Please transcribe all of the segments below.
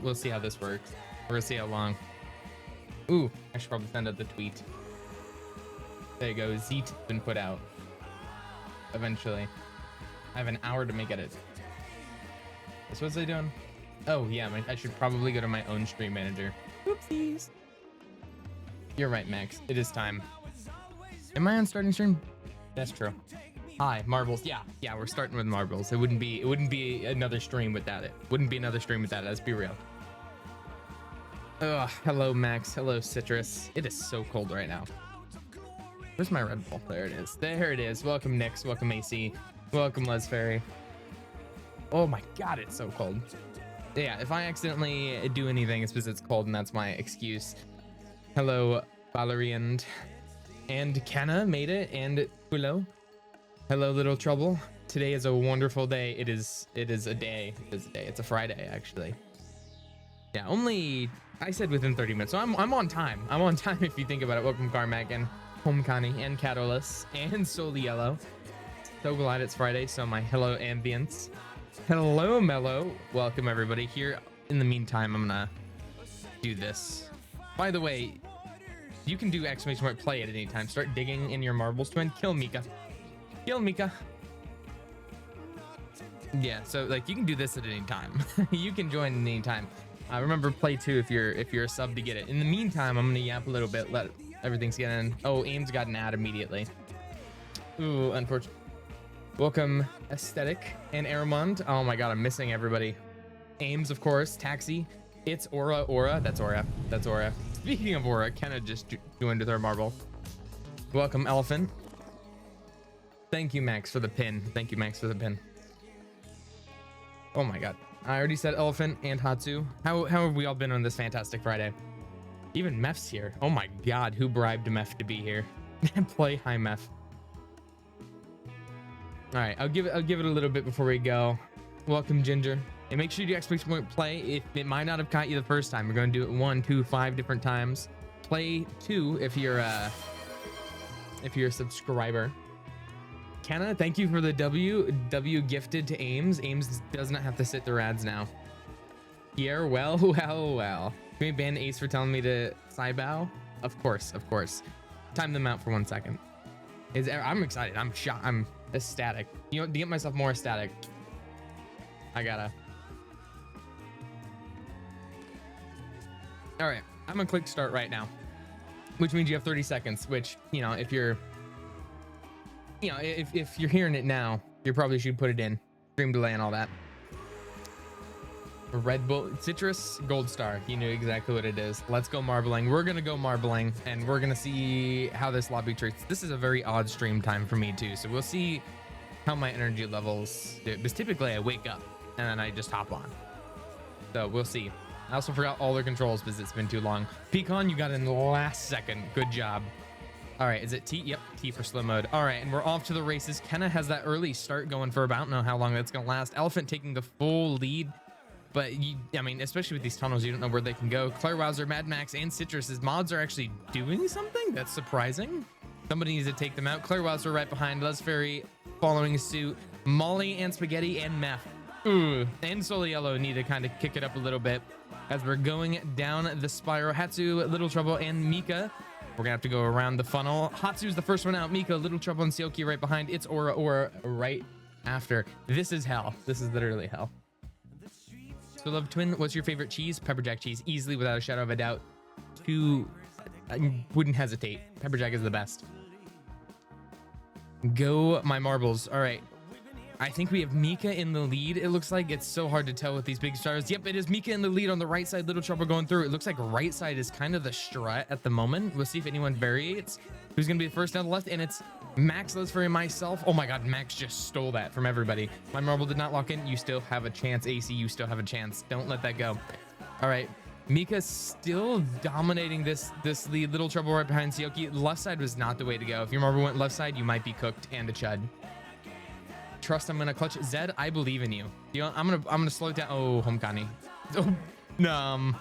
we'll see how this works. We're gonna see how long. Ooh, I should probably send out the tweet. There you go. Zeet has been put out. Eventually. I have an hour to make edits. This was I doing? Oh yeah, I should probably go to my own stream manager. Oopsies. You're right, Max. It is time. Am I on starting stream? That's true. Hi, marbles. Yeah, we're starting with marbles. It wouldn't be another stream without it. Wouldn't be another stream without it. Let's be real. Ugh, hello, Max. Hello, Citrus. It is so cold right now. Where's my Red Bull? There it is. There it is. Welcome, Nyx. Welcome, AC. Welcome, Les Ferry. Oh my God, it's so cold. Yeah, if I accidentally do anything, it's because it's cold, and that's my excuse. Hello, Valerian. And Kenna made it, and Pulo. Hello, Little Trouble. Today is a wonderful day. It is a day. It is a day. It's a Friday, actually. Yeah, only I said within 30 minutes, so I'm on time. I'm on time if you think about it. Welcome, Carmack and Homekani and Catalyst and Soul Yellow. So glad it's Friday. So my hello ambience. Hello, Mellow. Welcome everybody. Here in the meantime, I'm gonna do this. By the way, you can do exclamation mark play at any time. Start digging in your marbles, twin. Kill Mika. Kill Mika. Yeah, so like you can do this at any time. You can join at any time. Remember, play too if you're a sub to get it. In the meantime, I'm gonna yap a little bit. Let everything's get in. Oh, Ames got an ad immediately. Ooh, unfortunate. Welcome, Aesthetic and Aramond. Oh my God, I'm missing everybody. Ames, of course. Taxi. It's Aura. That's Aura. That's Aura. Speaking of Aura, Kenna just joined with our marble. Welcome, Elephant. Thank you, Max, for the pin. Thank you, Max, for the pin. Oh my God. I already said Elephant and Hatsu. How have we all been on this fantastic Friday? Even Meph's here. Oh my God, who bribed Meph to be here? Play high Meph. All right, I'll give it a little bit before we go. Welcome, Ginger. And make sure you do exclamation point play. If it might not have caught you the first time, we're going to do it 1, 2, 5 different times. Play 2 if you're a subscriber. Kenna, thank you for the W gifted to Ames. Ames does not have to sit through ads now. Here, well. Can we ban Ace for telling me to Cybow? Of course. Time them out for 1 second. I'm excited. I'm shocked. I'm ecstatic. You know, to get myself more ecstatic, I gotta. All right, I'm gonna click start right now, which means you have 30 seconds. Which, you know, if you're hearing it now, you probably should put it in stream delay and all that. Red Bull, Citrus, Gold Star. You knew exactly what it is. Let's go marbling. We're gonna go marbling, and we're gonna see how this lobby treats. This is a very odd stream time for me too, so we'll see how my energy levels do. Because typically I wake up and then I just hop on. So we'll see. I also forgot all the controls because it's been too long. Pecan, you got in the last second. Good job. All right, is it T? Yep, T for slow mode. All right, and we're off to the races. Kenna has that early start going for about, I don't know how long that's gonna last. Elephant taking the full lead. But, I mean, especially with these tunnels, you don't know where they can go. Claire Wowzer, Mad Max, and Citrus's mods are actually doing something. That's surprising. Somebody needs to take them out. Claire Wowzer right behind. Les Ferry following suit. Molly and Spaghetti and Meth. Ooh. And Soul Yellow need to kind of kick it up a little bit as we're going down the spiral. Hatsu, Little Trouble, and Mika. We're going to have to go around the funnel. Hatsu's the first one out. Mika, Little Trouble, and Seoki right behind. It's Aura right after. This is hell. This is literally hell. So, Love Twin, what's your favorite cheese? Pepper Jack cheese, easily without a shadow of a doubt. I wouldn't hesitate. Pepper Jack is the best. Go my marbles. All right. I think we have Mika in the lead. It looks like it's so hard to tell with these big stars. Yep, it is Mika in the lead on the right side. Little Trouble going through. It looks like right side is kind of the strut at the moment. We'll see if anyone variates. Who's going to be the first down the left? And it's Max, Les Ferry, myself. Oh my God, Max just stole that from everybody. My marble did not lock in. You still have a chance, AC. You still have a chance. Don't let that go. All right. Mika's still dominating this lead. Little Trouble right behind Seoki. Left side was not the way to go. If your marble went left side, you might be cooked and a chud. Trust I'm gonna clutch. Zed, I believe in you. You know, I'm gonna slow it down. Oh, Homekani. Oh,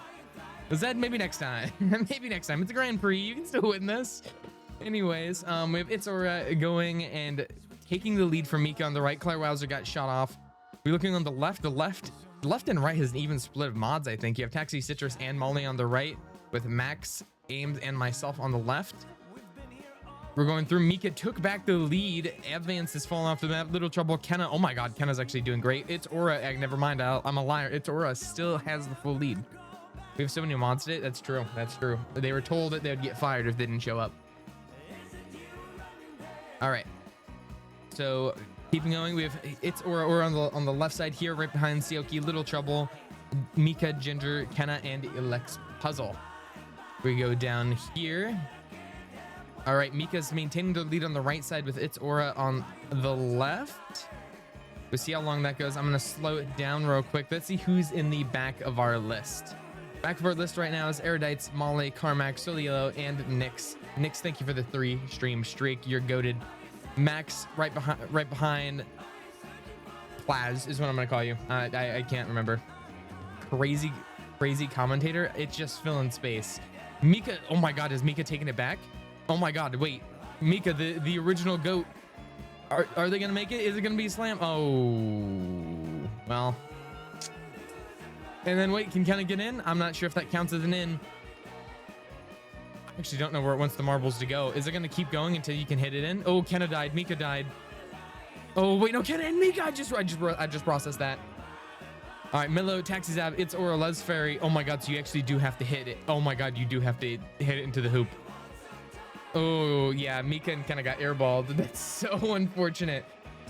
Zed, maybe next time. Maybe next time. It's a Grand Prix. You can still win this. Anyways, we have It's Aura going and taking the lead from Mika on the right. Claire Wowzer got shot off. We're looking on the left. The left left and right has an even split of mods, I think. You have Taxi, Citrus, and Molly on the right, with Max, Ames, and myself on the left. We're going through. Mika took back the lead. Advance is falling off the map. Little trouble. Kenna. Oh my god, Kenna's actually doing great. It's Aura. Never mind. I'm a liar. It's Aura still has the full lead. We have so many mods today. That's true. That's true. They were told that they'd get fired if they didn't show up. All right. So keeping going, we have It's Aura on the left side here, right behind Sioki. Little trouble. Mika, Ginger, Kenna, and Elex Puzzle. We go down here. All right, Mika's maintaining the lead on the right side with It's Aura on the left. We'll see how long that goes. I'm gonna slow it down real quick. Let's see who's in the back of our list. Back of our list right now is Erudites, Molly, Carmack, Soliello, and Nyx. Nyx, thank you for the 3-stream streak. You're goated. Max, right behind Plaz is what I'm gonna call you. I can't remember. Crazy commentator. It's just filling space. Mika, oh my god, is Mika taking it back? Oh my god, wait. Mika, the original GOAT. Are they gonna make it? Is it gonna be a slam? Oh, well. And then wait, can Kenna get in? I'm not sure if that counts as an in. I actually don't know where it wants the marbles to go. Is it gonna keep going until you can hit it in? Oh, Kenna died. Mika died. Oh wait, no, Kenna and Mika. I just processed that. All right, Milo, Taxi Zab, It's Aura, Les Ferry. Oh my god, so you actually do have to hit it. Oh my god, you do have to hit it into the hoop. Oh yeah, Mika and Kenna got airballed. That's so unfortunate.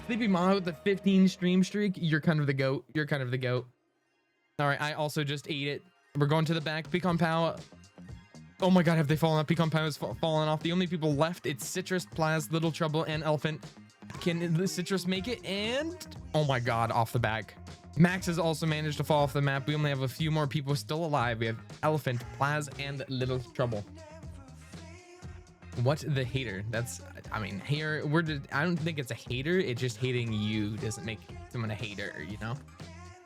Sleepy Mama with the 15-stream streak. You're kind of the GOAT. You're kind of the GOAT. All right, I also just ate it. We're going to the back. Pecan Pow. Oh my god, have they fallen off? Pecan Pow has fallen off. The only people left, it's Citrus, Plaz, Little Trouble, and Elephant. Can the Citrus make it? And oh my god, off the back. Max has also managed to fall off the map. We only have a few more people still alive. We have Elephant, Plaz, and Little Trouble. What the hater? That's, I mean, here I don't think it's a hater. It's just hating you doesn't make someone a hater, you know?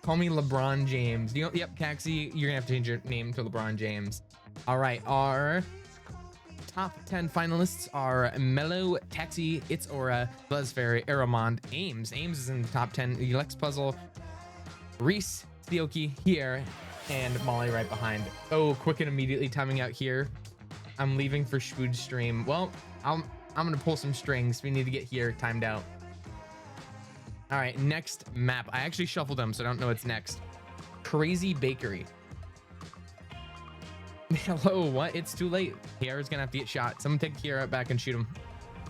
Call me LeBron James. You know, yep, Taxi, you're gonna have to change your name to LeBron James. All right, our top 10 finalists are Mellow, Taxi, It's Aura, Buzz Fairy, Aramond, Ames. Ames is in the top 10. Elex Puzzle, Reese, Theoki here, and Molly right behind. Oh, quick and immediately timing out here. I'm leaving for Shwood's stream. Well, I'm gonna pull some strings. We need to get here timed out. All right, next map. I actually shuffled them, so I don't know what's next. Crazy Bakery. Hello, what? It's too late. Kiara's gonna have to get shot. Someone take Kiara out back and shoot him.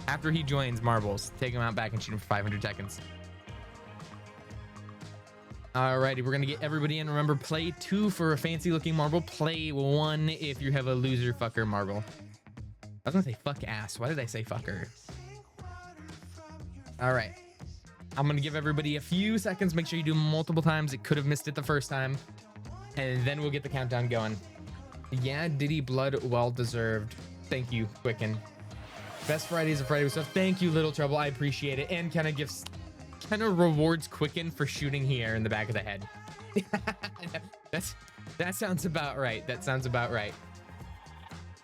After he joins Marbles, take him out back and shoot him for 500 seconds. Alrighty, we're gonna get everybody in. Remember, play 2 for a fancy looking marble. Play 1 if you have a loser fucker marble. I was gonna say fuck ass. Why did I say fucker? All right. I'm gonna give everybody a few seconds. Make sure you do multiple times. It could have missed it the first time. And then we'll get the countdown going. Yeah, Diddy blood, well deserved. Thank you, Quicken. Best Fridays of Friday with stuff. Thank you, Little Trouble. I appreciate it. And kind of rewards Quicken for shooting here in the back of the head. That sounds about right. That sounds about right.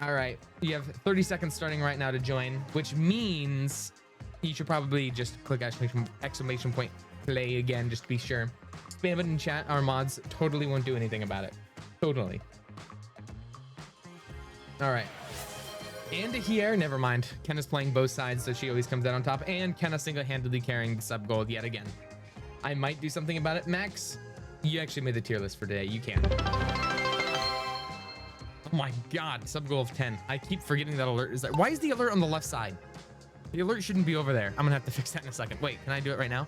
All right, you have 30 seconds starting right now to join, which means you should probably just click exclamation point play again, just to be sure. Spam it in chat. Our mods totally won't do anything about it. Totally. All right. And here, never mind. Kenna's playing both sides, so she always comes out on top. And Kenna single-handedly carrying the sub gold yet again. I might do something about it. Max, you actually made the tier list for today. You can. Oh my god, sub goal of 10. I keep forgetting that alert is there. Why is the alert on the left side? The alert shouldn't be over there. I'm gonna have to fix that in a second. Wait, can I do it right now?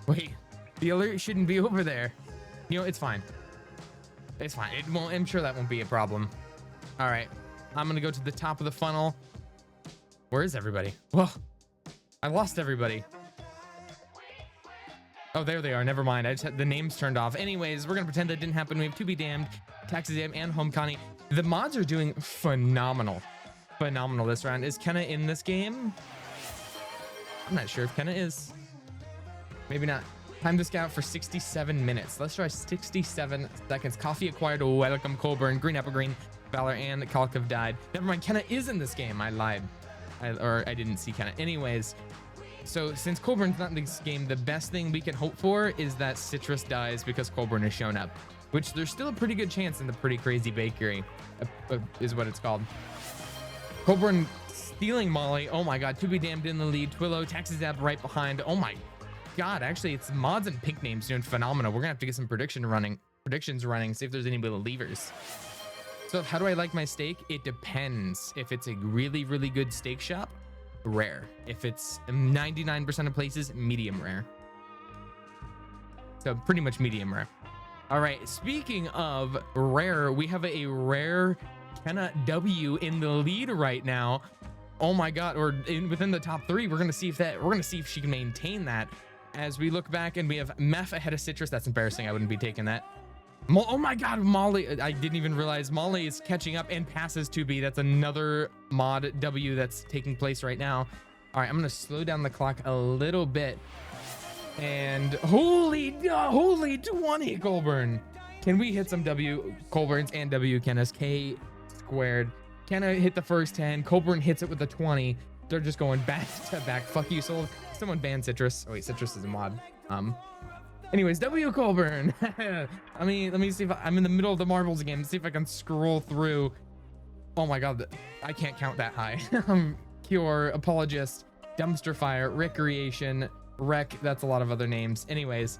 Wait, the alert shouldn't be over there. You know, it's fine. It's fine. It won't, I'm sure that won't be a problem. All right, I'm gonna go to the top of the funnel. Where is everybody? Well, I lost everybody. Oh, there they are. Never mind. I just had the names turned off. Anyways, we're gonna pretend that didn't happen. We have To Be Damned, Taxi Dam, and Home Connie. The mods are doing phenomenal. Phenomenal this round. Is Kenna in this game? I'm not sure if Kenna is. Maybe not. Time to scout for 67 minutes. Let's try 67 seconds. Coffee acquired. Welcome, Colburn, Green Apple Green, Valor, and Kalk have died. Never mind. Kenna is in this game. I lied. I didn't see Kenna. Anyways, So since Colburn's not in this game, the best thing we can hope for is that Citrus dies because Colburn has shown up, which there's still a pretty good chance in the Pretty Crazy Bakery, is what it's called. Colburn stealing Molly. Oh my God, to be damned in the lead. Twillo, TaxiZap right behind. Oh my God, actually it's Mods and Pink Names doing phenomenal. We're gonna have to get some predictions running, see if there's any believers. So how do I like my steak? It depends. If it's a really, really good steak shop, rare. If it's 99% of places, medium rare. So pretty much medium rare. All right, speaking of rare, we have a rare Kenna W in the lead right now. Oh my God, or within the top 3. We're gonna see if she can maintain that. As we look back and we have Meth ahead of Citrus. That's embarrassing. I wouldn't be taking that. Oh my God, Molly. I didn't even realize Molly is catching up and passes 2B. That's another mod W that's taking place right now. All right, I'm gonna slow down the clock a little bit. And holy 20 Colburn. Can we hit some W Colburns and W Kenna's K squared? Kenna hit the first 10. Colburn hits it with a 20. They're just going back to back. Fuck you, Soul. Someone banned Citrus. Oh wait, Citrus is a mod. Anyways, W Colburn. let me see if I'm in the middle of the marbles again. See if I can scroll through. Oh my God, I can't count that high. Cure, Apologist, Dumpster Fire, Recreation, Wreck. That's a lot of other names. Anyways,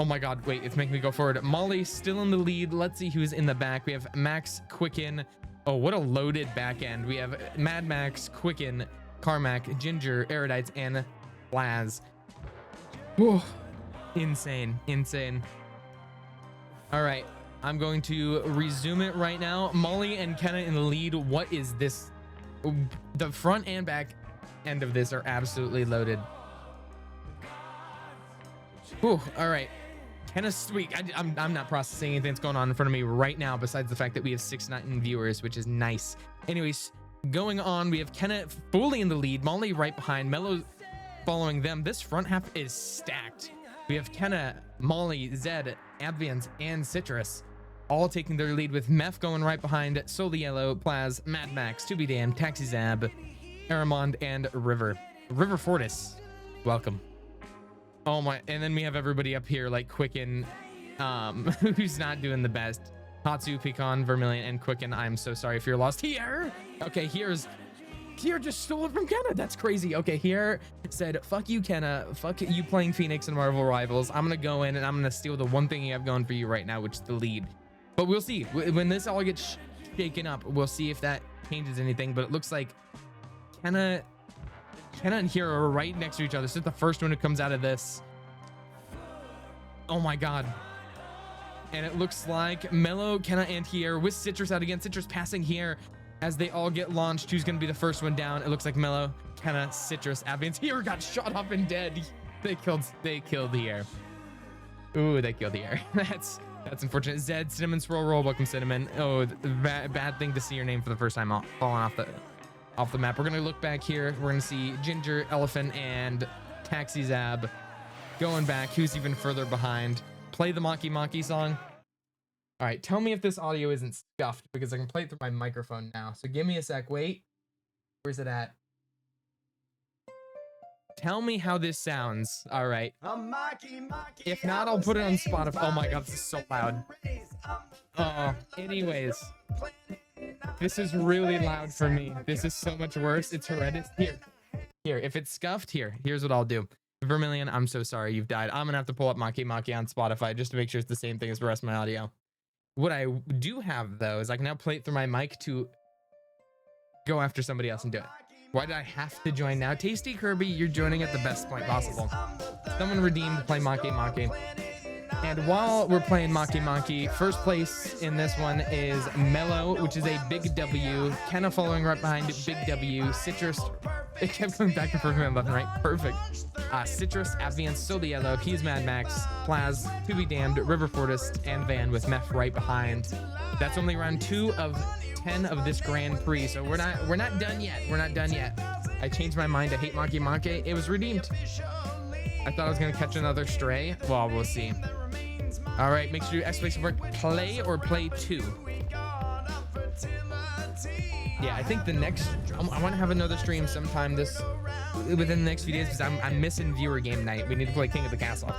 oh my God, wait, it's making me go forward. Molly still in the lead. Let's see who's in the back. We have Max, Quicken. Oh, what a loaded back end. We have Mad Max, Quicken, Carmack, Ginger, Erudites, and Plaz. Whew. Insane. All right, I'm going to resume it right now. Molly and Kenna in the lead. What is this? The front and back end of this are absolutely loaded. Whew. All right, Kenna's sweet. I'm not processing anything that's going on in front of me right now, besides the fact that we have 619 viewers, which is nice. Anyways, going on, we have Kenna fully in the lead, Molly right behind, Mello following them. This front half is stacked. We have Kenna, Molly, Zed, Advance, and Citrus all taking their lead, with Meth going right behind, Soliello, Plaz, Mad Max, To Be Damned, TaxiZab, Aramond, and River Fortis. Welcome. Oh my, and then we have everybody up here like Quicken, who's not doing the best. Hatsu, Pecan, Vermilion, and Quicken. I'm so sorry if you're lost here. Okay, Here just stole it from Kenna. That's crazy. Okay, Here said, fuck you, Kenna. Fuck you playing Phoenix and Marvel Rivals. I'm gonna go in and I'm gonna steal the one thing you have going for you right now, which is the lead. But we'll see. When this all gets shaken up, we'll see if that changes anything. But it looks like Kenna and Here are right next to each other. This is the first one who comes out of this. Oh my God. And it looks like Mello, Kenna, and Here with Citrus out again. Citrus passing Here as they all get launched. Who's going to be the first one down? It looks like Mello, Kenna, Citrus, Advance. Here got shot up and dead. They killed Here. Ooh, they killed Here. That's unfortunate. Zed, Cinnamon, Swirl Roll. Welcome, Cinnamon. Oh, bad thing to see your name for the first time falling off the map. We're going to look back here. We're going to see Ginger, Elephant, and TaxiZab going back. Who's even further behind? Play the Maki Maki song. All right, tell me if this audio isn't scuffed, because I can play it through my microphone now. So give me a sec. Wait, where's it at? Tell me how this sounds. All right. If not, I'll put it on Spotify. Oh my God, this is so loud. Anyways, this is really loud for me. This is so much worse. It's horrendous. Here, if it's scuffed, here's what I'll do. Vermilion, I'm so sorry you've died. I'm gonna have to pull up Maki Maki on Spotify just to make sure it's the same thing as the rest of my audio. What I do have though is I can now play it through my mic to go after somebody else and do it. Why did I have to join now? Tasty Kirby, you're joining at the best point possible. Someone redeemed to play Maki Maki. And while we're playing Maki Maki, first place in this one is Mello, which is a big W. Kenna following right behind Big W. Citrus, it kept going back and forth left and right. Perfect. Citrus, Advance, Soliello, He's Mad Max, Plaz, To Be Damned, River Fortis, and Van with Meth right behind. That's only round 2 of 10 of this Grand Prix, so we're not done yet. We're not done yet. I changed my mind. I hate Maki Maki. It was redeemed. I thought I was gonna catch another stray. Well, we'll see. All right, make sure you exclamation mark play or play 2. Yeah, I think the next, I want to have another stream sometime within the next few days, because I'm missing viewer game night. We need to play King of the Castle.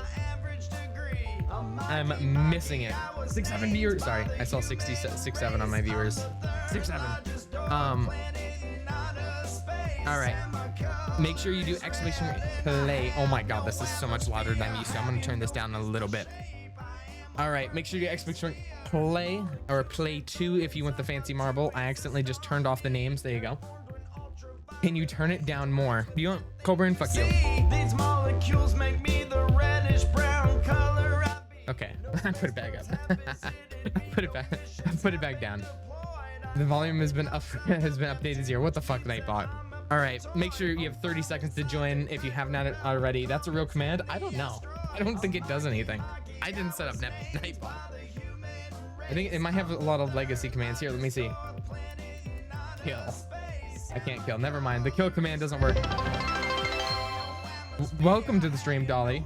I'm missing it. 6-7 viewers. Sorry, I saw 6-7 on my viewers. 6-7. All right. Make sure you do exclamation play. Oh my God, this is so much louder than I'm used to. I'm gonna turn this down a little bit. All right, make sure you do exclamation play or play 2 if you want the fancy marble. I accidentally just turned off the names. There you go. Can you turn it down more? Do you want Colburn? Fuck you. These molecules make me the reddish brown color. Okay, put it back up. Put it back down. The volume has been updated 0. What the fuck, Nightbot? All right, make sure you have 30 seconds to join if you have not already. That's a real command? I don't know. I don't think it does anything. I didn't set up Nightbot. I think it might have a lot of legacy commands here. Let me see. Kill. I can't kill. Never mind. The kill command doesn't work. Welcome to the stream, Dolly.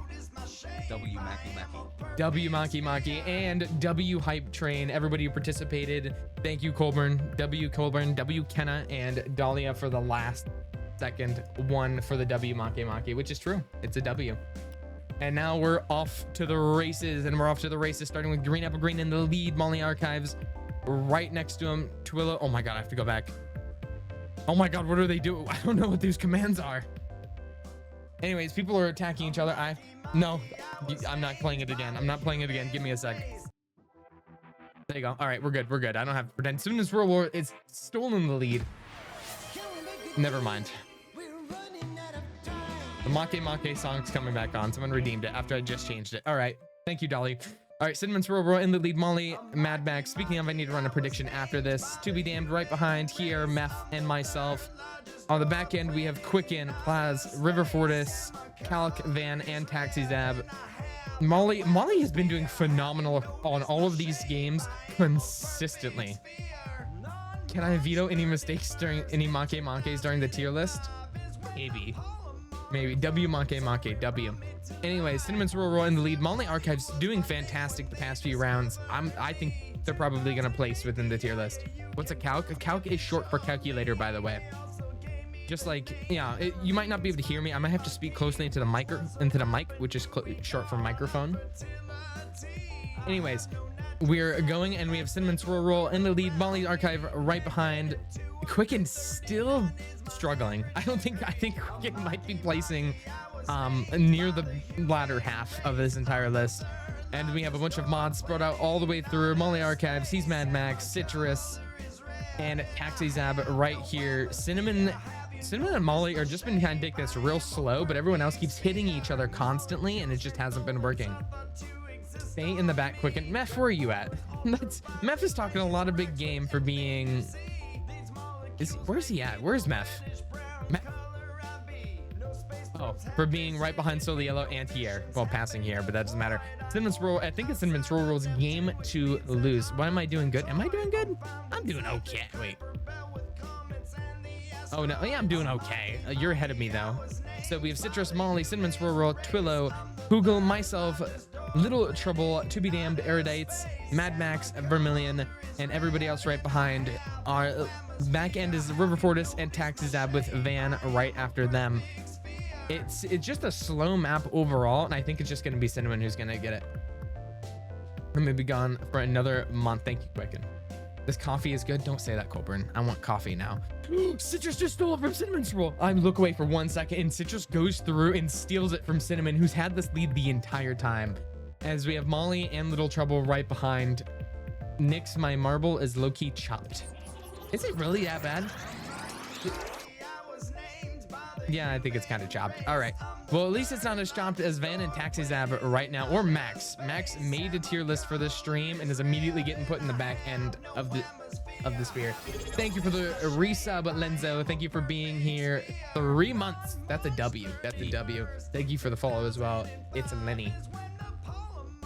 W Maki Maki. W Maki Maki and W Hype Train. Everybody who participated. Thank you, Colburn. W Colburn, W Kenna, and Dahlia for the last second one for the W Maki Maki, which is true. It's a W. And now we're off to the races, starting with Green Apple Green in the lead. Molly Archives right next to him. Twillo. Oh my God, I have to go back. Oh my God, what are they doing? I don't know what these commands are. Anyways, people are attacking each other. No, I'm not playing it again. I'm not playing it again. Give me a sec. There you go. All right, we're good. We're good. I don't have to pretend. As soon as World War is stolen the lead. Never mind. The Make Make song's coming back on. Someone redeemed it after I just changed it. All right. Thank you, Dolly. All right, Cinnamon's Roll in the lead. Molly, Mad Max. Speaking of, I need to run a prediction after this. To be damned, right behind here, Meth and myself. On the back end, we have Quicken, Plaz, River Fortis, Calc, Van, and Taxi Zab. Molly has been doing phenomenal on all of these games consistently. Can I veto any mistakes during any Make Makes during the tier list? Maybe. W Make Make, W. Anyways, Cinnamon's Roll in the lead. Molly Archives doing fantastic the past few rounds. I think they're probably gonna place within the tier list. What's a calc? A calc is short for calculator, by the way. Just like, yeah, you might not be able to hear me. I might have to speak closely into the mic, which is short for microphone. Anyways, we're going and we have Cinnamon's Roll in the lead. Molly Archive right behind. Quicken still struggling. I think Quicken might be placing near the latter half of this entire list. And we have a bunch of mods spread out all the way through. Molly Archives, HESMADMAX, Citrus, and Taxi Zab right here. Cinnamon and Molly are just been kind of taking this real slow, but everyone else keeps hitting each other constantly, and it just hasn't been working. Stay in the back, Quicken. Meph, where are you at? Meph is talking a lot of big game for being... Where's he at? Where's Meph? Oh, for being right behind Solo Yellow and here. Well, passing here, but that doesn't matter. Cinnamon's Roll, I think it's Cinnamon's Roll's game to lose. Why am I doing good? Am I doing good? I'm doing okay. Wait. Oh, no. Yeah, I'm doing okay. You're ahead of me, though. So we have Citrus, Molly, Cinnamon's Roll, Twillo, Hoogle, myself, Little Trouble, To Be Damned, Erudites, Mad Max, Vermilion, and everybody else right behind. Our back end is River Fortis and Taxi Zab with Van right after them. It's just a slow map overall, and I think it's just going to be Cinnamon who's going to get it. I'm going to be gone for another month. Thank you, Quicken. This coffee is good. Don't say that, Colburn. I want coffee now. Citrus just stole it from Cinnamon's Roll. I look away for 1 second, and Citrus goes through and steals it from Cinnamon, who's had this lead the entire time. As we have Molly and Little Trouble right behind. Nix, my marble is low-key chopped. Is it really that bad? Yeah, I think it's kind of chopped. All right. Well, at least it's not as chopped as Van and Taxi Zab right now, or Max. Max made a tier list for this stream and is immediately getting put in the back end of the spear. Thank you for the resub, Lenzo. Thank you for being here. 3 months. That's a W. That's a W. Thank you for the follow as well. It's a mini.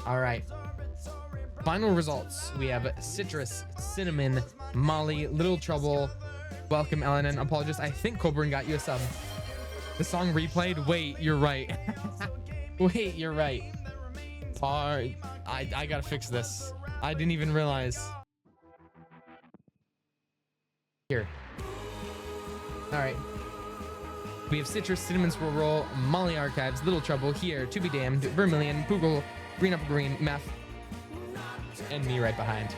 All right. Final results. We have Citrus, Cinnamon, Molly, Little Trouble. Welcome, Ellen, and apologies. I think Colburn got you a sub. The song replayed. Wait, you're right. Wait, you're right. I gotta fix this. I didn't even realize. Here. All right. We have Citrus, Cinnamon Swirl Roll, Molly Archives, Little Trouble, Here, To Be Damned, Vermilion, Poogle, Green Up Green, Meth, and me right behind.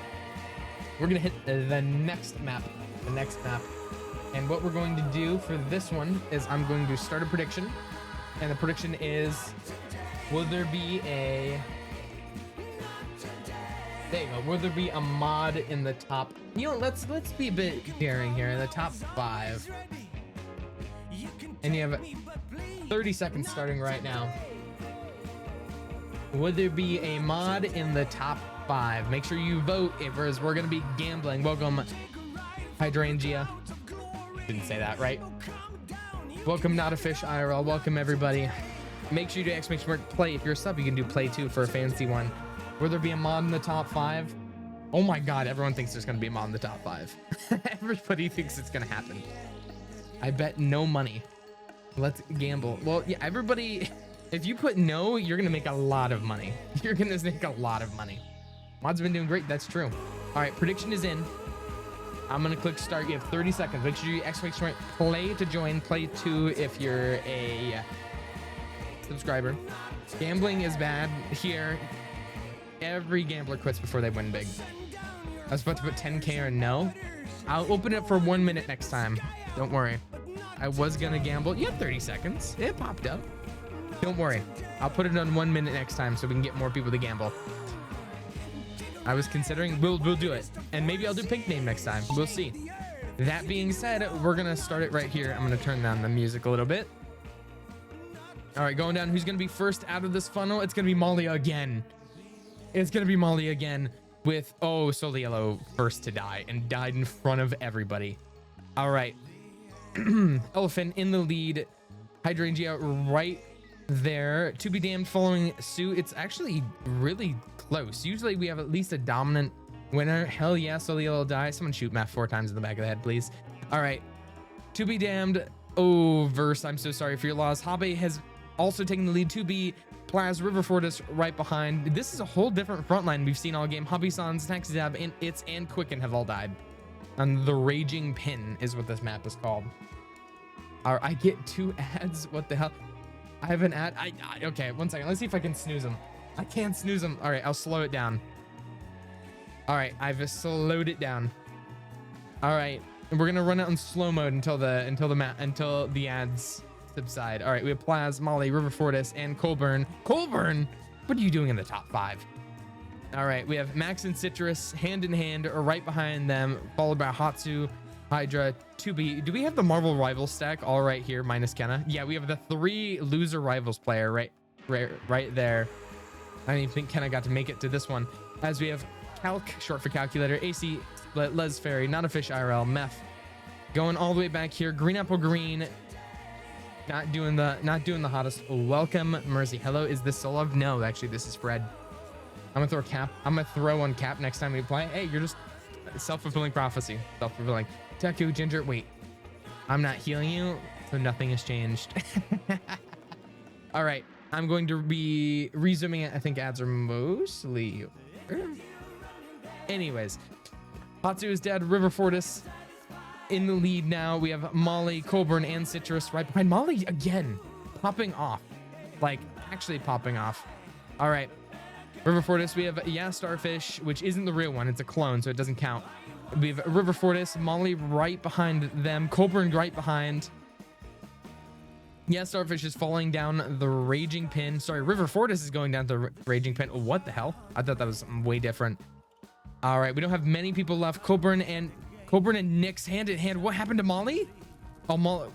We're gonna hit the next map. And what we're going to do for this one is I'm going to start a prediction. And the prediction is, will there be a... There you go. Will there be a mod in the top... You know, let's be a bit daring here. In the top 5. And you have 30 seconds starting right now. Would there be a mod in the top 5? Make sure you vote, Ivers. We're going to be gambling. Welcome, Hydrangea. Didn't say that, right? Welcome, Not a Fish IRL. Welcome, everybody. Make sure you do exclamation play. If you're a sub, you can do play too for a fancy one. Will there be a mod in the top 5? Oh my god, everyone thinks there's going to be a mod in the top 5. Everybody thinks it's going to happen. I bet no money. Let's gamble. Well, yeah, everybody, if you put no, you're going to make a lot of money. You're going to make a lot of money. Mod's been doing great. That's true. All right, prediction is in. I'm going to click start. You have 30 seconds. Make sure you exclamation play to join, play 2 if you're a subscriber. Gambling is bad here. Every gambler quits before they win big. I was about to put 10K or no. I'll open it for 1 minute next time. Don't worry. I was gonna gamble. You have 30 seconds. It popped up. Don't worry. I'll put it on 1 minute next time so we can get more people to gamble. I was considering we'll do it. And maybe I'll do pink name next time. We'll see. That being said, we're gonna start it right here. I'm gonna turn down the music a little bit. All right, going down. Who's gonna be first out of this funnel? It's gonna be Molly again. It's gonna be Molly again with, oh, Soliello first to die and died in front of everybody. All right. Elephant in the lead. Hydrangea right there. To Be Damned following suit. It's actually really close. Usually we have at least a dominant winner. Hell yeah, Soliello will die. Someone shoot Matt 4 times in the back of the head, please. All right. To Be Damned. Oh, verse. I'm so sorry for your loss. Habe has also taken the lead. To Be Plaz, River Fortis right behind. This is a whole different front line we've seen all game. Hobby-Sans, Taxidab, and It's and Quicken have all died. And the Raging Pin is what this map is called. All right, I get 2 ads. What the hell? I have an ad. Okay, 1 second. Let's see if I can snooze them. I can't snooze them. All right, I'll slow it down. All right, I've slowed it down. All right, and we're gonna run it on slow mode until the ads subside. All right, we have Plaz, Molly, River Fortis, and Colburn. Colburn, what are you doing in the top 5? All right, we have Max and Citrus hand in hand, or right behind them, followed by Hatsu, Hydra, 2B. Do we have the Marvel Rivals stack all right here, minus Kenna? Yeah, we have the 3 loser Rivals player right there. I don't even think Kenna got to make it to this one. As we have Calc, short for calculator, AC, Split, Les Fairy, Not a Fish IRL, Meth. Going all the way back here, Green Apple Green. Not doing the hottest. Welcome, Mercy. Hello, is this Solov? No, actually, this is Fred. I'm gonna throw a cap. I'm gonna throw on cap next time we play. Hey, you're just self-fulfilling prophecy. Self-fulfilling. Taku, Ginger, wait. I'm not healing you, so nothing has changed. All right, I'm going to be resuming it. I think ads are mostly over. Anyways, Hatsu is dead. River Fortis in the lead now. We have Molly, Colburn, and Citrus right behind. Molly again, popping off. Like, actually popping off. All right. River Fortis, we have Starfish, which isn't the real one. It's a clone, so it doesn't count. We have River Fortis, Molly right behind them, Colburn right behind. Starfish is falling down the Raging Pin. Sorry, River Fortis is going down the Raging Pin. Oh, what the hell? I thought that was something way different. All right, we don't have many people left. Colburn and Nyx hand in hand. What happened to Molly? Oh, Molly.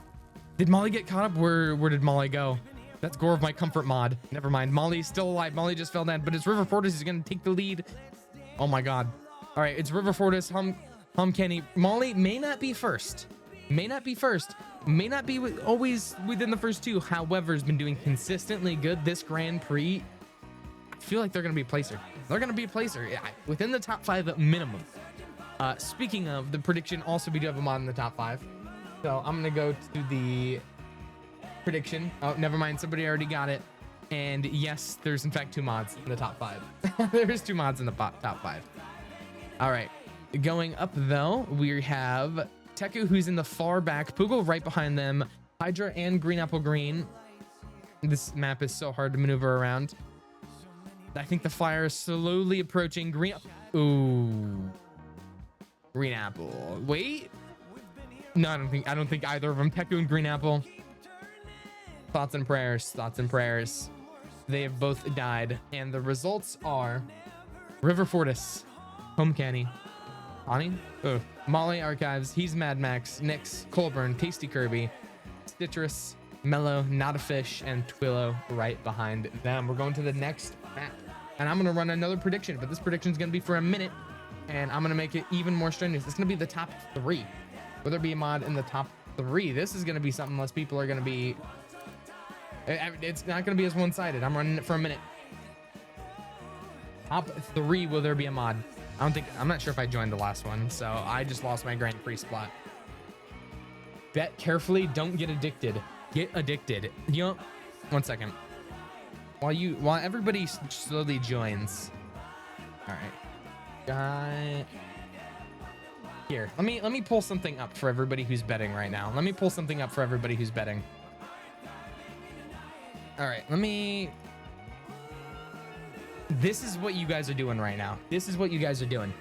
Did Molly get caught up? Where did Molly go? That's Gore of My Comfort mod. Never mind. Molly's still alive. Molly just fell down, but it's River Fortis who's going to take the lead. Oh my god. All right, it's River Fortis, Hum Kenny. Molly may not be first. May not be always within the first 2. However, has been doing consistently good this Grand Prix. I feel like they're going to be a placer. They're going to be a placer. Yeah, within the top 5 at minimum. Speaking of the prediction, also we do have a mod in the top 5. So I'm going to go to the prediction. Oh, never mind. Somebody already got it. And yes, there's in fact 2 mods in the top 5. There's 2 mods in the top 5. All right. Going up though, we have Teku, who's in the far back, Poogle right behind them, Hydra and Green Apple Green. This map is so hard to maneuver around. I think the Flyer is slowly approaching Green. Ooh, Green Apple. Wait, no, I don't think either of them. Teku and Green Apple. Thoughts and prayers. Thoughts and prayers. They have both died, and the results are River Fortis, Home Canny, Ani, Molly Archives, HESMADMAX, Nyx, Colburn, Tasty Kirby, Citrus, Mellow, Not a Fish, and Twillo right behind them. We're going to the next map, and I'm gonna run another prediction, but this prediction is gonna be for a minute, and I'm gonna make it even more strenuous. It's gonna be the top 3. Will there be a mod in the top 3? This is gonna be something less people are gonna be. It's not gonna be as one-sided. I'm running it for a minute. Top 3, will there be a mod? I'm not sure if I joined the last one, so I just lost my Grand Prix spot. Bet carefully, don't get addicted. Get addicted. You know, 1 second. While everybody slowly joins. All right. Here, let me pull something up for everybody who's betting right now. Let me pull something up for everybody who's betting. All right, this is what you guys are doing right now. This is what you guys are doing.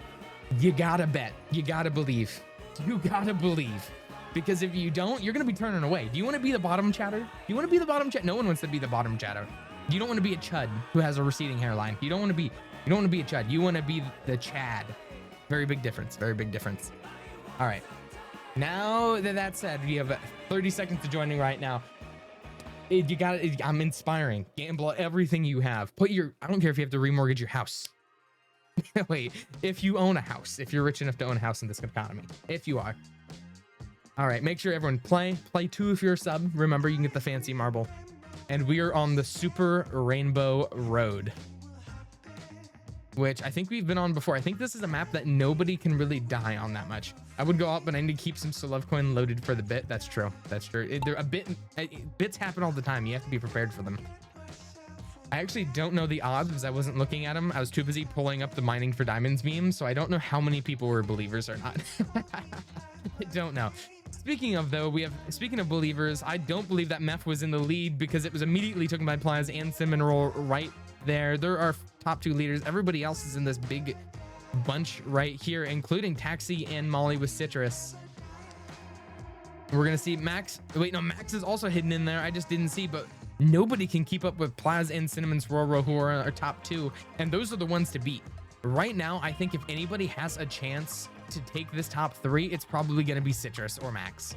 You gotta bet. You gotta believe. You gotta believe. Because if you don't, you're gonna be turning away. Do you want to be the bottom chatter? Do you want to be the bottom chat? No one wants to be the bottom chatter. You don't want to be a chud who has a receding hairline. You don't want to be a chud. You want to be the Chad. Very big difference. Very big difference. All right. Now that said, you have 30 seconds to joining right now. I'm inspiring. Gamble everything you have. I don't care if you have to remortgage your house. Wait, if you own a house, if you're rich enough to own a house in this economy, if you are. All right, make sure everyone play 2 if you're a sub. Remember, you can get the fancy marble. And we are on the Super Rainbow Road, which I think we've been on before. I think this is a map that nobody can really die on that much. I would go up, but I need to keep some Celeb coin loaded for the bit. That's true. That's true. Bits happen all the time. You have to be prepared for them. I actually don't know the odds because I wasn't looking at them. I was too busy pulling up the mining for diamonds meme, so I don't know how many people were believers or not. I don't know. Speaking of believers, I don't believe that Meph was in the lead because it was immediately taken by Plaz and Cinnamon Roll right there. There are top 2 leaders. Everybody else is in this big bunch right here, including Taxi and Molly with Citrus. We're gonna see Max. Wait, no, Max is also hidden in there. I just didn't see, but nobody can keep up with Plaz and Cinnamon's Roro, who are our top 2, and those are the ones to beat. Right now, I think if anybody has a chance to take this top 3, it's probably gonna be Citrus or Max.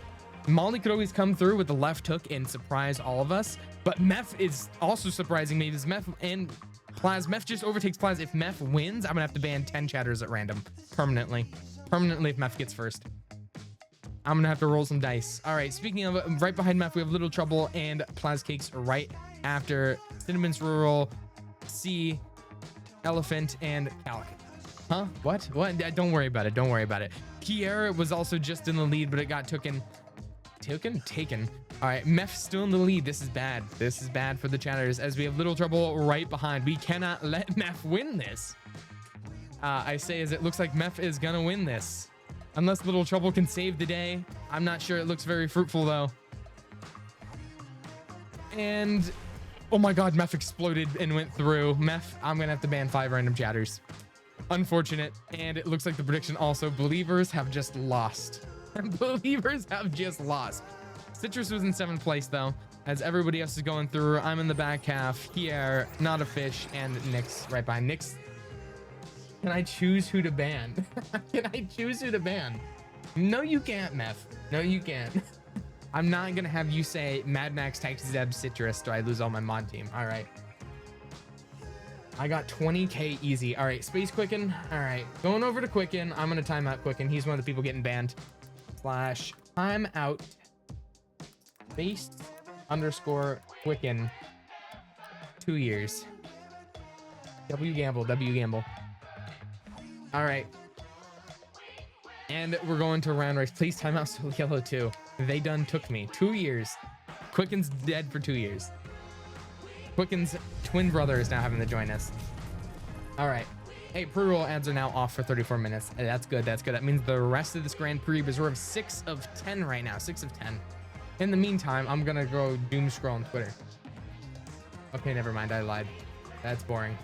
Molly could always come through with the left hook and surprise all of us, but Meph is also surprising me because Meph and Plaz, Meph just overtakes Plaz. If Meph wins, I'm gonna have to ban 10 chatters at random permanently if Meph gets first. I'm gonna have to roll some dice. All right, speaking of, right behind Meph, we have Little Trouble and Plaz Cakes right after Cinnamon's Rural, C, Elephant, and Calc. Huh? What? Don't worry about it. Don't worry about it. Kiera was also just in the lead, but it got taken. All right, Meph's still in the lead. This is bad. This is bad for the chatters as we have Little Trouble right behind. We cannot let Meph win this. I say as it looks like Meph is gonna win this. Unless Little Trouble can save the day. I'm not sure. It looks very fruitful though. And oh my God, Meph exploded and went through. Meph, I'm gonna have to ban 5 random chatters. Unfortunate. And it looks like the prediction also, believers have just lost. Believers have just lost. Citrus was in 7th place though, as everybody else is going through. I'm in the back half here, Not a Fish, and Nyx right behind. Nyx, can I choose who to ban? Can I choose who to ban? No, you can't, Meph. No, you can't. I'm not gonna have you say Mad Max, Taxi Zeb, Citrus. Do I lose all my mod team? All right. I got 20K easy. All right, Space Quicken. All right, going over to Quicken. I'm gonna time out Quicken. He's one of the people getting banned. Slash time out. Space _ Quicken. 2 years. W gamble. All right. And we're going to round race. Please time out Soul Yellow 2. They done took me 2 years. Quicken's dead for 2 years. Quicken's twin brother is now having to join us. All right. Hey, pre-roll ads are now off for 34 minutes. Hey, that's good. That's good. That means the rest of this Grand Prix is we're of 6 of 10 right now. 6 of 10. In the meantime, I'm gonna go doom scroll on Twitter. Okay, never mind. I lied. That's boring.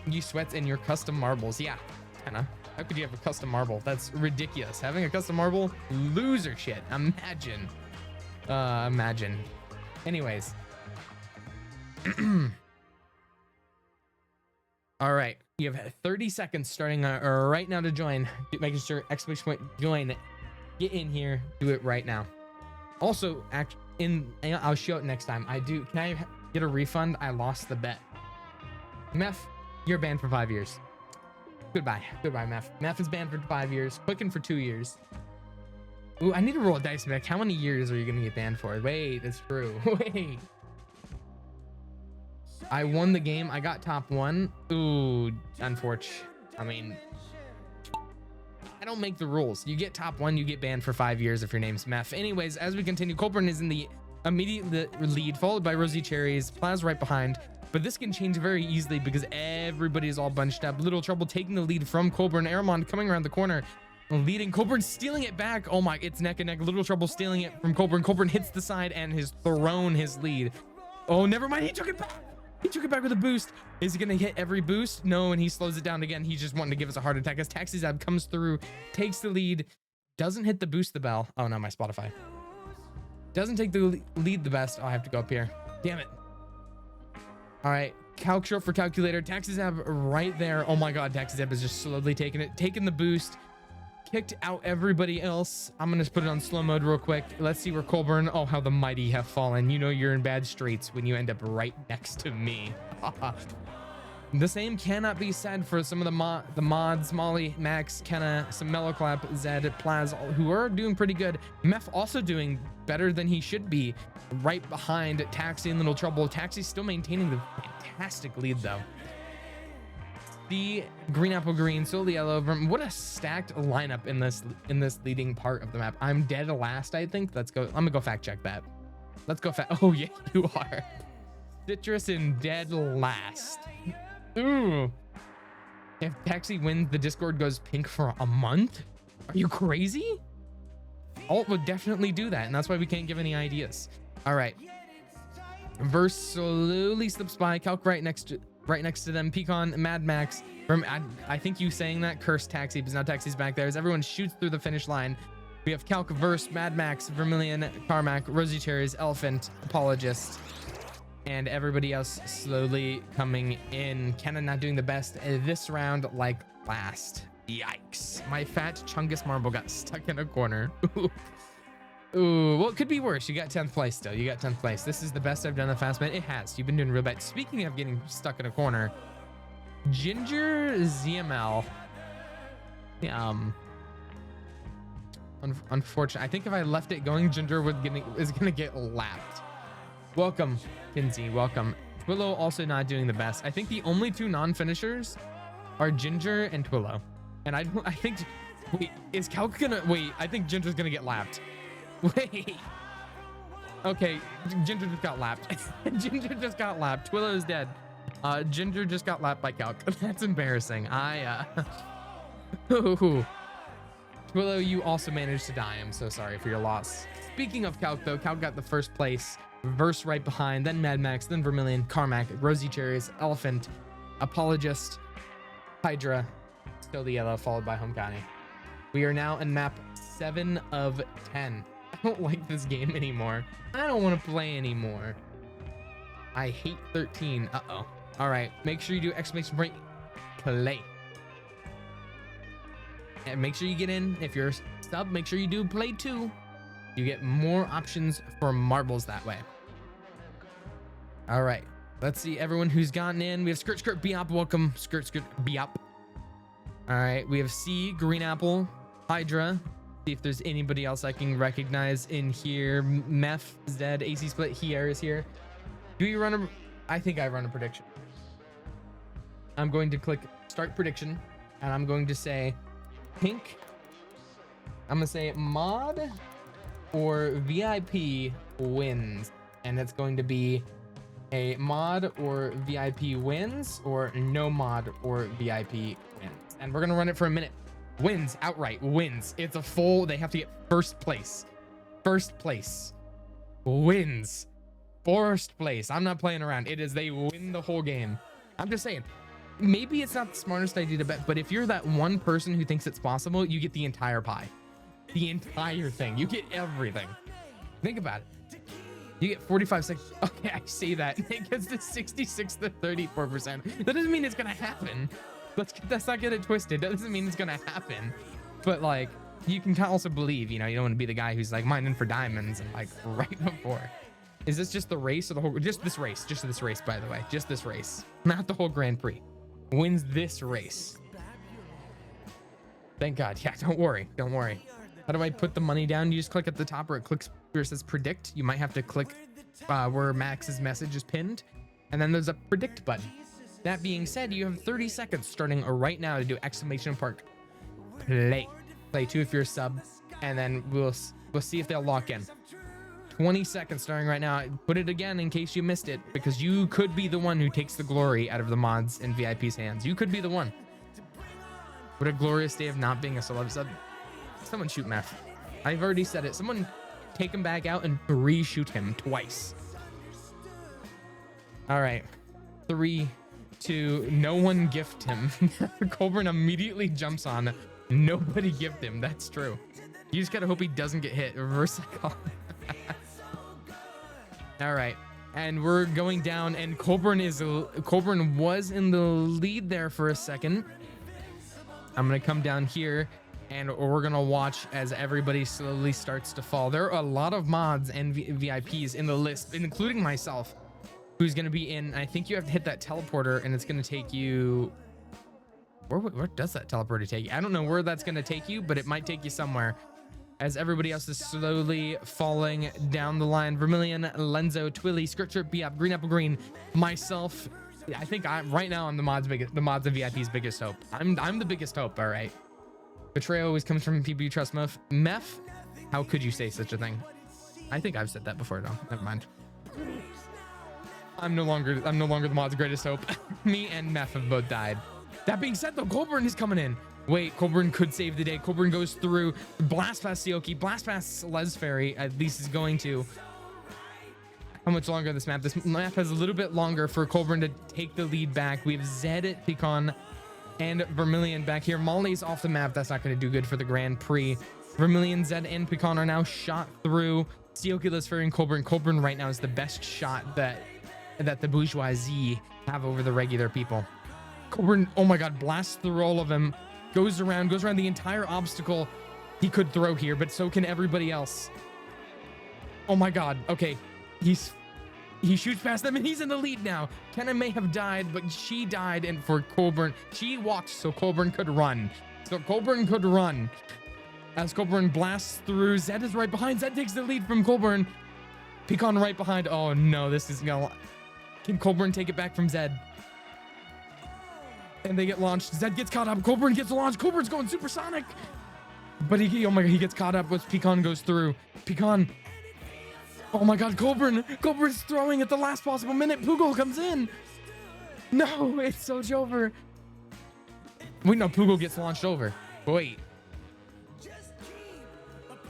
You sweats in your custom marbles. Yeah, kinda. How could you have a custom marble? That's ridiculous. Having a custom marble, loser shit. Imagine. Imagine. Anyways. All right, you have 30 seconds starting right now to join. Making sure exclamation point join. Get in here. Do it right now. Also, I'll show it next time. Can I get a refund? I lost the bet. Meth, you're banned for 5 years. Goodbye, Meth. Meth is banned for 5 years. Quicken for 2 years. Ooh, I need to roll a dice back. How many years are you gonna get banned for? Wait, that's true. Wait. I won the game. I got top 1. Ooh, unfortunate. I mean, I don't make the rules. You get top 1, you get banned for 5 years if your name's Meth. Anyways, as we continue, Colburn is in the immediate lead, followed by Rosie Cherries. Plaz right behind. But this can change very easily because everybody is all bunched up. Little Trouble taking the lead from Colburn. Aramond coming around the corner, leading. Colburn stealing it back. Oh my, it's neck and neck. Little Trouble stealing it from Colburn. Colburn hits the side and has thrown his lead. Oh, never mind. He took it back. He took it back with a boost. Is he going to hit every boost? No, and he slows it down again. He's just wanting to give us a heart attack as Taxi Zab comes through, takes the lead, doesn't hit the boost the bell. Oh no, my Spotify. Doesn't take the lead the best. Oh, I have to go up here. Damn it. All right, calc short for calculator. Taxi Zab right there. Oh my God, Taxi Zab is just slowly taking the boost. Kicked out everybody else. I'm gonna put it on slow mode real quick. Let's see where Colburn. Oh, how the mighty have fallen. You know you're in bad straits when you end up right next to me. The same cannot be said for some of the mods, Molly, Max, Kenna, some Mellowclap, Zed, Plaz, who are doing pretty good. Meth also doing better than he should be. Right behind Taxi and Little Trouble. Taxi's still maintaining the fantastic lead though. The green apple green, solely yellow. What a stacked lineup in this leading part of the map. I'm dead last, I think. Let's go. I'm gonna go fact check that. Let's go Oh yeah, you are. Citrus in dead last. Ooh. If Taxi wins, the Discord goes pink for a month. Are you crazy? Alt would definitely do that, and that's why we can't give any ideas. All right. Verse slowly slips by. Calc right next to them. Pecan, Mad Max. I think you saying that cursed Taxi, because now Taxi's back there as everyone shoots through the finish line. We have Calc, Verse, Mad Max, Vermilion, Carmack, Rosie Cherries, Elephant, Apologist, and everybody else slowly coming in. Kenna not doing the best this round like last. Yikes. My fat Chungus marble got stuck in a corner. Ooh, well, it could be worse. You got 10th place still. You got 10th place. This is the best I've done the fast man. It has. You've been doing real bad. Speaking of getting stuck in a corner, Ginger ZML. Unfortunate. I think if I left it going, Ginger is gonna get lapped. Welcome, Kinsey. Welcome. Twillo also not doing the best. I think the only 2 non-finishers are Ginger and Twillo. And I think, wait, is Calc gonna, wait, I think Ginger's gonna get lapped. Wait. Okay, Ginger just got lapped. Ginger just got lapped. Twillo is dead. Ginger just got lapped by Calc. That's embarrassing. Twillo, you also managed to die. I'm so sorry for your loss. Speaking of Calc, though, Calc got the first place. Verse right behind, then Mad Max, then Vermilion, Carmack, Rosie Cherries, Elephant, Apologist, Hydra, still the yellow, followed by Home County. We are now in map 7 of 10. I don't like this game anymore. I don't want to play anymore. I hate 13. Uh-oh. All right, make sure you do exclamation point play. And make sure you get in. If you're a sub, make sure you do play too. You get more options for marbles that way. All right, let's see everyone who's gotten in. We have Skirt Skirt Biop. Welcome, Skirt Skirt Biop. All right, we have C, Green Apple, Hydra. See if there's anybody else I can recognize in here. Meth, Zed, AC Split, here is here. Do you run a, I think I run a prediction. I'm going to click start prediction and I'm going to say pink. I'm gonna say mod or VIP wins. And it's going to be A mod or VIP wins, or no mod or VIP wins. And we're gonna run it for a minute. Wins outright, wins. It's a full, they have to get first place. First place wins. First place. I'm not playing around. It is, they win the whole game. I'm just saying, maybe it's not the smartest idea to bet, but if you're that one person who thinks it's possible, you get the entire pie. The entire thing. You get everything. Think about it. You get 45 seconds. Okay, I say that. It gets to 66 to 34%. That doesn't mean it's gonna happen. Let's not get it twisted. That doesn't mean it's gonna happen. But like, you can also believe, you know, you don't want to be the guy who's like mining for diamonds and like right before. Is this just the race or the whole? Just this race. Just this race, by the way. Just this race. Not the whole Grand Prix. Wins this race. Thank God. Yeah, don't worry. Don't worry. How do I put the money down? You just click at the top where it clicks where it says predict. You might have to click where Max's message is pinned. And then there's a predict button. That being said, you have 30 seconds starting right now to do exclamation mark play. Play 2 if you're a sub. And then we'll see if they'll lock in. 20 seconds starting right now. Put it again in case you missed it, because you could be the one who takes the glory out of the mods and VIP's hands. You could be the one. What a glorious day of not being a celeb sub. Someone shoot Meth. I've already said it. Someone take him back out and reshoot him twice. All right. 3, 2, no one gift him. Colburn immediately jumps on. Nobody gift him. That's true. You just gotta hope he doesn't get hit. Reverse cycle. All right, and we're going down, and Colburn was in the lead there for a second. I'm gonna come down here, and we're gonna watch as everybody slowly starts to fall. There are a lot of mods and VIPs in the list, including myself, who's gonna be in. I think you have to hit that teleporter, and it's gonna take you. Where does that teleporter take you? I don't know where that's gonna take you, but it might take you somewhere. As everybody else is slowly falling down the line. Vermilion, Lenzo, Twilly, Scripture, Biap, Green Apple Green, myself. I think right now I'm the mods and VIP's biggest hope. I'm the biggest hope. All right. Betrayal always comes from people you trust. Meth, how could you say such a thing? I think I've said that before. No, never mind. I'm no longer the mod's greatest hope. Me and Meth have both died. That being said, though, Colburn is coming in. Wait, Colburn could save the day. Colburn goes through, blast past Sioki, blast past Les Ferry. At least is going to. How much longer this map? This map has a little bit longer for Colburn to take the lead back. We have Zed, Pecan, and Vermilion back here. Molly's off the map. That's not going to do good for the Grand Prix. Vermilion, Zed, and Pecan are now shot through. Sioki, Les Ferry, and Colburn. Colburn right now is the best shot that the bourgeoisie have over the regular people. Colburn, oh my God, blasts through all of them. Goes around the entire obstacle he could throw here, but so can everybody else. Oh my God. Okay. He shoots past them and he's in the lead now. Kenna may have died, but she died, and for Colburn, she walked so Colburn could run. As Colburn blasts through, Zed is right behind. Zed takes the lead from Colburn. Pecan right behind. Oh no, this is gonna. Can Colburn take it back from Zed? And they get launched. Zed gets caught up. Colburn gets launched. Colburn's going supersonic. But oh my God, he gets caught up as Pecan goes through. Pecan. Oh my God, Colburn's throwing at the last possible minute. Poogle comes in. No, it's so over. Wait, no, Poogle gets launched over. Wait.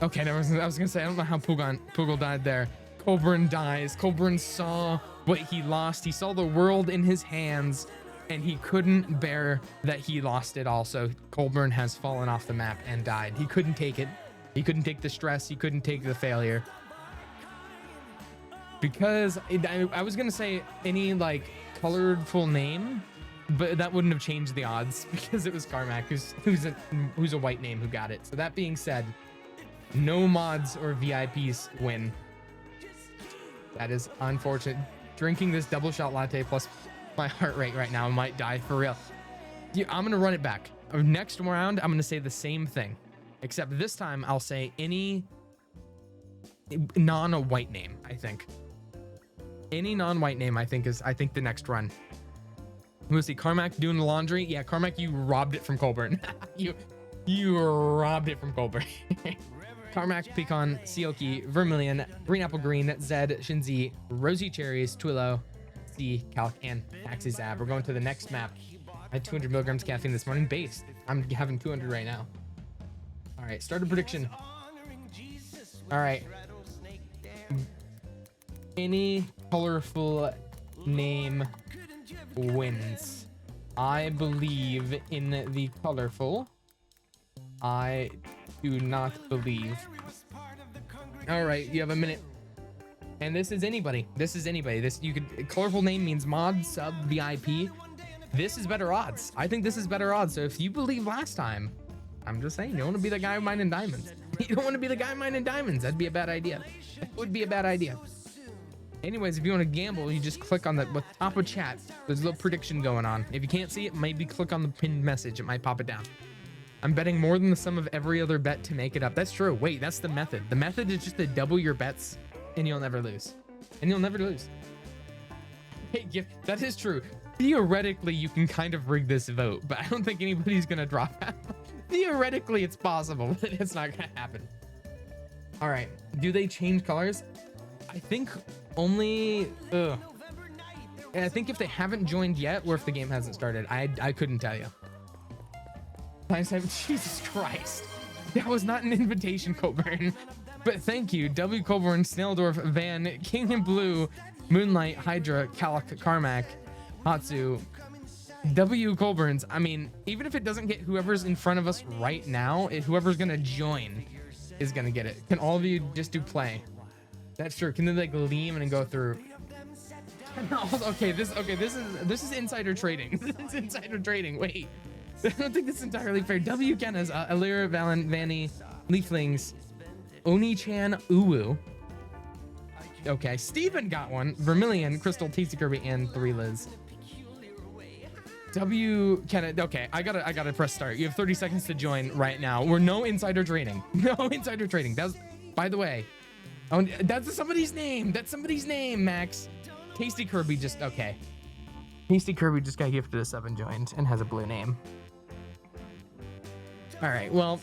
Okay, I was gonna say, I don't know how Poogle died there. Colburn dies. Colburn saw what he lost. He saw the world in his hands, and he couldn't bear that he lost it all. So Colburn has fallen off the map and died. He couldn't take it. He couldn't take the stress. He couldn't take the failure. Because I was gonna say any like colorful name, but that wouldn't have changed the odds because it was Carmack, who's a white name who got it. So that being said, no mods or VIPs win. That is unfortunate. Drinking this double shot latte plus my heart rate right now, I might die for real. Yeah, I'm gonna run it back. Next round, I'm gonna say the same thing, except this time I'll say any non-white name. I think any non-white name. I think the next run. We'll see. Carmack doing the laundry. Yeah, Carmack, you robbed it from Colburn. you robbed it from Colburn. Carmack, Pecan, Sioki, Vermilion, Green Apple Green, Zed, Shinzi, Rosy Cherries, Twillo, C, Calc, and Taxi Zab. We're going to the next map. I had 200 milligrams caffeine this morning based. I'm having 200 right now. All right, start a prediction. All right. Any colorful name wins. I believe in the colorful. I do not believe. All right, you have a minute. And this is anybody. This is anybody. This you could colorful name means mod, sub, VIP. This is better odds. I think this is better odds. So if you believe last time, I'm just saying, you don't want to be the guy mining diamonds. You don't want to be the guy mining diamonds. That'd be a bad idea. That would be a bad idea. Anyways, if you want to gamble, you just click on the top of chat. There's a little prediction going on. If you can't see it, maybe click on the pinned message. It might pop it down. I'm betting more than the sum of every other bet to make it up. That's true. Wait, that's the method. The method is just to double your bets and you'll never lose. And you'll never lose. Hey, that is true. Theoretically, you can kind of rig this vote, but I don't think anybody's going to drop out. Theoretically, it's possible, but it's not going to happen. All right. Do they change colors? I think only... I think if they haven't joined yet, or if the game hasn't started, I couldn't tell you. Jesus Christ. That was not an invitation, Colburn. But thank you. W. Colburn, Snelldorf, Van, King and Blue, Moonlight, Hydra, Calc, Carmack, Hatsu, W. Colburns. I mean, even if it doesn't get whoever's in front of us right now, whoever's going to join is going to get it. Can all of you just do play? That's true. Can they like lean and go through? Okay, this is insider trading. This is insider trading. Wait. I don't think this is entirely fair. W. Kennas, Alira, Valen, Vanny, Leaflings, Oni-chan, Uwu. Okay, Steven got one. Vermilion, Crystal, Tasty Kirby, and 3 Liz. W. Kenna. Okay, I gotta press start. You have 30 seconds to join right now. We're no insider trading. No insider trading. That's, by the way, oh, that's somebody's name. That's somebody's name, Max. Tasty Kirby just, okay. Tasty Kirby just got gifted a 7 joined and has a blue name. All right, well,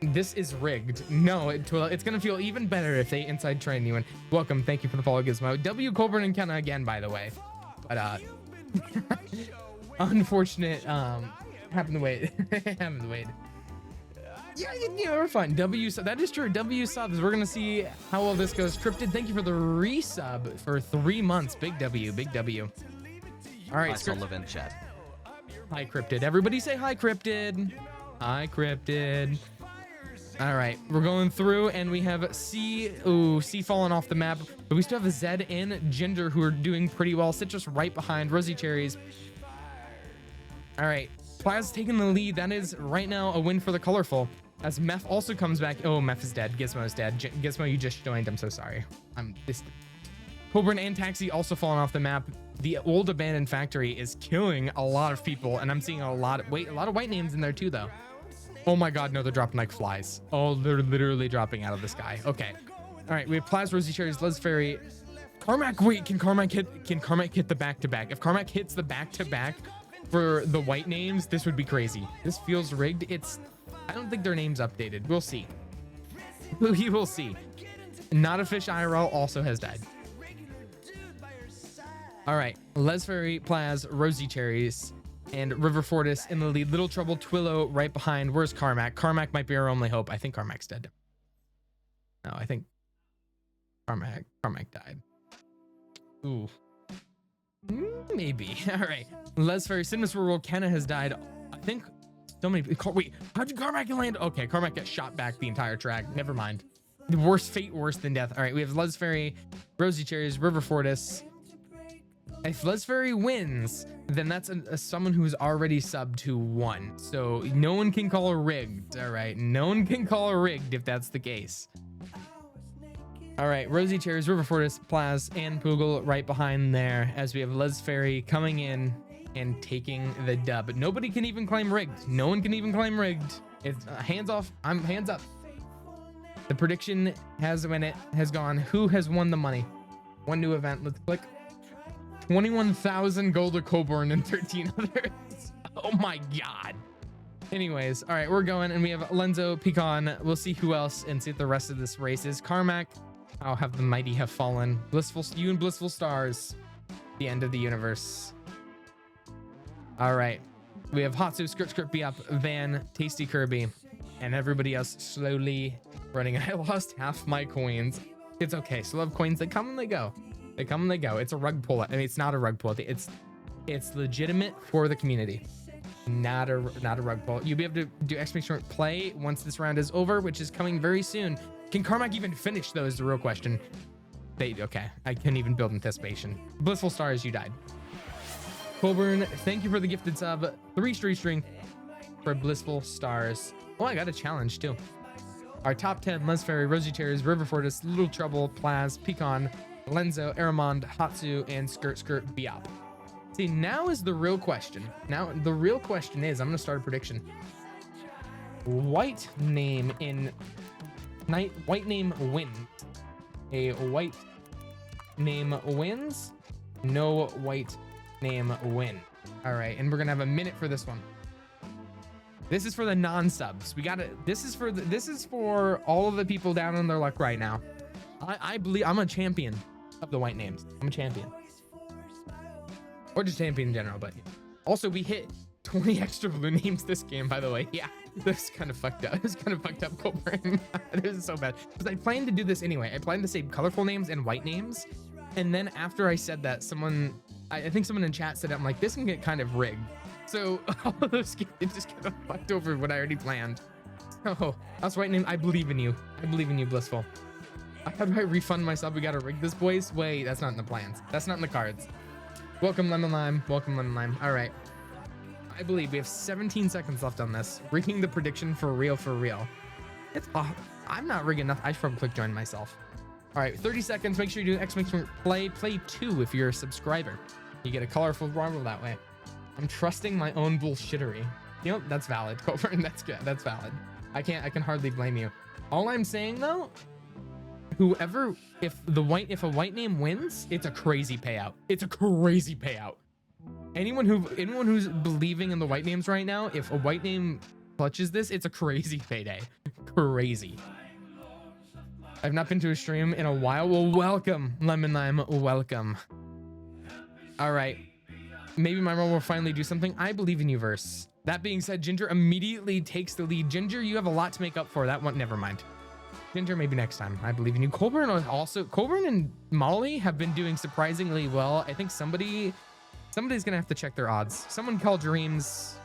this is rigged. No, it's gonna feel even better if they inside train you. And welcome, thank you for the follow, Gizmo. W. Colburn and Kenna again, by the way. But unfortunate, happened to wait. Happened to wait. Yeah, we're fine. W, that is true. W subs. We're gonna see how well this goes. Cryptid, thank you for the resub for 3 months. Big W, big W. All right, I live in chat. Hi, Cryptid. Everybody say hi, Cryptid. Hi, Cryptid. All right, we're going through and we have C. Ooh, C falling off the map, but we still have a Z and Ginger who are doing pretty well. Citrus right behind. Rosy Cherries. All right, Plaz taking the lead. That is right now a win for the colorful. As Meph also comes back. Oh, Meph is dead. Gizmo's dead. Gizmo, you just joined. I'm so sorry. Colburn and Taxi also falling off the map. The old abandoned factory is killing a lot of people, and I'm seeing a lot of white names in there too, though. Oh my God, no, they're dropping like flies. Oh, they're literally dropping out of the sky. Okay. All right, we have Plaz, Rosy Cherries, Les Fairy, Carmack. Wait, can Carmack hit the back-to-back? If Carmack hits the back-to-back for the white names, this would be crazy. This feels rigged. I don't think their name's updated. We'll see. We will see. Not a Fish IRL also has died. All right, Les Fairy, Plaz, Rosy Cherries, and River Fortis in the lead. Little Trouble, Twillo right behind. Where's Carmack? Carmack might be our only hope. I think Carmack's dead. No, I think Carmack died. Ooh. Maybe. All right. Les Fairy, Cinemas World, Kenna has died. I think so many. Wait, how did Carmack land? Okay, Carmack got shot back the entire track. Never mind. The worst fate, worse than death. All right, we have Les Fairy, Rosy Cherries, River Fortis. If Les Fairy wins, then that's someone who's already subbed to 1. So no one can call her rigged. All right, no one can call her rigged if that's the case. All right, Rosy Cherries, River Fortis, Plaz, and Poogle right behind there as we have Les Fairy coming in and taking the dub. But nobody can even claim rigged. No one can even claim rigged. It's hands off. I'm hands up. The prediction has gone. Who has won the money? One new event. Let's click. 21,000 gold to Coburn and 13 others. Oh my God. Anyways, all right, we're going and we have Lenzo, Pecan. We'll see who else and see if the rest of this race is. Carmack. I'll have the mighty have fallen. Blissful, you and Blissful Stars. The end of the universe. All right. We have Hatsu, Skirt, Biop, Van, Tasty Kirby, and everybody else slowly running. I lost half my coins. It's okay. Still have coins. They come and they go. They come and they go. It's a rug pull. I mean, it's not a rug pull. It's legitimate for the community. Not a rug pull. You'll be able to do exclamation mark play once this round is over, which is coming very soon. Can Carmack even finish though is the real question. Okay. I couldn't even build anticipation. Blissful Stars, you died. Colburn, thank you for the gifted sub. 3 street string for Blissful Stars. Oh, I got a challenge too. Our top 10: Les Fairy, Rosie Cherries, River Fortis, Little Trouble, Plaz, Pecan, Lenzo, Aramond, Hatsu, and Skirt Biop. See, now is the real question. Now, the real question is, I'm going to start a prediction. White name wins. A white name wins. No white name win. All right, and we're going to have a minute for this one. This is for the non-subs. This is for all of the people down on their luck right now. I believe I'm a champion of the white names. I'm a champion. Or just champion in general, but also we hit 20 extra blue names this game, by the way. Yeah, this is kind of fucked up. This is kind of fucked up, Colburn. This is so bad. Because I planned to do this anyway. I planned to say colorful names and white names. And then after I said that, I think someone in chat said, I'm like, this can get kind of rigged. So all of those games just kind of fucked over what I already planned. Oh, that's white name. I believe in you. I believe in you, Blissful. How do I refund myself? We got to rig this, boys. Wait, that's not in the plans. That's not in the cards. Welcome, Lemon Lime. Welcome, Lemon Lime. All right. I believe we have 17 seconds left on this. Rigging the prediction for real, for real. I'm not rigging enough. I should probably click join myself. All right, 30 seconds. Make sure you do exclamation play 2 if you're a subscriber. You get a colorful rumble that way. I'm trusting my own bullshittery. You know, that's valid. That's good. That's valid. I can hardly blame you. All I'm saying though, if a white name wins, it's a crazy payout. It's a crazy payout. Anyone who's believing in the white names right now, if a white name clutches this, it's a crazy payday. Crazy. I've not been to a stream in a while. Well, welcome, Lemon Lime. Welcome. All right. Maybe my mom will finally do something. I believe in you, Verse. That being said, Ginger immediately takes the lead. Ginger, you have a lot to make up for. That one, never mind. Ginger, maybe next time. I believe in you. Colburn and Molly have been doing surprisingly well. I think somebody's gonna have to check their odds. Someone call Dreams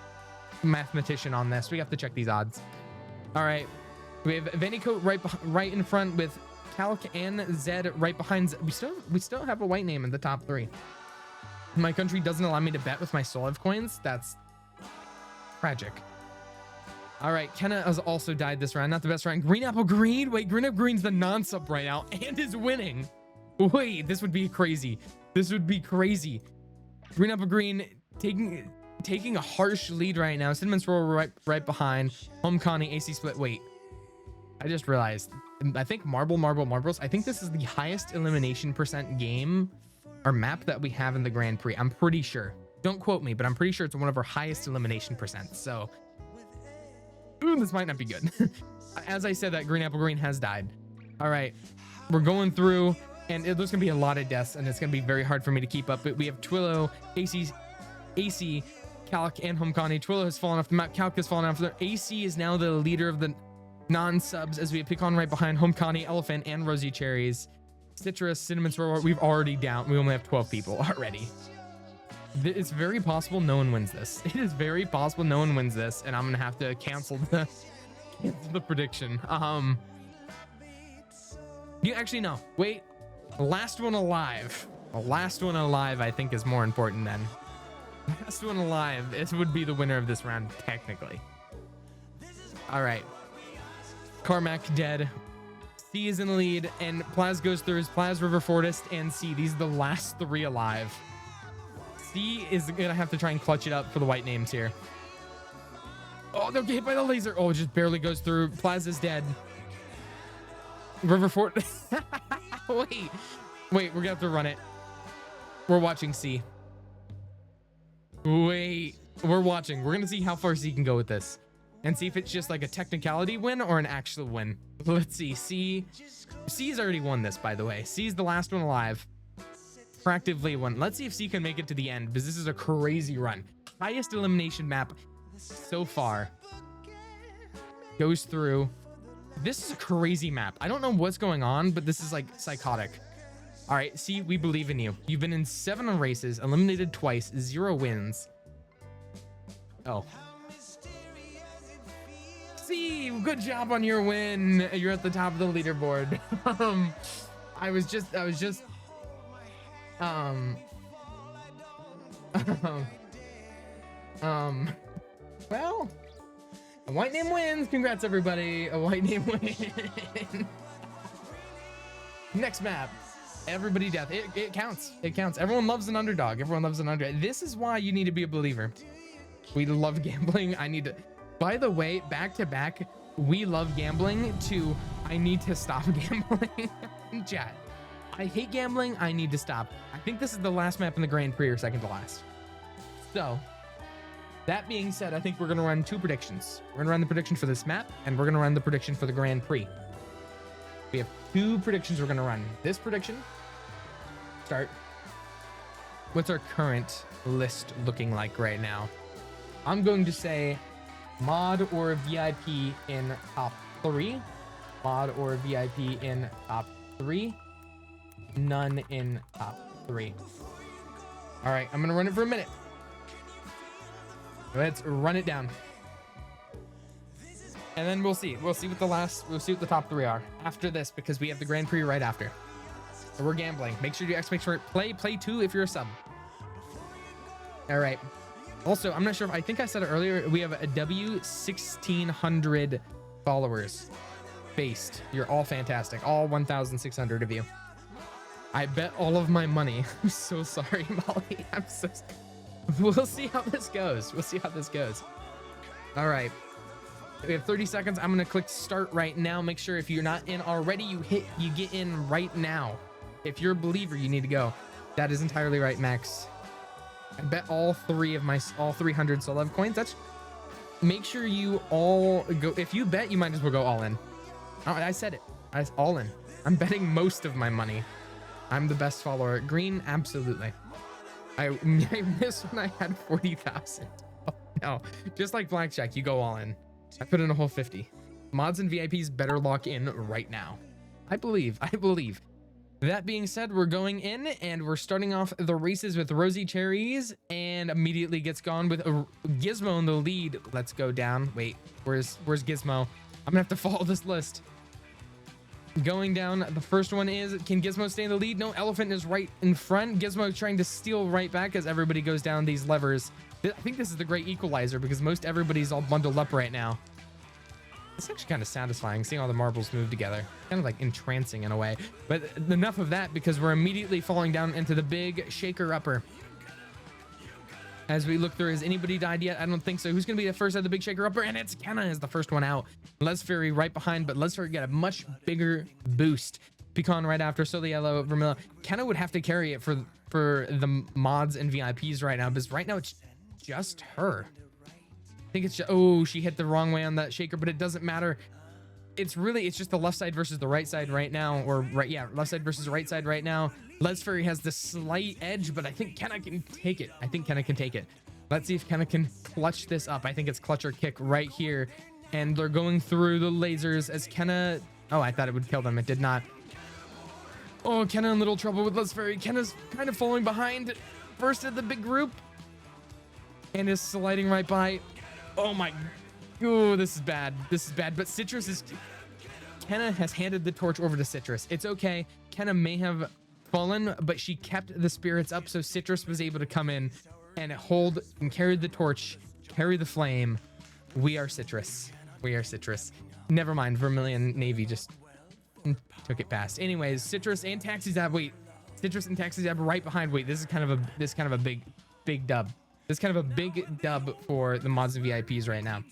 mathematician on this. We have to check these odds. All right, we have Vanicoat right in front with Calc and Zed right behind. We still have a white name in the top 3. My country doesn't allow me to bet with my Soliv coins. That's tragic. All right, Kenna has also died this round. Not the best round. Green Apple Green. Wait, Green Apple Green's the non-sub right now and is winning. Wait, this would be crazy. This would be crazy. Green Apple Green taking a harsh lead right now. Cinnamon's Roll right behind. Home Connie, AC Split. Wait, I just realized. I think Marbles. I think this is the highest elimination % game or map that we have in the Grand Prix. I'm pretty sure. Don't quote me, but I'm pretty sure it's one of our highest elimination %. So this might not be good. As I said, that Green Apple Green has died. All right, we're going through, and there's gonna be a lot of deaths, and it's gonna be very hard for me to keep up. But we have Twillo, AC, Calc, and Homekani. Twillo has fallen off the map. Calc has fallen off there. AC is now the leader of the non-subs as we have Pecan right behind Homekani, Elephant, and Rosie Cherries. Citrus, Cinnamon Swirl, we've already down. We only have 12 people already. It's very possible no one wins this. It is very possible no one wins this, and I'm gonna have to cancel the prediction. You actually no. Wait, last one alive. The last one alive, I think, is more important than last one alive. This would be the winner of this round, technically. All right, Carmack dead. C is in the lead, and Plaz goes through his Plaz, River Fortis, and C. These are the last 3 alive. C is gonna have to try and clutch it up for the white names here. Oh, they'll get hit by the laser. Oh, it just barely goes through. Plaz is dead. River Fort. Wait, we're gonna have to run it. We're watching C. Wait, we're watching. We're gonna see how far C can go with this, and see if it's just like a technicality win or an actual win. Let's see. C's already won this, by the way. C's the last one alive. attractively won. Let's see if C can make it to the end, because this is a crazy run. Highest elimination map so far. Goes through. This is a crazy map. I don't know what's going on, but this is like psychotic. All right, C, we believe in you. You've been in 7 races, eliminated twice, 0 wins. Oh. C, good job on your win. You're at the top of the leaderboard. I was just well, a white name wins. Congrats, everybody. A white name wins. Next map. Everybody death. It counts. It counts. Everyone loves an underdog. Everyone loves an underdog. This is why you need to be a believer. We love gambling. I need to... By the way, back to back, we love gambling to I need to stop gambling. Chat. I hate gambling. I need to stop. I think this is the last map in the Grand Prix or second to last. So, that being said, I think we're going to run 2 predictions. We're going to run the prediction for this map, and we're going to run the prediction for the Grand Prix. We have 2 predictions we're going to run. This prediction, start. What's our current list looking like right now? I'm going to say mod or VIP in top 3. Mod or VIP in top 3. None in top 3. All right, I'm going to run it for a minute. Let's run it down. And then we'll see. We'll see what the top 3 are after this, because we have the Grand Prix right after. So we're gambling. Make sure you play 2 if you're a sub. All right. Also, I'm not sure if I think I said it earlier. We have a W1600 followers based. You're all fantastic. All 1,600 of you. I bet all of my money. I'm so sorry, Molly. I'm so sorry. We'll see how this goes. We'll see how this goes. All right. We have 30 seconds. I'm going to click start right now. Make sure if you're not in already, you get in right now. If you're a believer, you need to go. That is entirely right, Max. I bet all 300 celeb coins. That's, make sure you all go. If you bet, you might as well go all in. Oh, I said it. All in. I'm betting most of my money. I'm the best follower. Green, absolutely. I missed when I had 40,000. Oh, no, just like blackjack, you go all in. I put in a whole 50. Mods and VIPs better lock in right now. I believe. That being said, we're going in and we're starting off the races with Rosie Cherries, and immediately gets gone with Gizmo in the lead. Let's go down. Wait, where's Gizmo? I'm gonna have to follow this list. Going down, the first one is, can Gizmo stay in the lead? No, Elephant is right in front. Gizmo trying to steal right back as everybody goes down these levers. I think this is the great equalizer, because most everybody's all bundled up right now. It's actually kind of satisfying seeing all the marbles move together. Kind of like entrancing in a way. But enough of that, because we're immediately falling down into the big shaker upper. As we look through, has anybody died yet? I don't think so. Who's going to be the first at the big shaker upper? And it's Kenna is the first one out. Les Fury right behind, but Les Fury got a much bigger boost. Pecan right after, Soliello, Vermilla. Kenna would have to carry it for the mods and VIPs right now, because right now it's just her. I think it's just, oh, she hit the wrong way on that shaker, but it doesn't matter. It's just the left side versus the right side right now, or left side versus right side right now. Les Fury has the slight edge, but I think Kenna can take it. Let's see if Kenna can clutch this up. I think it's clutch or kick right here, and they're going through the lasers as Kenna. Oh, I thought it would kill them. It did not. Oh, Kenna in little trouble with Les Fury. Kenna's kind of falling behind first of the big group, and is sliding right by. Oh my, oh, this is bad. But Kenna has handed the torch over to Citrus. It's okay. Kenna may have fallen, but she kept the spirits up, so Citrus was able to come in and hold and carry the torch, carry the flame. We are Citrus. Never mind, Vermilion Navy just took it past. Anyways, Citrus and Taxi Zab. Wait, Citrus and Taxi Zab right behind. Wait, this is kind of a big dub. This is kind of a big dub for the mods and VIPs right now.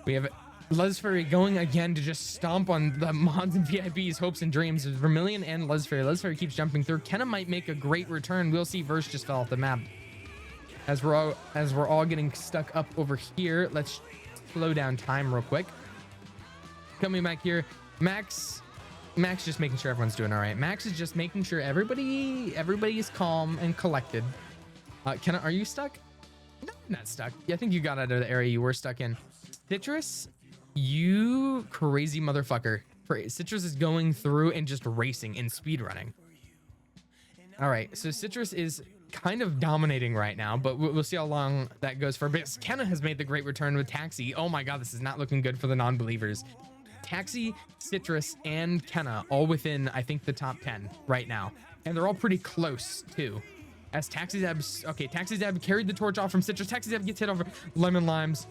We have Les Fury going again to just stomp on the mods and VIPs' hopes and dreams. There's Vermilion and Les Fury. Les Fury keeps jumping through. Kenna might make a great return. We'll see. Verse just fell off the map. As we're all getting stuck up over here, let's slow down time real quick. Coming back here, Max Max just making sure everyone's doing all right. Max is just making sure everybody is calm and collected. Kenna, are you stuck? No, I'm not stuck. Yeah, I think you got out of the area you were stuck in. Citrus, you crazy motherfucker. Citrus is going through and just racing and speed running. All right, so Citrus is kind of dominating right now, but we'll see how long that goes for. But Kenna has made the great return with Taxi. Oh my god, this is not looking good for the non-believers. Taxi, Citrus, and Kenna all within, I think, the top 10 right now. And they're all pretty close, too. As Taxi Zab's... Okay, Taxi Zab carried the torch off from Citrus. Taxi Zab gets hit over Lemon Limes.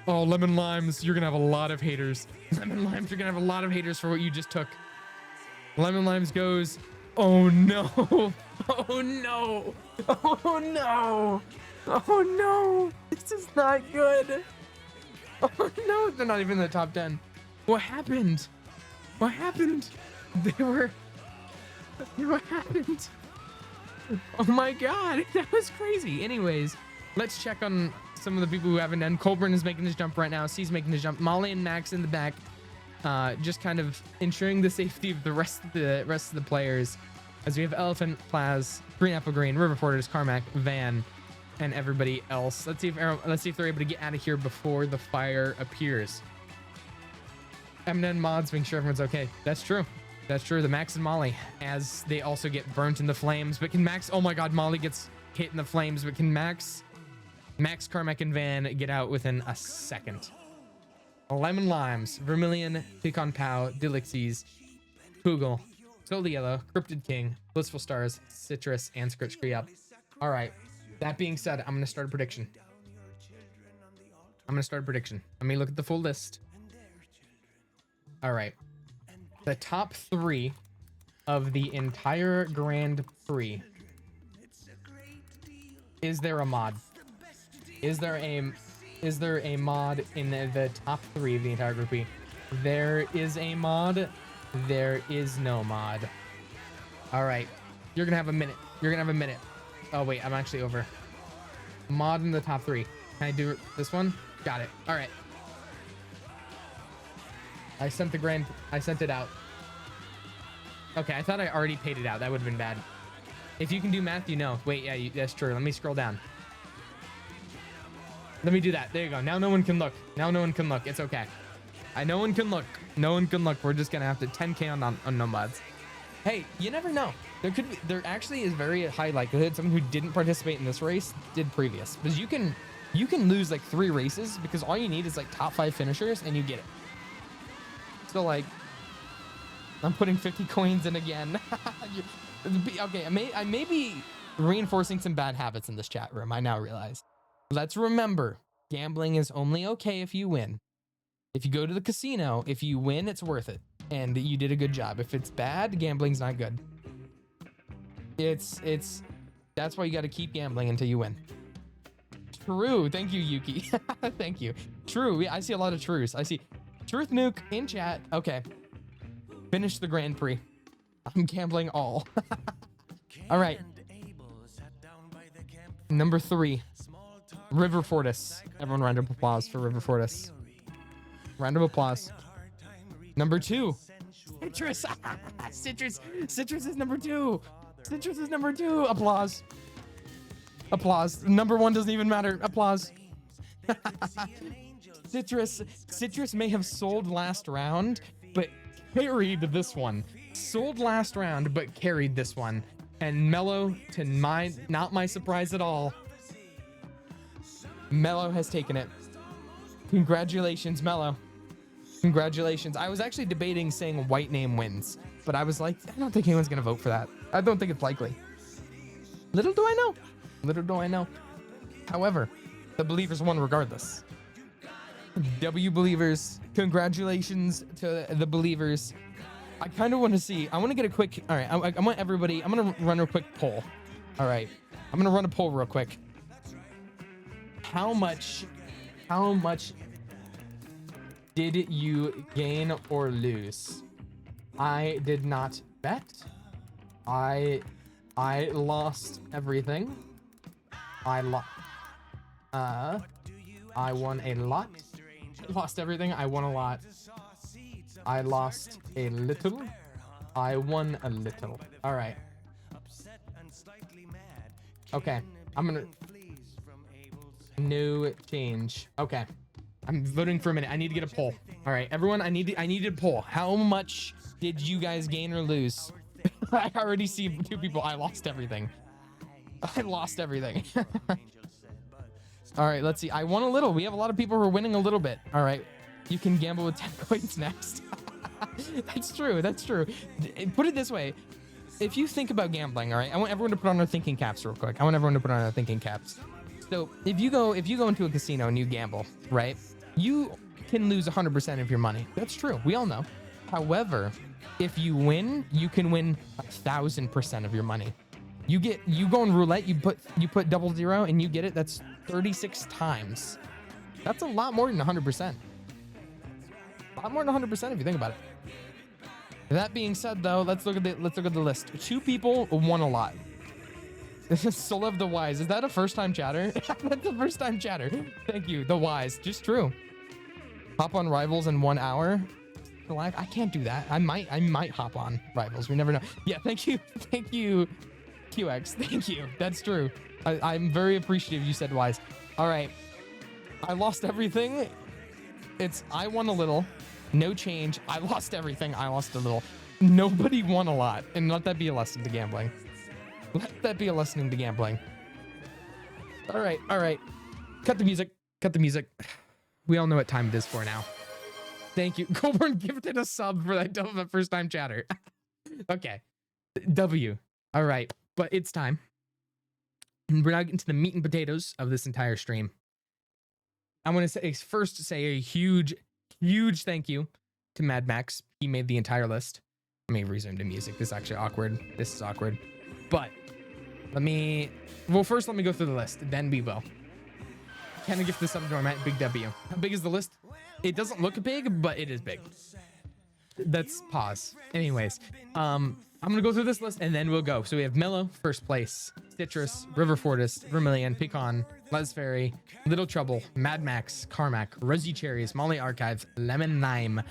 Oh, Lemon Limes, you're gonna have a lot of haters. Lemon Limes, you're gonna have a lot of haters for what you just took. Lemon Limes goes... Oh, no. Oh, no. Oh, no. Oh, no. This is not good. Oh, no. They're not even in the top 10. What happened? What happened? What happened? Oh my god, that was crazy. Anyways, let's check on some of the people who haven't done. Colburn is making his jump right now. C's making his jump. Molly and Max in the back, just kind of ensuring the safety of the rest of the players. As we have Elephant, Plaz, Green Apple Green, River Porters, Carmack, Van, and everybody else. Let's see if they're able to get out of here before the fire appears. M&N mods, making sure everyone's okay. That's true. That's true. The Max and Molly, as they also get burnt in the flames. But can Max... Oh my god, Molly gets hit in the flames. But can Max, Carmack, and Van get out within a second? Lemon Limes, Vermilion, Pecan Pow, Dilixies, Poogle, Soul Yellow, Cryptid King, Blissful Stars, Citrus, and Scritch Up. All right. That being said, I'm going to start a prediction. Let me look at the full list. All right. The top 3 of the entire Grand Prix. Is there a mod? Is there a mod in the top 3 of the entire Grand Prix? There is a mod. There is no mod. All right. You're going to have a minute. Oh, wait. I'm actually over. Mod in the top 3. Can I do this one? Got it. All right. I sent it out. Okay, I thought I already paid it out. That would have been bad. If you can do math, you know. Wait, yeah, that's true. Let me scroll down. Let me do that. There you go. Now no one can look. It's okay. No one can look. We're just gonna have to 10K on no mods. Hey, you never know. There actually is very high likelihood someone who didn't participate in this race did previous. Because you can lose like 3 races because all you need is like top 5 finishers and you get it. So like, I'm putting 50 coins in again. Okay, I may be reinforcing some bad habits in this chat room. I now realize. Let's remember, gambling is only okay if you win. If you go to the casino, if you win, it's worth it. And you did a good job. If it's bad, gambling's not good. That's why you got to keep gambling until you win. True. Thank you, Yuki. Thank you. True. I see a lot of truths. I see Truth Nuke in chat. Okay. Finish the Grand Prix. I'm gambling all. All right. Number 3. River Fortis. Everyone round of applause for River Fortis. Round of applause. Number 2. Citrus. Citrus is number 2. Citrus is number 2. Applause. Applause. Number 1 doesn't even matter. Applause. Citrus may have sold last round, but carried this one. Sold last round, but carried this one. And Mellow, not my surprise at all, Mellow has taken it. Congratulations, Mellow. Congratulations. I was actually debating saying White Name wins, but I was like, I don't think anyone's gonna vote for that. I don't think it's likely. Little do I know. However, the Believers won regardless. W Believers, congratulations to the Believers. I kind of want to see, I want to get a quick, all right, I want everybody, I'm going to run a quick poll. All right, I'm going to run a poll real quick. How much did you gain or lose? I did not bet. I lost everything. I won a lot. Lost everything. I won a lot. I lost a little. I won a little. All right. Okay. I'm gonna. No change. Okay. I'm voting for a minute. I need to get a poll. All right, everyone. I need a poll. How much did you guys gain or lose? I already see 2 people. I lost everything. I lost everything. All right, let's see. I won a little. We have a lot of people who are winning a little bit. All right. You can gamble with 10 coins next. That's true. That's true. Put it this way. If you think about gambling, all right, I want everyone to put on their thinking caps real quick. I want everyone to put on their thinking caps. So if you go into a casino and you gamble, right, you can lose 100% of your money. That's true. We all know. However, if you win, you can win 1,000% of your money. You go on roulette, you put 00 and you get it. That's 36 times. That's a lot more than 100%. A lot more than 100% if you think about it. That being said, though, let's look at the list. 2 people won a lot. This is Soul of the Wise. Is that a first-time chatter? That's a first-time chatter. Thank you, the Wise. Just true. Hop on Rivals in 1 hour. Live. I can't do that. I might hop on Rivals. We never know. Yeah. Thank you, QX. Thank you. That's true. I'm very appreciative you said Wise. All right. I lost everything. I won a little. No change. I lost everything. I lost a little. Nobody won a lot. And let that be a lesson to gambling. Let that be a lesson to gambling. All right. All right. Cut the music. Cut the music. We all know what time it is for now. Thank you. Colburn gifted a sub for that first time chatter. Okay. W. All right. But it's time. And we're now getting to the meat and potatoes of this entire stream. I want to first say a huge thank you to HESMADMAX. He made the entire list. Let me resume the music. This is actually awkward. This is awkward. But first let me go through the list. Then we will. Can I gift the sub to Big W? How big is the list? It doesn't look big, but it is big. That's pause. Anyways, I'm gonna go through this list and then we'll go. So we have Mellow, first place, Citrus, River Fortis, Vermilion, Pecan, Les Ferry, Little Trouble, Mad Max, Carmack, Rosy Cherries, Molly Archive, Lemon Lime,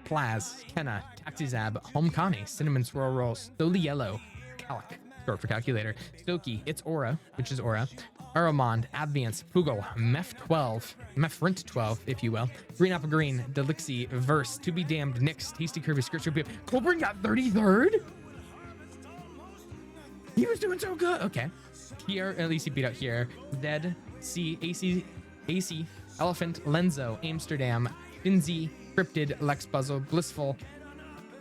Plaz, Kenna, Taxi Zab, Homekani, Cinnamon Swirl Rolls, Solely Yellow, Calic, short for calculator, Stokie, It's Aura, which is Aura, Aramond, Advance, Poogle, Mefrint 12, if you will, Green Apple Green, Delixie, Verse, To Be Damned, Nyx, Tasty Kirby, Scripture, Colburn got 33rd? He was doing so good. Okay. Here, at least he beat out here. Zed, C, AC, Elephant, Lenzo, Amsterdam, Finzi, Cryptid, Lex Puzzle, Blissful,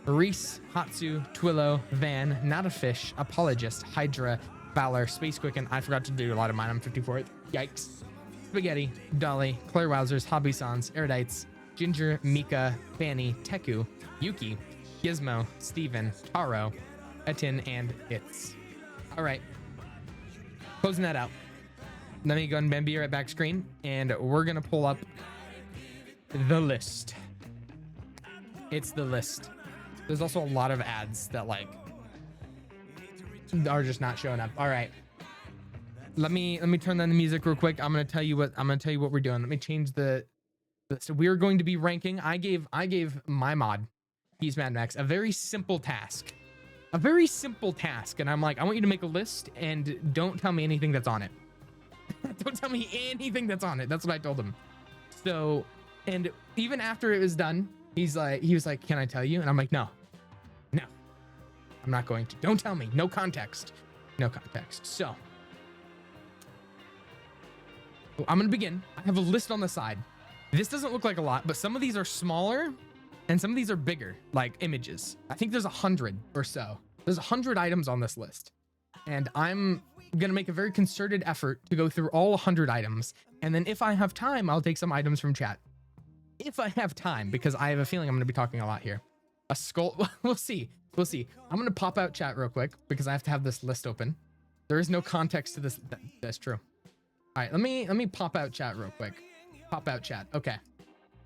Reese, Hatsu, Twillo, Van, Not a Fish, Apologist, Hydra, Valor, Space Quicken. I forgot to do a lot of mine. I'm 54th. Yikes. Spaghetti, Dolly, Claire Wowzers, Hobby Sans, Erudites, Ginger, Mika, Fanny, Teku, Yuki, Gizmo, Steven, Taro, Etin, and It's. All right. Closing that out. Let me go and be right back screen, and we're going to pull up the list. It's the list. There's also a lot of ads that are just not showing up. All right. Let me turn on the music real quick. I'm going to tell you what we're doing. Let me change so we're going to be ranking. I gave my mod, HESMADMAX, a very simple task. And I'm like, I want you to make a list and don't tell me anything that's on it. Don't tell me anything that's on it. That's what I told him. So, and even after it was done, he was like, can I tell you? And I'm like, no, I'm not going to. Don't tell me. No context. So I'm going to begin. I have a list on the side. This doesn't look like a lot, but some of these are smaller and some of these are bigger, like images. I think there's 100 or so. There's 100 items on this list. And I'm going to make a very concerted effort to go through all 100 items. And then if I have time, I'll take some items from chat. If I have time, because I have a feeling I'm going to be talking a lot here. A skull. We'll see. I'm going to pop out chat real quick because I have to have this list open. There is no context to this. That's true. All right, let me pop out chat real quick. Pop out chat. Okay.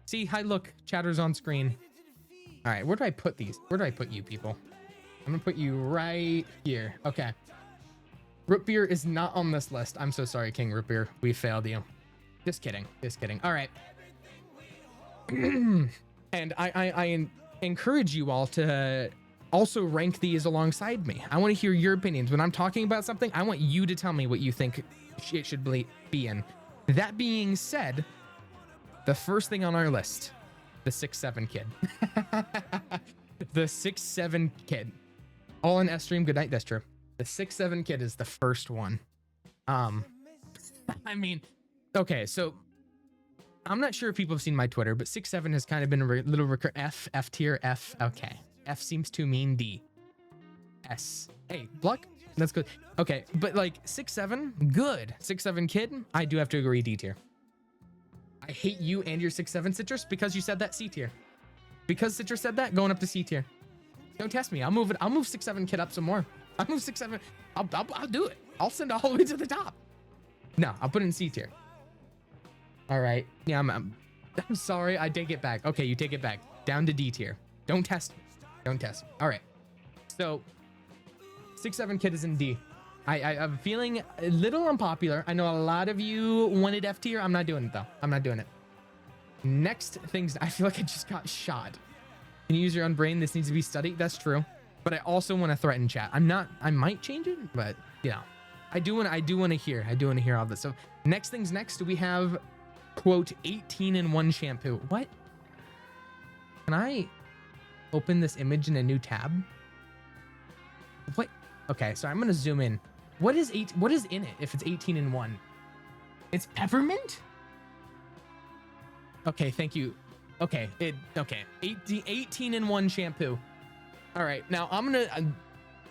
See, hi, look, chatter's on screen. All right, where do I put these? Where do I put you people? I'm gonna put you right here. Okay. Root beer is not on this list. I'm so sorry, King Root Beer. We failed you. Just kidding. All right. And I encourage you all to also rank these alongside me. I want to hear your opinions. When I'm talking about something, I want you to tell me what you think it should be in. That being said, the first thing on our list, the 6'7" kid. The 6'7" kid. All in S stream. Good night. That's true. The 6'7" kid is the first one. I mean, okay, so I'm not sure if people have seen my Twitter, but 6'7" has kind of been a little F tier, F. Okay. F seems to mean D. S. Hey, Bluck. That's good. Okay, but like 6'7", good. 6'7" kid, I do have to agree D tier. I hate you and your 6'7" Citrus because you said that C tier. Because Citrus said that, going up to C tier. Don't test me. I'll move it. I'll move 6'7" kid up some more. I'll move 6'7". I'll do it. I'll send it all the way to the top. No, I'll put it in C tier. All right. Yeah, I'm sorry. I take it back. Okay, you take it back. Down to D tier. Don't test me. Don't test me. All right. So 6'7" kid is in D. I'm feeling a little unpopular. I know a lot of you wanted F tier. I'm not doing it though. I'm not doing it. Next things, I feel like I just got shot. Can you use your own brain? This needs to be studied. That's true. But I also want to threaten chat. I might change it, but you know, I do want to hear all this. So next things next, we have quote 18-in-1 shampoo. What? Can I open this image in a new tab? What? Okay, so I'm going to zoom in. What is in it if it's 18-in-1? It's peppermint? Okay, thank you. Okay, 18-in-1 shampoo. All right, now I'm gonna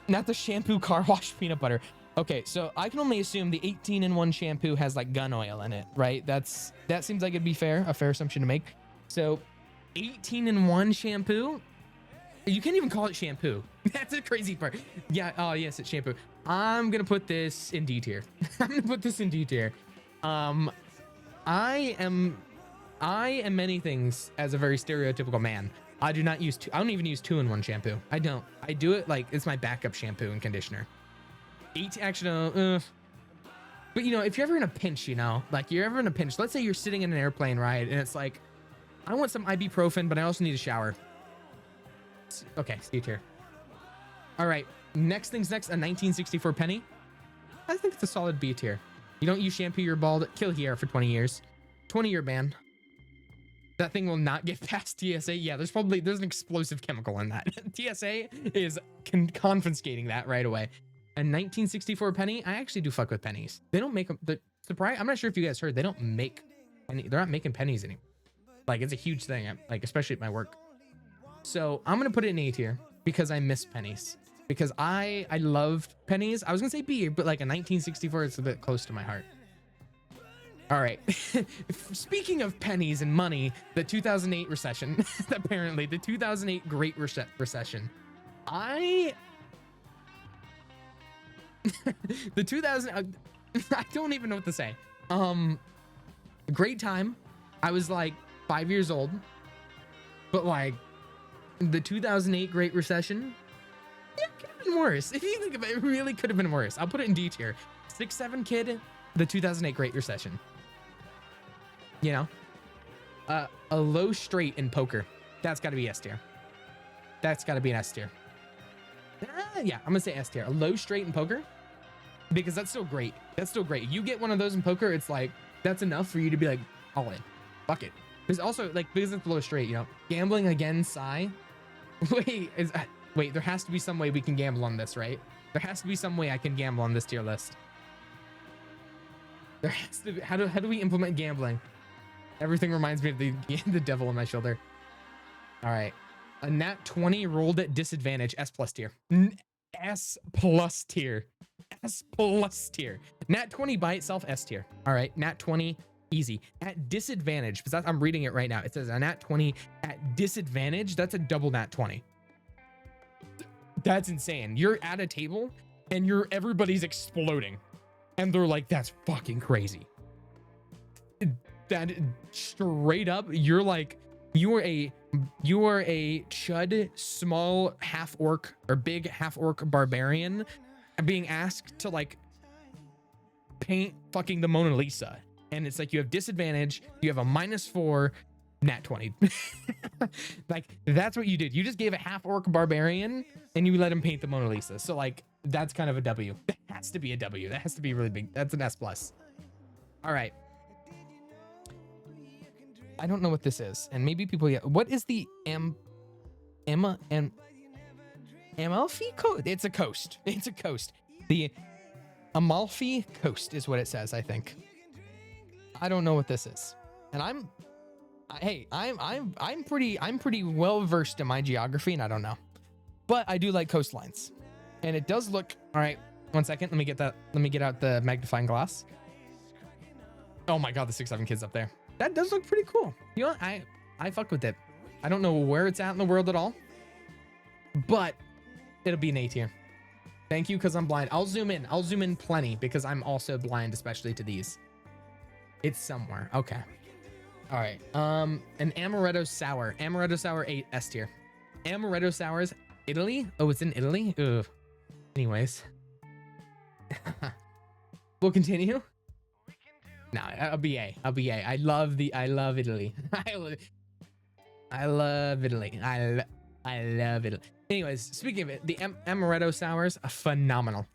not the shampoo car wash peanut butter. Okay, so I can only assume the 18-in-1 shampoo has like gun oil in it, right? That seems like it'd be a fair assumption to make. So 18-in-1 shampoo. You can't even call it shampoo. That's the crazy part. Yeah. Oh yes, it's shampoo. I'm gonna put this in D tier. I'm gonna put this in D tier. I am many things as a very stereotypical man. I do not use I don't even use 2-in-1 shampoo. I don't. I do it like it's my backup shampoo and conditioner. But you know, if you're ever in a pinch, you know, like you're ever in a pinch, let's say you're sitting in an airplane ride and it's like, I want some ibuprofen, but I also need a shower. Okay, C tier. All right, next things next, a 1964 penny. I think it's a solid B tier. You don't use shampoo, you're bald. Kill here for 20 years. 20-year ban. That thing will not get past TSA. Yeah, there's an explosive chemical in that. TSA is confiscating that right away. A 1964 penny. I actually do fuck with pennies. They don't make them. I'm not sure if you guys heard. They don't make they're not making pennies anymore. Like it's a huge thing. Like especially at my work. So I'm gonna put it in A tier because I miss pennies. Because I loved pennies. I was gonna say B, but like a 1964 is a bit close to my heart. All right. Speaking of pennies and money, the 2008 recession, apparently the 2008 Great Recession. I don't even know what to say. Great time. I was like 5 years old, but like the 2008 Great Recession, it could have been worse. If you think about it, it really could have been worse. I'll put it in D tier. 6'7" kid, the 2008 Great Recession. You know, a low straight in poker. That's got to be S tier. That's got to be an S tier. Yeah, I'm gonna say S tier. A low straight in poker, because that's still great. That's still great. You get one of those in poker, it's like that's enough for you to be like all in. Fuck it. There's also like because it's low straight. You know, gambling again. Sigh. Wait. There has to be some way we can gamble on this, right? There has to be some way I can gamble on this tier list. There has to be. How do we implement gambling? Everything reminds me of the devil on my shoulder. All right. A nat 20 rolled at disadvantage. S plus tier. S plus tier. S plus tier. Nat 20 by itself. S tier. All right. Nat 20 easy. At disadvantage. Because I'm reading it right now. It says a nat 20 at disadvantage. That's a double nat 20. That's insane. You're at a table and everybody's exploding. And they're like, that's fucking crazy. That straight up, you're like, you are a chud, small half orc or big half orc barbarian being asked to like paint fucking the Mona Lisa. And it's like you have disadvantage, you have a -4, Nat 20. Like, that's what you did. You just gave a half orc barbarian and you let him paint the Mona Lisa. So like, that's kind of a W. That has to be a W. That has to be really big. That's an S plus. All right. I don't know what this is. And maybe people, yeah. What is the Amalfi Coast? It's a coast. It's a coast. The Amalfi Coast is what it says, I think. I don't know what this is. And I'm pretty well versed in my geography, and I don't know. But I do like coastlines. And it does look, all right, 1 second. Let me get out the magnifying glass. Oh my God, the 6-7 kids up there. That does look pretty cool. You know what? I fuck with it. I don't know where it's at in the world at all, but it'll be an A tier. Thank you, because I'm blind. I'll zoom in. I'll zoom in plenty because I'm also blind, especially to these. It's somewhere. Okay. All right. An amaretto sour. Amaretto sour 8 S tier. Amaretto sours, Italy. Oh, it's in Italy. Ugh. Anyways, we'll continue. No, I'll be A. I'll be A. I love Italy. I love Italy. I love Italy. Anyways, speaking of it, the amaretto sours are phenomenal.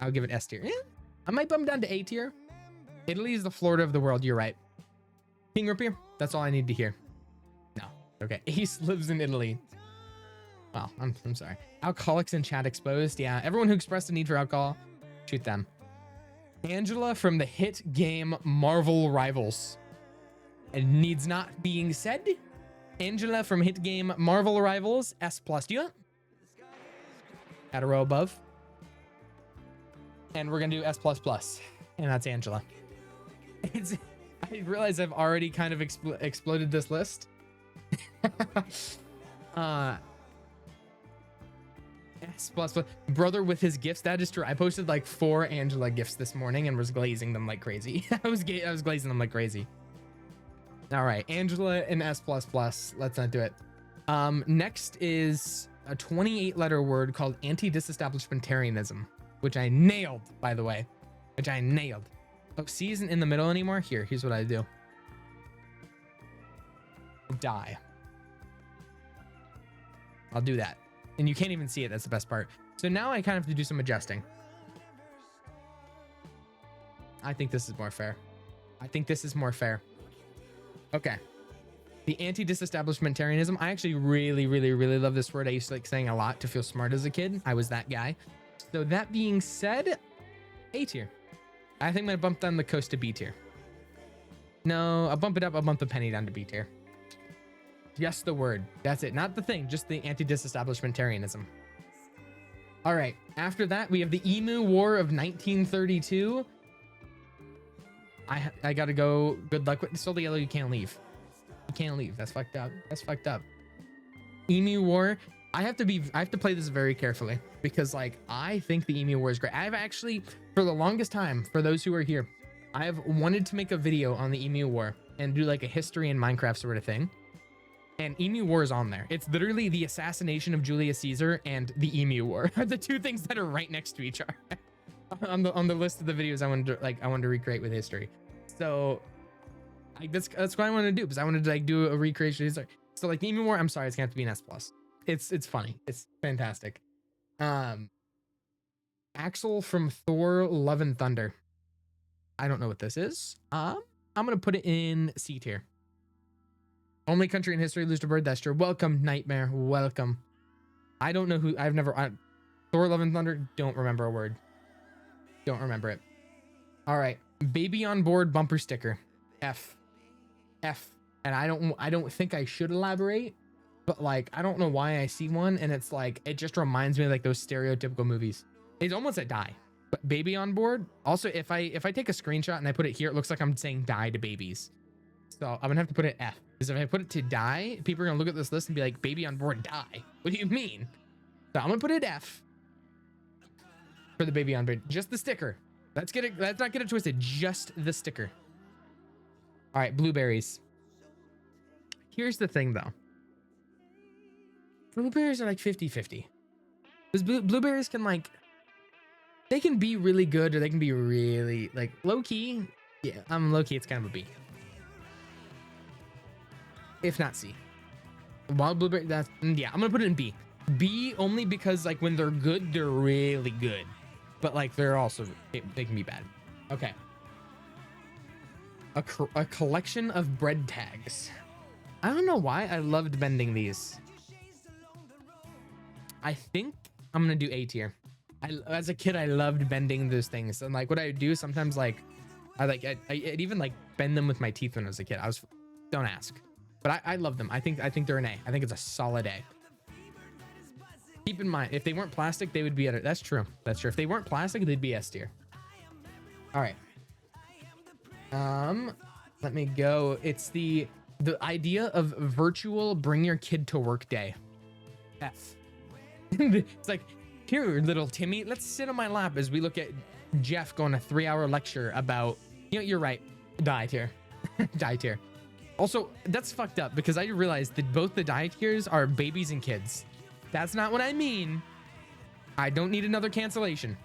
I'll give it S tier. Yeah, I might bump down to A tier. Italy is the Florida of the world. You're right. King Rapier. That's all I need to hear. No. Okay. Ace lives in Italy. Well, I'm sorry. Alcoholics in chat exposed. Yeah. Everyone who expressed a need for alcohol, shoot them. Angela from the hit game Marvel Rivals. It needs not being said. Angela from hit game Marvel Rivals, S plus. Do you want? Add a row above. And we're gonna do S plus plus. And that's Angela. I realize I've already kind of exploded this list. S plus plus. Brother with his gifts. That is true. I posted like 4 Angela gifts this morning and was glazing them like crazy. I was glazing them like crazy. All right, Angela and S plus plus. Let's not do it. Next is a 28-letter word called anti-disestablishmentarianism, which I nailed, by the way. Which I nailed. Oh, C isn't in the middle anymore. Here's what I do. Die. I'll do that. And you can't even see it. That's the best part. So now I kind of have to do some adjusting. I think this is more fair. I think this is more fair. Okay. The anti-disestablishmentarianism. I actually really, really, really love this word. I used to like saying a lot to feel smart as a kid. I was that guy. So that being said, A tier. I think I'm going to bump down the coast to B tier. No, I'll bump it up. I'll bump the penny down to B tier. Just the word. That's it. Not the thing. Just the anti-disestablishmentarianism. All right. After that, we have the Emu War of 1932. I got to go. Good luck with Soul Yellow. You can't leave. You can't leave. That's fucked up. That's fucked up. Emu War. I have to play this very carefully because like I think the Emu War is great. I've actually, for the longest time, for those who are here, I have wanted to make a video on the Emu War and do like a history in Minecraft sort of thing. And Emu War is on there. It's literally the assassination of Julius Caesar and the Emu War are the two things that are right next to each other on the list of the videos I wanted to recreate with history. So that's what I wanted to do because I wanted to like do a recreation of history. So like the Emu War, I'm sorry, it's gonna have to be an S plus. It's funny. It's fantastic. Axel from Thor: Love and Thunder. I don't know what this is. I'm gonna put it in C tier. Only country in history lose to bird. That's true. Welcome, Nightmare. Welcome. I don't know who. Thor: Love and Thunder. Don't remember a word. Don't remember it. All right. Baby on board bumper sticker. F. And I don't think I should elaborate, but like I don't know why I see one and it's like it just reminds me of like those stereotypical movies. It's almost a die. But baby on board. Also, if I take a screenshot and I put it here, it looks like I'm saying die to babies. So I'm gonna have to put it F. Because if I put it to die, people are gonna look at this list and be like, baby on board die. What do you mean? So I'm gonna put it F for the baby on board. Just the sticker. Let's not get it twisted. Just the sticker. All right, blueberries. Here's the thing though. Blueberries are like 50-50. Because blueberries can like, they can be really good or they can be really like low key. Yeah, low key, it's kind of a B. if not C. Wild blueberry, that's, yeah, I'm gonna put it in B. B only because like when they're good, they're really good, but like they're also, they can be bad. Okay. A collection of bread tags. I don't know why I loved bending these. I think I'm gonna do A tier. As a kid, I loved bending those things, and like what I would do sometimes, like I'd even like bend them with my teeth when I was a kid. Don't ask, but I love them. I think they're an A. I think it's a solid A. Keep in mind, if they weren't plastic, they would be at a, that's true. That's true. If they weren't plastic, they'd be S tier. All right. Let me go. It's the idea of virtual bring your kid to work day. F. It's like, here, little Timmy, let's sit on my lap as we look at Jeff going a 3-hour lecture about, you know, you're right. Die tier. Die tier. Also, that's fucked up because I realized that both the die tiers are babies and kids. That's not what I mean. I don't need another cancellation.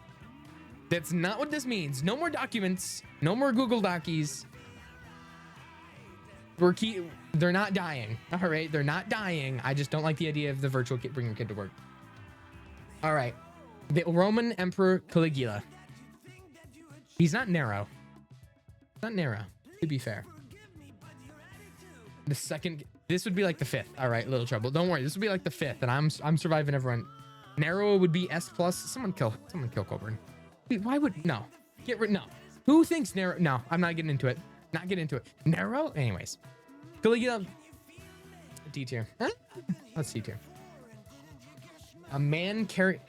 That's not what this means. No more documents. No more Google Docies. They're not dying. All right, they're not dying. I just don't like the idea of the virtual kid, bring your kid to work. All right, the Roman Emperor Caligula. He's not narrow. Not narrow, to be fair. The second, this would be like the fifth. All right, little trouble. Don't worry, this would be like the fifth, and I'm surviving everyone. Narrow would be S plus. Someone kill Coburn. Why would no? Get rid no. Who thinks narrow? No, I'm not getting into it. Not get into it. Narrow? Anyways. Caligula. D tier. Huh? Let's C tier. A man carry.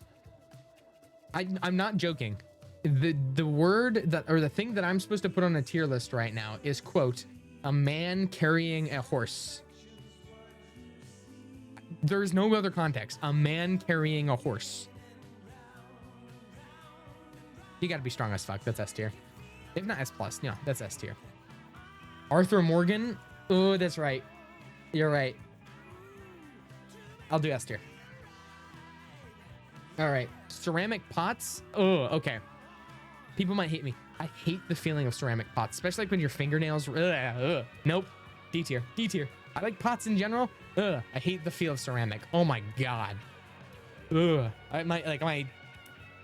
I'm not joking. The word that, or the thing that I'm supposed to put on a tier list right now is, quote, a man carrying a horse. There's no other context. A man carrying a horse. You gotta be strong as fuck. That's S tier. If not S plus, no, that's S tier. Arthur Morgan. Oh, that's right. You're right. I'll do S tier. All right. Ceramic pots. Oh, okay. People might hate me. I hate the feeling of ceramic pots, especially like when your fingernails. Nope. D tier. D tier. I like pots in general. I hate the feel of ceramic. Oh my god. My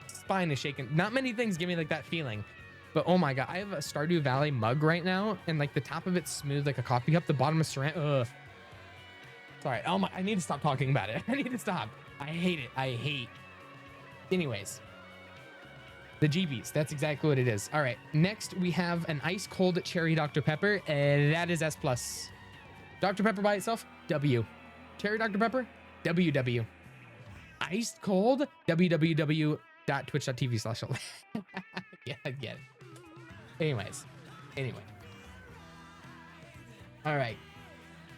spine is shaking. Not many things give me like that feeling, but oh my god, I have a Stardew Valley mug right now, and like the top of it's smooth like a coffee cup, the bottom is ceramic. Sorry. Oh my, I need to stop talking about it. I need to stop. I hate it. I hate. Anyways, the GBs. That's exactly what it is. All right. Next, we have an ice cold cherry Dr. Pepper. That is S plus. Dr. Pepper by itself, W. Cherry Dr. Pepper, WW. Iced cold, www.twitch.tv/. Yeah, I get it. Anyways, anyway. All right.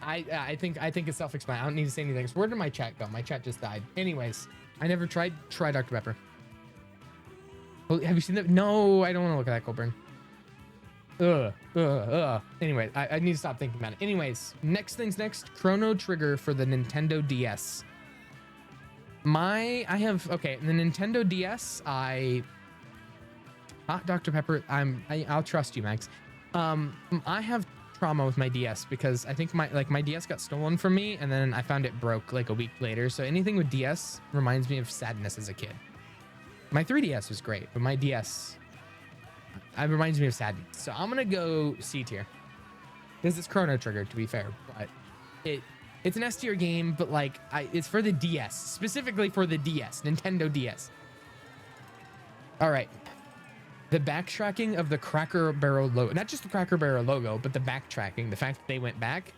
I think it's self-explanatory. I don't need to say anything. So where did my chat go? My chat just died. Anyways, I never tried. Try Dr. Pepper. Oh, have you seen that? No, I don't want to look at that, Colburn. Anyway, I need to stop thinking about it. Anyways, next things next. Chrono Trigger for the Nintendo DS. Okay, the Nintendo DS. Dr. Pepper. I'll trust you, Max. I have trauma with my DS because I think my DS got stolen from me, and then I found it broke like a week later. So anything with DS reminds me of sadness as a kid. My 3DS was great, but my DS reminds me of sadness. So I'm gonna go C tier because it's Chrono Trigger, to be fair, but it's an S tier game, but like it's for the DS, specifically for the DS, Nintendo DS. All right. The backtracking of the Cracker Barrel logo, not just the Cracker Barrel logo, but the backtracking, the fact that they went back,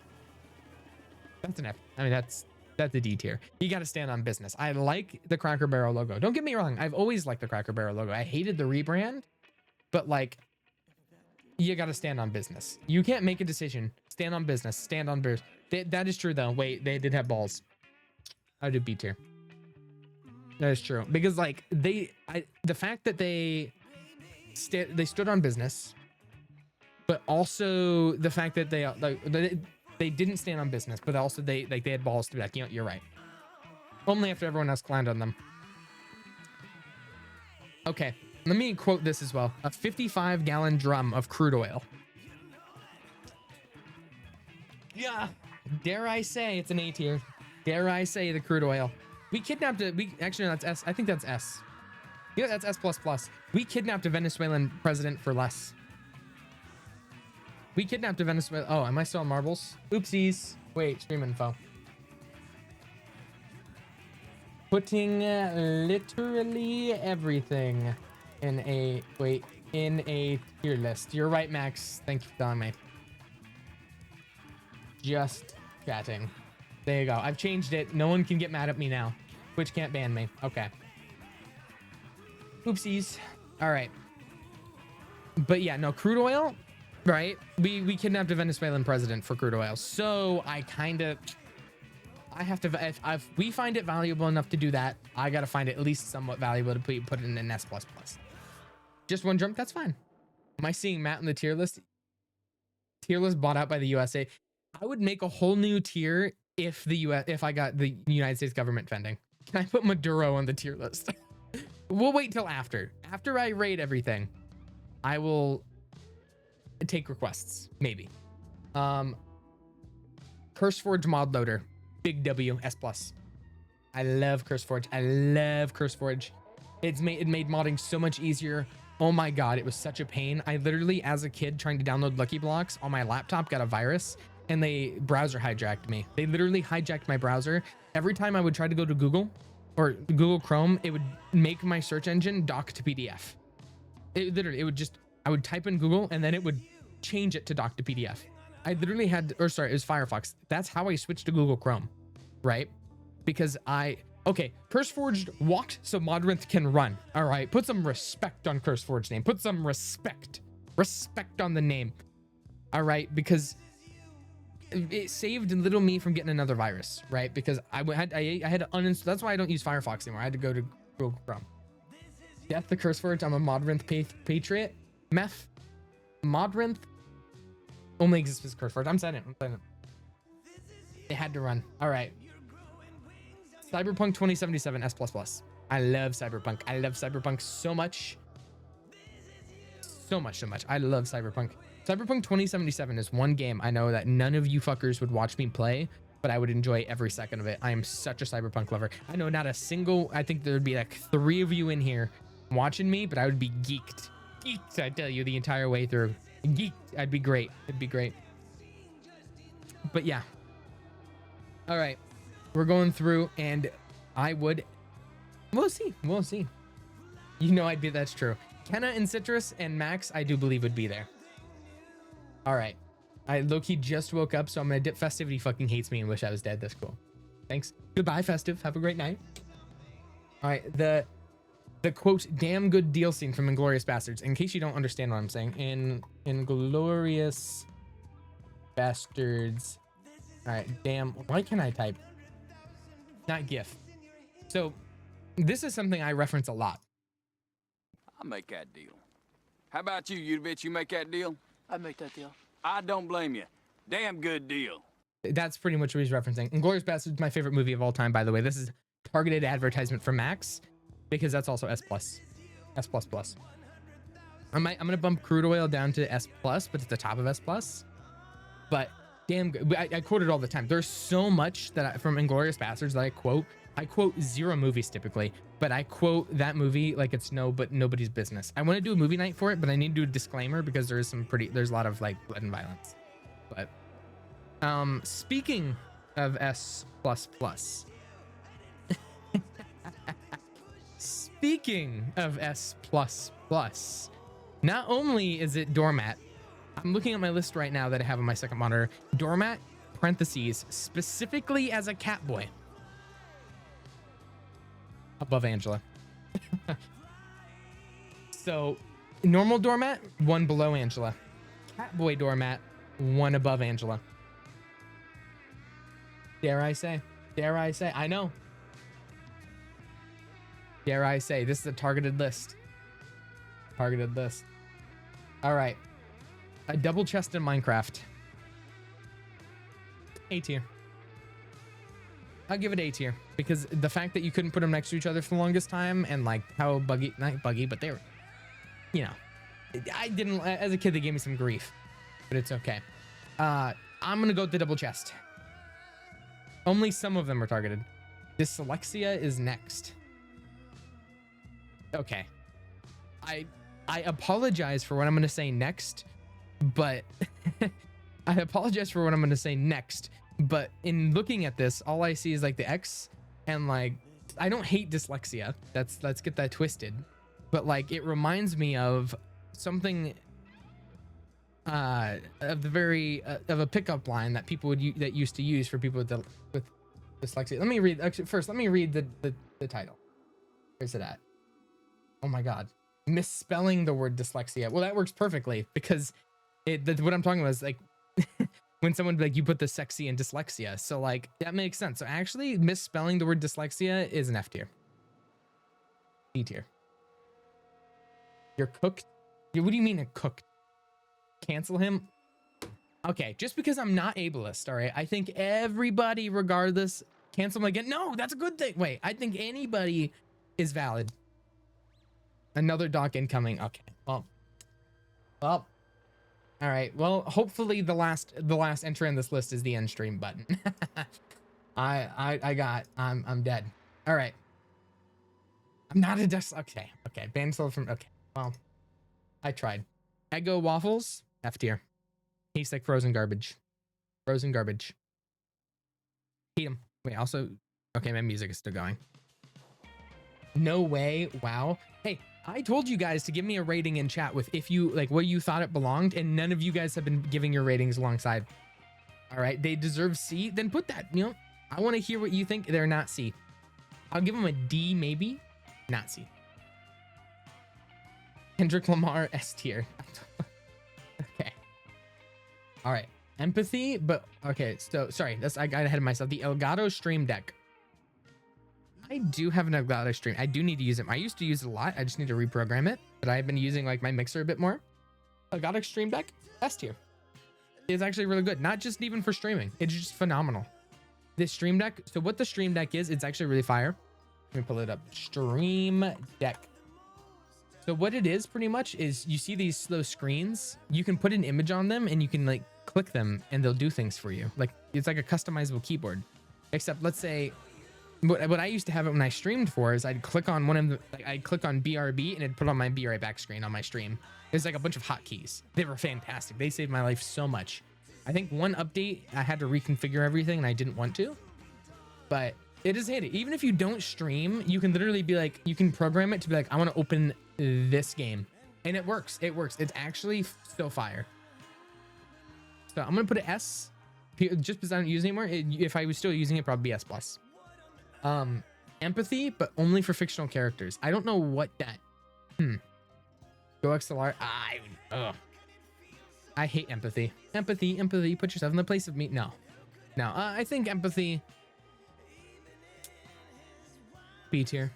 that's an F. I mean, that's a D tier. You got to stand on business. I like the Cracker Barrel logo. Don't get me wrong. I've always liked the Cracker Barrel logo. I hated the rebrand, but like, you got to stand on business. You can't make a decision. Stand on business. Stand on business. That is true, though. Wait, they did have balls. I do B tier. That is true. Because like the fact that they stood on business, but also the fact that they didn't stand on business, but also they had balls to be like, you know, you're right. Only after everyone else climbed on them. Okay, let me quote this as well. A 55-gallon drum of crude oil. Yeah, Dare I say it's an A tier. Dare I say the crude oil. We kidnapped it. We actually, no, that's S. I think that's S. Yeah, that's S++. We kidnapped a Venezuelan president for less. We kidnapped a Venezuelan. Oh, am I still on marbles? Oopsies. Wait, stream info. Putting literally everything in a tier list. You're right, Max. Thank you for telling me. Just chatting. There you go. I've changed it. No one can get mad at me now. Twitch can't ban me. Okay. Oopsies. All right. But yeah, no, crude oil, right? We kidnapped a Venezuelan president for crude oil. So I have to, if we find it valuable enough to do that, I got to find it at least somewhat valuable to put it in an S++. Just one jump, that's fine. Am I seeing Matt in the tier list? Tier list bought out by the USA. I would make a whole new tier if I got the United States government funding. Can I put Maduro on the tier list? We'll wait till after I raid everything. I will take requests, maybe. CurseForge mod loader, big W, S+. I love CurseForge. I love CurseForge. It made modding so much easier. Oh my god, it was such a pain. I literally, as a kid trying to download Lucky Blocks on my laptop, got a virus and they browser hijacked me. They literally hijacked my browser. Every time I would try to go to Google or Google Chrome, it would make my search engine dock to PDF. I would type in Google and then it would change it to dock to PDF. I literally had, or sorry, it was Firefox. That's how I switched to Google Chrome, right? Because okay, CurseForged walked so Modrinth can run. All right, put some respect on CurseForge's name. Put some respect on the name. All right, because it saved little me from getting another virus, right? Because I had to uninstall. That's why I don't use Firefox anymore. I had to go to Google Chrome. Death the CurseForge. I'm a Modrinth patriot. Meth. Modrinth only exists as CurseForge. I'm saying it. It had to run. All right. Cyberpunk 2077 S++. I love Cyberpunk. I love Cyberpunk so much. So much. I love Cyberpunk. Cyberpunk 2077 is one game I know that none of you fuckers would watch me play, but I would enjoy every second of it. I am such a Cyberpunk lover. I know not a single, I think there'd be like 3 of you in here watching me, but I would be geeked. Geeked, I tell you, the entire way through. Geeked. I'd be great. It'd be great. But yeah. All right. We're going through and we'll see. You know, that's true. Kenna and Citrus and Max, I do believe would be there. All right. I low-key just woke up, so I'm gonna dip. Festivity fucking hates me and wish I was dead. That's cool. Thanks. Goodbye, Festive. Have a great night. All right. The quote, damn good deal scene from Inglourious Bastards. In case you don't understand what I'm saying. In Inglourious Bastards. All right. Damn. Why can't I type? Not GIF. So this is something I reference a lot. I'll make that deal. How about you bitch? You make that deal? I'd make that deal. I don't blame you. Damn good deal. That's pretty much what he's referencing. Inglourious Bastards is my favorite movie of all time, by the way. This is targeted advertisement for Max because that's also S+. S++. I'm gonna bump crude oil down to S+, but at the top of S+. But damn good. I quote it all the time. There's so much that from Inglourious Bastards that I quote. I quote 0 movies typically, but I quote that movie like it's nobody's business. I want to do a movie night for it, but I need to do a disclaimer because there's a lot of like blood and violence. But speaking of S++, speaking of S++, not only is it Doormat, I'm looking at my list right now that I have on my second monitor. Doormat, parentheses, specifically as a cat boy. Above Angela. So, normal doormat, 1 below Angela. Catboy doormat, 1 above Angela. Dare I say? Dare I say? I know. Dare I say? This is a targeted list. Targeted list. All right. A double chest in Minecraft. A tier. I'll give it A tier because the fact that you couldn't put them next to each other for the longest time and like how buggy, not buggy, but they were, you know, I didn't, as a kid, they gave me some grief, but it's okay. I'm going to go with the double chest. Only some of them are targeted. Dyslexia is next. Okay. I apologize for what I'm going to say next, but I apologize for what I'm going to say next, but in looking at this, all I see is like the X, and like, I don't hate dyslexia. Let's get that twisted. But like, it reminds me of something of the very of a pickup line that people would that used to use for people with dyslexia. Let me read, actually first let me read the title. Where's it at? Oh my god, misspelling the word dyslexia. Well, that works perfectly because what I'm talking about is like when someone like, you put the sexy in dyslexia, so like that makes sense. So actually misspelling the word dyslexia is an F tier. D tier. You're cooked. What do you mean a cooked? Cancel him. Okay, just because I'm not ableist, all right? I think everybody, regardless, cancel him again. No, that's a good thing. Wait, I think anybody is valid. Another doc incoming. Okay, well, all right. Well, hopefully the last entry on this list is the end stream button. I'm dead. All right. I'm not a okay. Ban sold from, okay. Well, I tried. Eggo waffles, F tier. Tastes like frozen garbage. Frozen garbage. Hate them. Wait, also, okay, my music is still going. No way. Wow. Hey, I told you guys to give me a rating in chat with if you like what you thought it belonged, and none of you guys have been giving your ratings alongside. All right, they deserve C. Then put that. You know, I want to hear what you think. They're not C. I'll give them a D, maybe. Not C. Kendrick Lamar, S tier. Okay. All right. Empathy, but okay. So sorry, I got ahead of myself. The Elgato Stream Deck. I do have an Elgato Stream. I do need to use it. I used to use it a lot. I just need to reprogram it. But I've been using like my mixer a bit more. Elgato Stream Deck, S tier. It's actually really good. Not just even for streaming. It's just phenomenal. This Stream Deck. So what the Stream Deck is, it's actually really fire. Let me pull it up. Stream Deck. So what it is pretty much is you see those screens, you can put an image on them and you can like click them and they'll do things for you. Like it's like a customizable keyboard, except let's say what I used to have it when I streamed for is I'd click on one of the, like I'd click on BRB and it'd put on my Be Right Back screen on my stream. There's like a bunch of hotkeys. They were fantastic. They saved my life so much. I think one update I had to reconfigure everything and I didn't want to, but it is handy. Even if you don't stream, you can literally be like, you can program it to be like, I want to open this game, and it works. It works. It's actually so fire. So I'm gonna put an S, just because I don't use it anymore. If I was still using it, probably be S plus. Empathy, but only for fictional characters. I don't know what that. Go XLR. I hate empathy. Empathy. Put yourself in the place of me. No. I think empathy. B tier.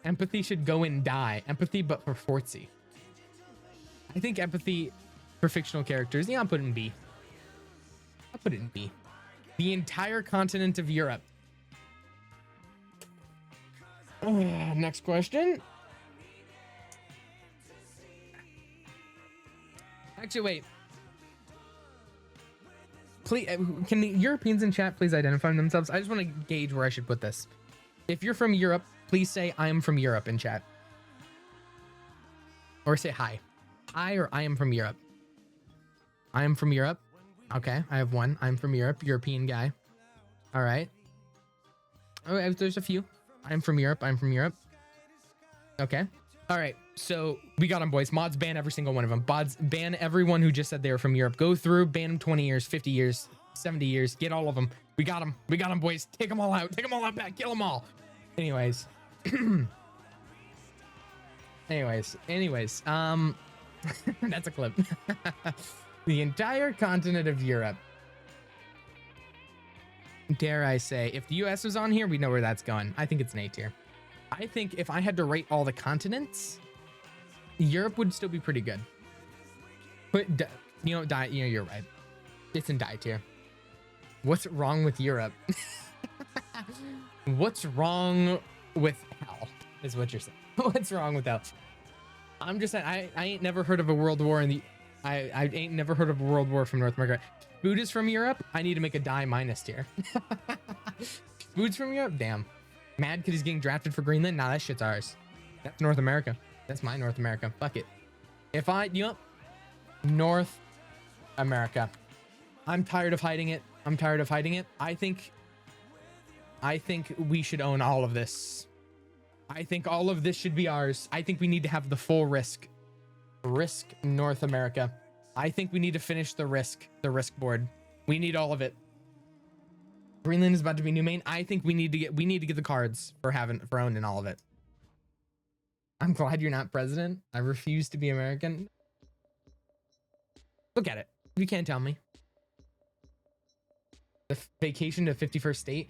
Empathy should go and die. Empathy, but for Fortsy. I think empathy for fictional characters. Yeah, I'll put it in B. I'll put it in B. The entire continent of Europe. Next question. Actually, wait. Please, can the Europeans in chat please identify themselves? I just want to gauge where I should put this. If you're from Europe, please say I am from Europe in chat. Or say hi. Hi or I am from Europe. I am from Europe. Okay, I have one. I'm from Europe. European guy. All right. Oh, there's a few. I'm from Europe. I'm from Europe. Okay. All right. So we got them, boys. Mods ban every single one of them. Mods ban everyone who just said they were from Europe. Go through, ban them 20 years, 50 years, 70 years. Get all of them. We got them. We got them, boys. Take them all out. Take them all out back. Kill them all. Anyways. Anyways. That's a clip. The entire continent of Europe. Dare I say, if the US was on here, we know where that's going. I think it's an A tier. I think if I had to rate all the continents, Europe would still be pretty good. But you're right. It's in die tier. What's wrong with Europe? What's wrong with hell is what you're saying. What's wrong with hell? I'm just saying, I ain't never heard of a world war in the I ain't never heard of a world war from North America. food is from Europe, I need to make a die minus tier. Food's from Europe? Damn. Mad because he's getting drafted for Greenland? Nah, that shit's ours. That's North America. That's my North America. Fuck it. If I, you know, North America. I'm tired of hiding it. I'm tired of hiding it. I think we should own all of this. I think all of this should be ours. I think we need to have the full risk. Risk North America. I think we need to finish the risk board. We need all of it. Greenland is about to be new main. I think we need to get the cards for owning all of it. I'm glad you're not president. I refuse to be American. Look at it. You can't tell me. The vacation to 51st state.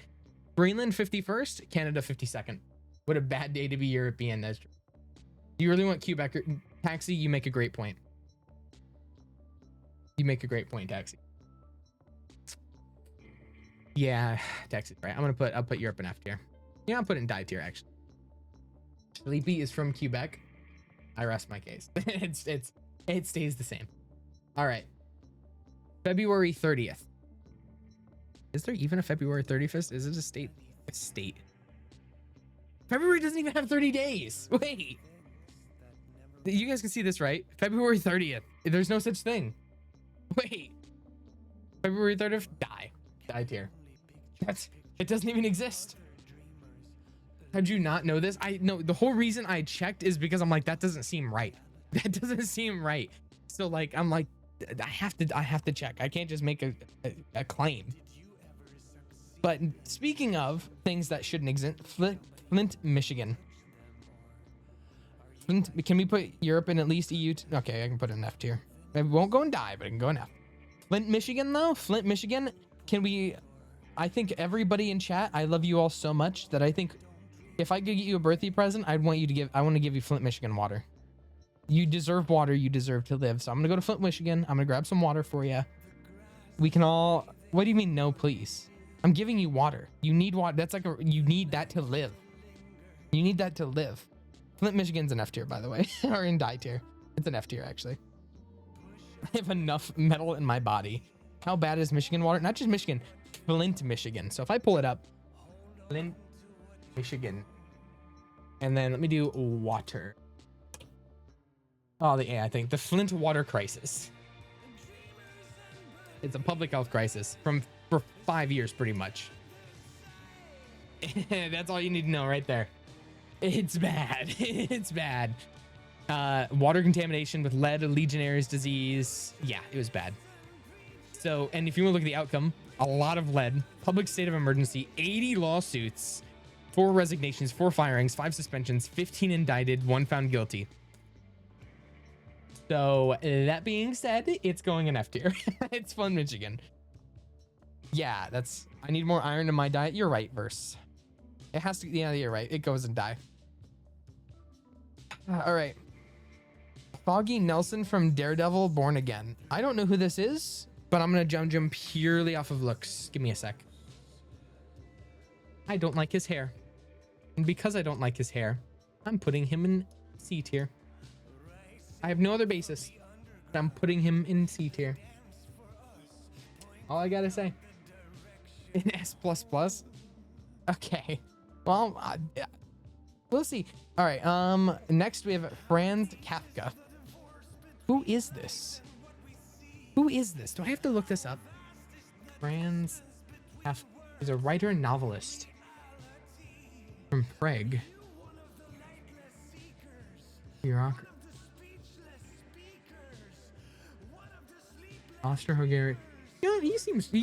Greenland 51st, Canada 52nd. What a bad day to be European. That's true. Do you really want Quebec? Taxi, you make a great point. You make a great point, Taxi. Yeah, Taxi, right. I'll put Europe in F tier. Yeah, I'll put it in die tier actually. Sleepy is from Quebec. I rest my case. It stays the same. All right. February 30th. Is there even a February 31st? Is it a state? A state. February doesn't even have 30 days. Wait. You guys can see this, right? February 30th. There's no such thing. Wait. February 30th? Die. Die tier. It doesn't even exist. How'd you not know this? I know the whole reason I checked is because I'm like, that doesn't seem right. That doesn't seem right. So like, I'm like, I have to check. I can't just make a claim. But speaking of things that shouldn't exist, Flint, Michigan. Flint, can we put Europe in at least EU? Okay, I can put it in F tier. It won't go and die, but it can go in F. Flint, Michigan though? Flint, Michigan, can we, I think everybody in chat, I love you all so much that I think if I could get you a birthday present, I want to give you Flint, Michigan water. You deserve water. You deserve to live. So I'm going to go to Flint, Michigan. I'm going to grab some water for you. We can all, what do you mean? No, please. I'm giving you water. You need water. That's like you need that to live. You need that to live. Flint, Michigan's an F tier, by the way, or in die tier. It's an F tier, actually. I have enough metal in my body. How bad is Michigan water? Not just Michigan, Flint, Michigan. So if I pull it up, Flint, Michigan, and then let me do water. Oh, I think the Flint water crisis. It's a public health crisis for 5 years, pretty much. That's all you need to know right there. It's bad. It's bad. Water contamination with lead, Legionnaire's disease. Yeah, it was bad. So, and if you want to look at the outcome, a lot of lead, public state of emergency, 80 lawsuits, 4 resignations, 4 firings, 5 suspensions, 15 indicted, 1 found guilty. So that being said, it's going in F tier. It's Flint, Michigan. Yeah, I need more iron in my diet. You're right, Verse. It has to, yeah, you're right. It goes and die. All right. Foggy Nelson from Daredevil Born Again. I don't know who this is, but I'm going to jump purely off of looks. Give me a sec. I don't like his hair. And because I don't like his hair, I'm putting him in C tier. I have no other basis. I'm putting him in C tier. All I gotta say. In S++. Okay. Well, we'll see. All right. Next we have Franz Kafka. Who is this? Who is this? Do I have to look this up? Franz Kafka is a writer and novelist from Prague. Iraq. Austro-Hungarian. You know, he seems peak.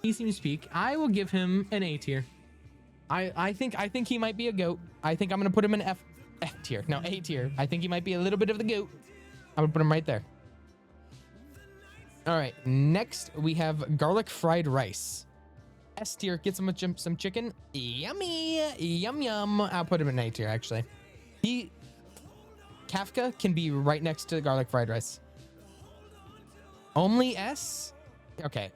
He seems peak. I will give him an A tier. I think he might be a goat. I think I'm gonna put him in F tier. No, A tier. I think he might be a little bit of the goat. I'm gonna put him right there. All right. Next we have garlic fried rice. S tier. Get some chicken. Yummy. Yum yum. I'll put him in A tier actually. Kafka can be right next to garlic fried rice. Only S? Okay.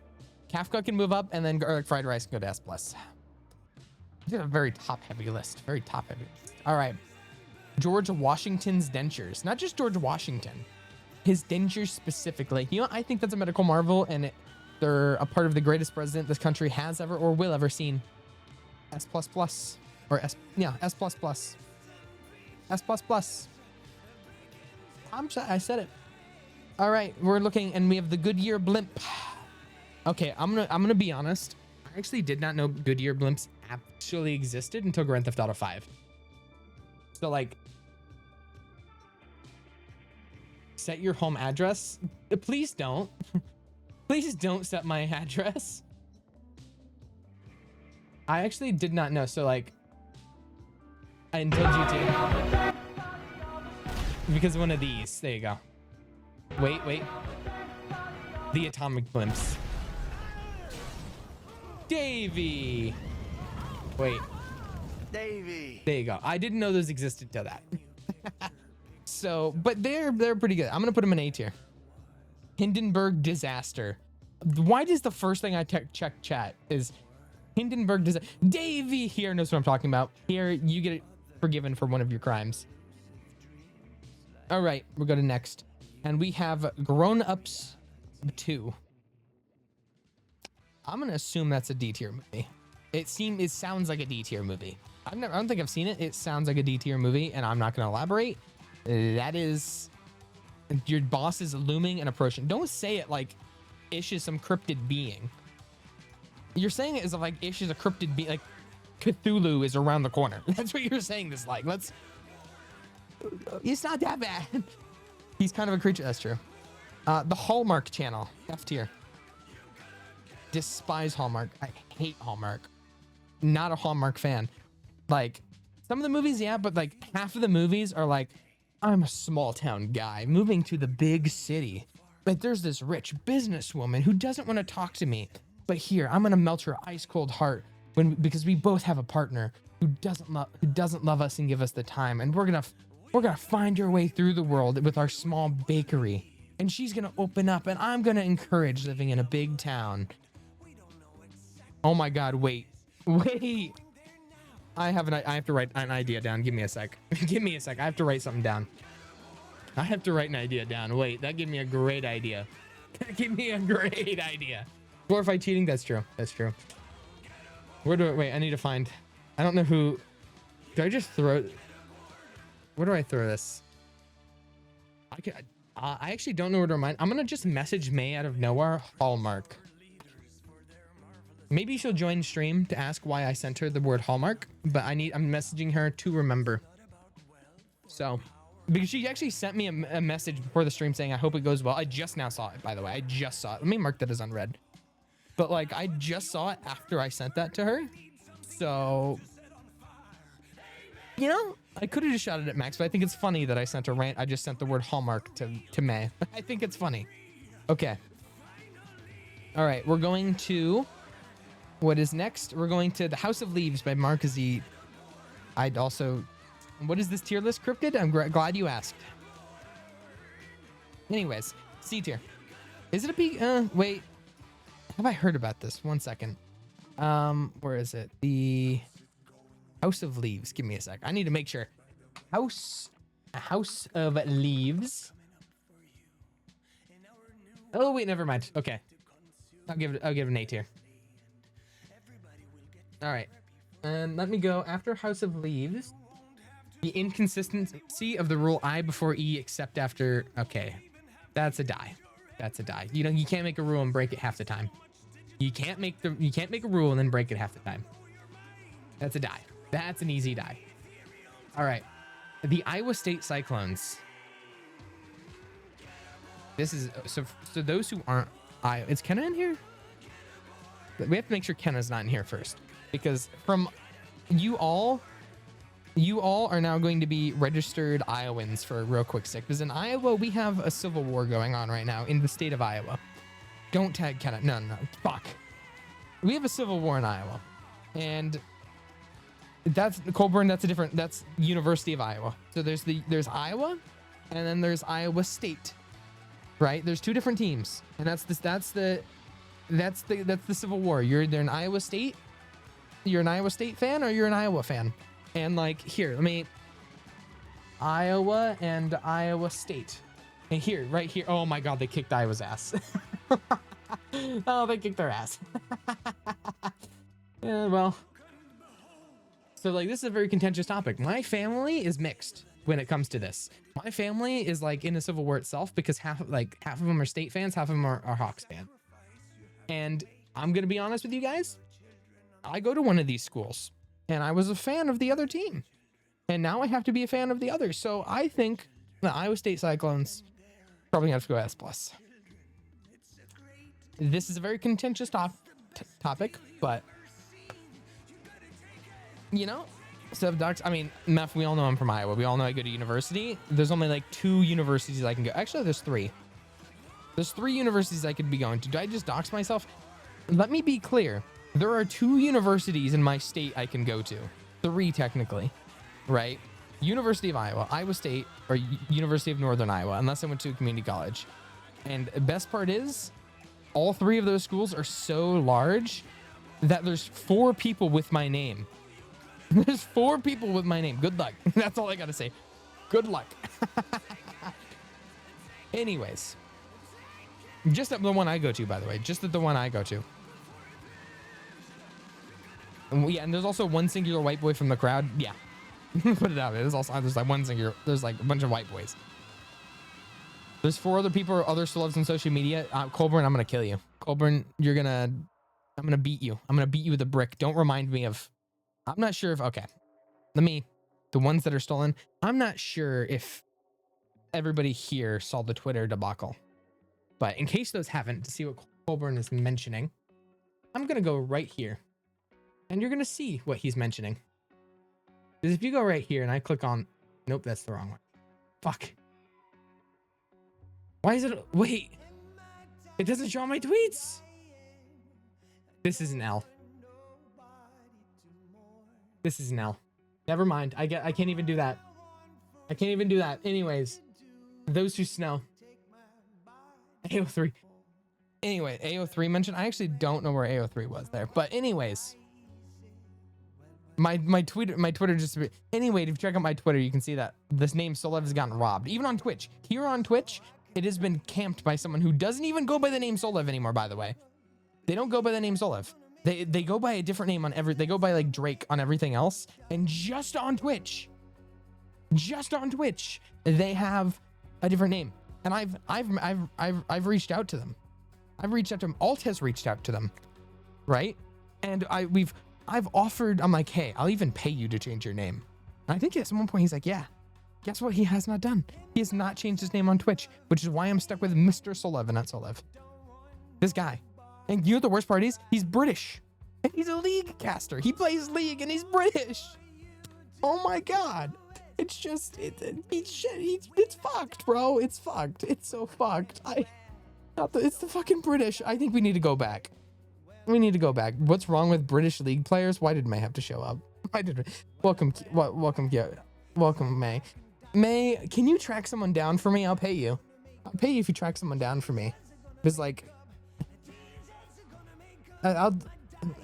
Kafka can move up, and then garlic fried rice can go to S+. This is a very top-heavy list. Very top-heavy list. All right. George Washington's dentures. Not just George Washington. His dentures specifically. You know, I think that's a medical marvel, and They're a part of the greatest president this country has ever or will ever seen. S++. Or S, yeah, S++. S++. I said it. All right, we're looking, and we have the Goodyear blimp. Okay, I'm gonna be honest. I actually did not know Goodyear blimps actually existed until Grand Theft Auto 5. So like, set your home address. Please don't. Please don't set my address. I actually did not know. So like, until GTA, because of one of these. There you go. Wait. The atomic blimps. Davey. Wait. Davey. There you go. I didn't know those existed till that. So, but they're pretty good. I'm gonna put them in A tier. Hindenburg disaster. Why does the first thing I check chat is Hindenburg disaster? Davey here knows what I'm talking about. Here, you get forgiven for one of your crimes. All right, we'll go to next. And we have Grown Ups 2. I'm gonna assume that's a D tier movie. It sounds like a D tier movie. I don't think I've seen it. It sounds like a D tier movie, and I'm not gonna elaborate. That is, your boss is looming and approaching. Don't say it like Ish is some cryptid being. You're saying it as if like Ish is a cryptid being, like Cthulhu is around the corner. That's what you're saying this like. It's not that bad. He's kind of a creature. That's true. The Hallmark Channel, F tier. Despise Hallmark. I hate Hallmark. Not a Hallmark fan. Like, some of the movies, yeah, but like half of the movies are like, I'm a small town guy moving to the big city. But there's this rich businesswoman who doesn't want to talk to me. But here, I'm gonna melt her ice cold heart because we both have a partner who doesn't love us and give us the time. And we're gonna find our way through the world with our small bakery. And she's gonna open up, and I'm gonna encourage living in a big town. Oh my God! Wait. I have to write an idea down. Give me a sec. Give me a sec. I have to write something down. I have to write an idea down. Wait, that gave me a great idea. Give me a great idea. Glorify cheating. That's true. That's true. Wait, I need to find. I don't know who. Do I just throw? Where do I throw this? I actually don't know where to remind. I'm gonna just message May out of nowhere. Hallmark. Maybe she'll join stream to ask why I sent her the word Hallmark, but I'm messaging her to remember. So, because she actually sent me a message before the stream saying, I hope it goes well. I just now saw it, by the way. I just saw it. Let me mark that as unread. But like, I just saw it after I sent that to her. So, you know, I could have just shouted at Max, but I think it's funny that I sent a rant. I just sent the word Hallmark to May. I think it's funny. Okay. All right, we're going to... What is next? We're going to The House of Leaves by Mark Z. I'd also... What is this tier list cryptid? I'm glad you asked. Anyways, C tier. Is it a B? Wait. Have I heard about this? One second. Where is it? The House of Leaves. Give me a sec. I need to make sure. House of Leaves. Oh wait, never mind. Okay. I'll give it an A tier. All right, and let me go after House of Leaves. The inconsistency of the rule I before E except after. Okay, that's a die. That's a die. You know, you can't make a rule and break it half the time. You can't make a rule and then break it half the time. That's a die. That's an easy die. All right, the Iowa State Cyclones. This is so those who aren't Iowa. Is Kenna in here? We have to make sure Kenna's not in here first. Because from you all are now going to be registered Iowans for a real quick sec. Because in Iowa, we have a civil war going on right now in the state of Iowa. Don't tag Kenna. No. Fuck. We have a civil war in Iowa. And that's Colburn. That's University of Iowa. So there's Iowa and then there's Iowa State, right? There's two different teams. And that's the civil war. You're either an Iowa State. You're an Iowa State fan or you're an Iowa fan. And like here, let me Iowa and Iowa State. And here, right here. Oh my God, they kicked Iowa's ass. Oh, they kicked their ass. Yeah, well. So like this is a very contentious topic. My family is mixed when it comes to this. My family is like in the Civil War itself because half of them are State fans, half of them are Hawks fans. And I'm gonna be honest with you guys. I go to one of these schools and I was a fan of the other team. And now I have to be a fan of the other. So I think the Iowa State Cyclones probably have to go S+. This is a very contentious topic, but you know, I mean, Meth, we all know I'm from Iowa. We all know I go to university. There's only like 2 universities I can go. Actually, there's 3. There's 3 universities I could be going to. Do I just dox myself? Let me be clear. There are 2 universities in my state I can go to. 3 technically, right? University of Iowa, Iowa State, or University of Northern Iowa, unless I went to a community college. And the best part is, all 3 of those schools are so large that there's 4 people with my name. There's 4 people with my name. Good luck. That's all I gotta say. Good luck. Anyways. Just at the one I go to, by the way. Just at the one I go to. And yeah, and there's also one singular white boy from the crowd. Yeah. Put it out. There's like one singular. There's like a bunch of white boys. There's 4 other people or other celebs on social media. Colburn, I'm gonna kill you. Colburn, I'm gonna beat you. I'm gonna beat you with a brick. Don't remind me of... I'm not sure if... Okay. The ones that are stolen, I'm not sure if everybody here saw the Twitter debacle. But in case those haven't, to see what Colburn is mentioning, I'm going to go right here. And you're going to see what he's mentioning. Because if you go right here and I click on... Nope, that's the wrong one. Fuck. Why is it... Wait. It doesn't show my tweets. This is an L. This is an L. Never mind. I can't even do that. I can't even do that. Anyways, those who snow. AO3. Anyway, AO3 mentioned. I actually don't know where AO3 was there. But anyways, my Twitter just... Anyway, if you check out my Twitter, you can see that this name Solev has gotten robbed. Even on Twitch. Here on Twitch, it has been camped by someone who doesn't even go by the name Solev anymore, by the way. They don't go by the name Solev. They go by a different name on they go by like Drake on everything else. And just on Twitch, they have a different name. And I've reached out to them. I've reached out to them. Alt has reached out to them. Right? And I've offered, I'm like, hey, I'll even pay you to change your name. And I think at one point he's like, yeah. Guess what he has not done? He has not changed his name on Twitch, which is why I'm stuck with Mr. Solev and not Solev. This guy. And you know what the worst part is? He's British. And he's a League caster. He plays League and he's British. Oh my god. It's just, it's fucked, bro. It's fucked. It's so fucked. It's the fucking British. I think we need to go back. We need to go back. What's wrong with British League players? Why did May have to show up? Welcome, May. May, can you track someone down for me? I'll pay you. I'll pay you if you track someone down for me. Because like,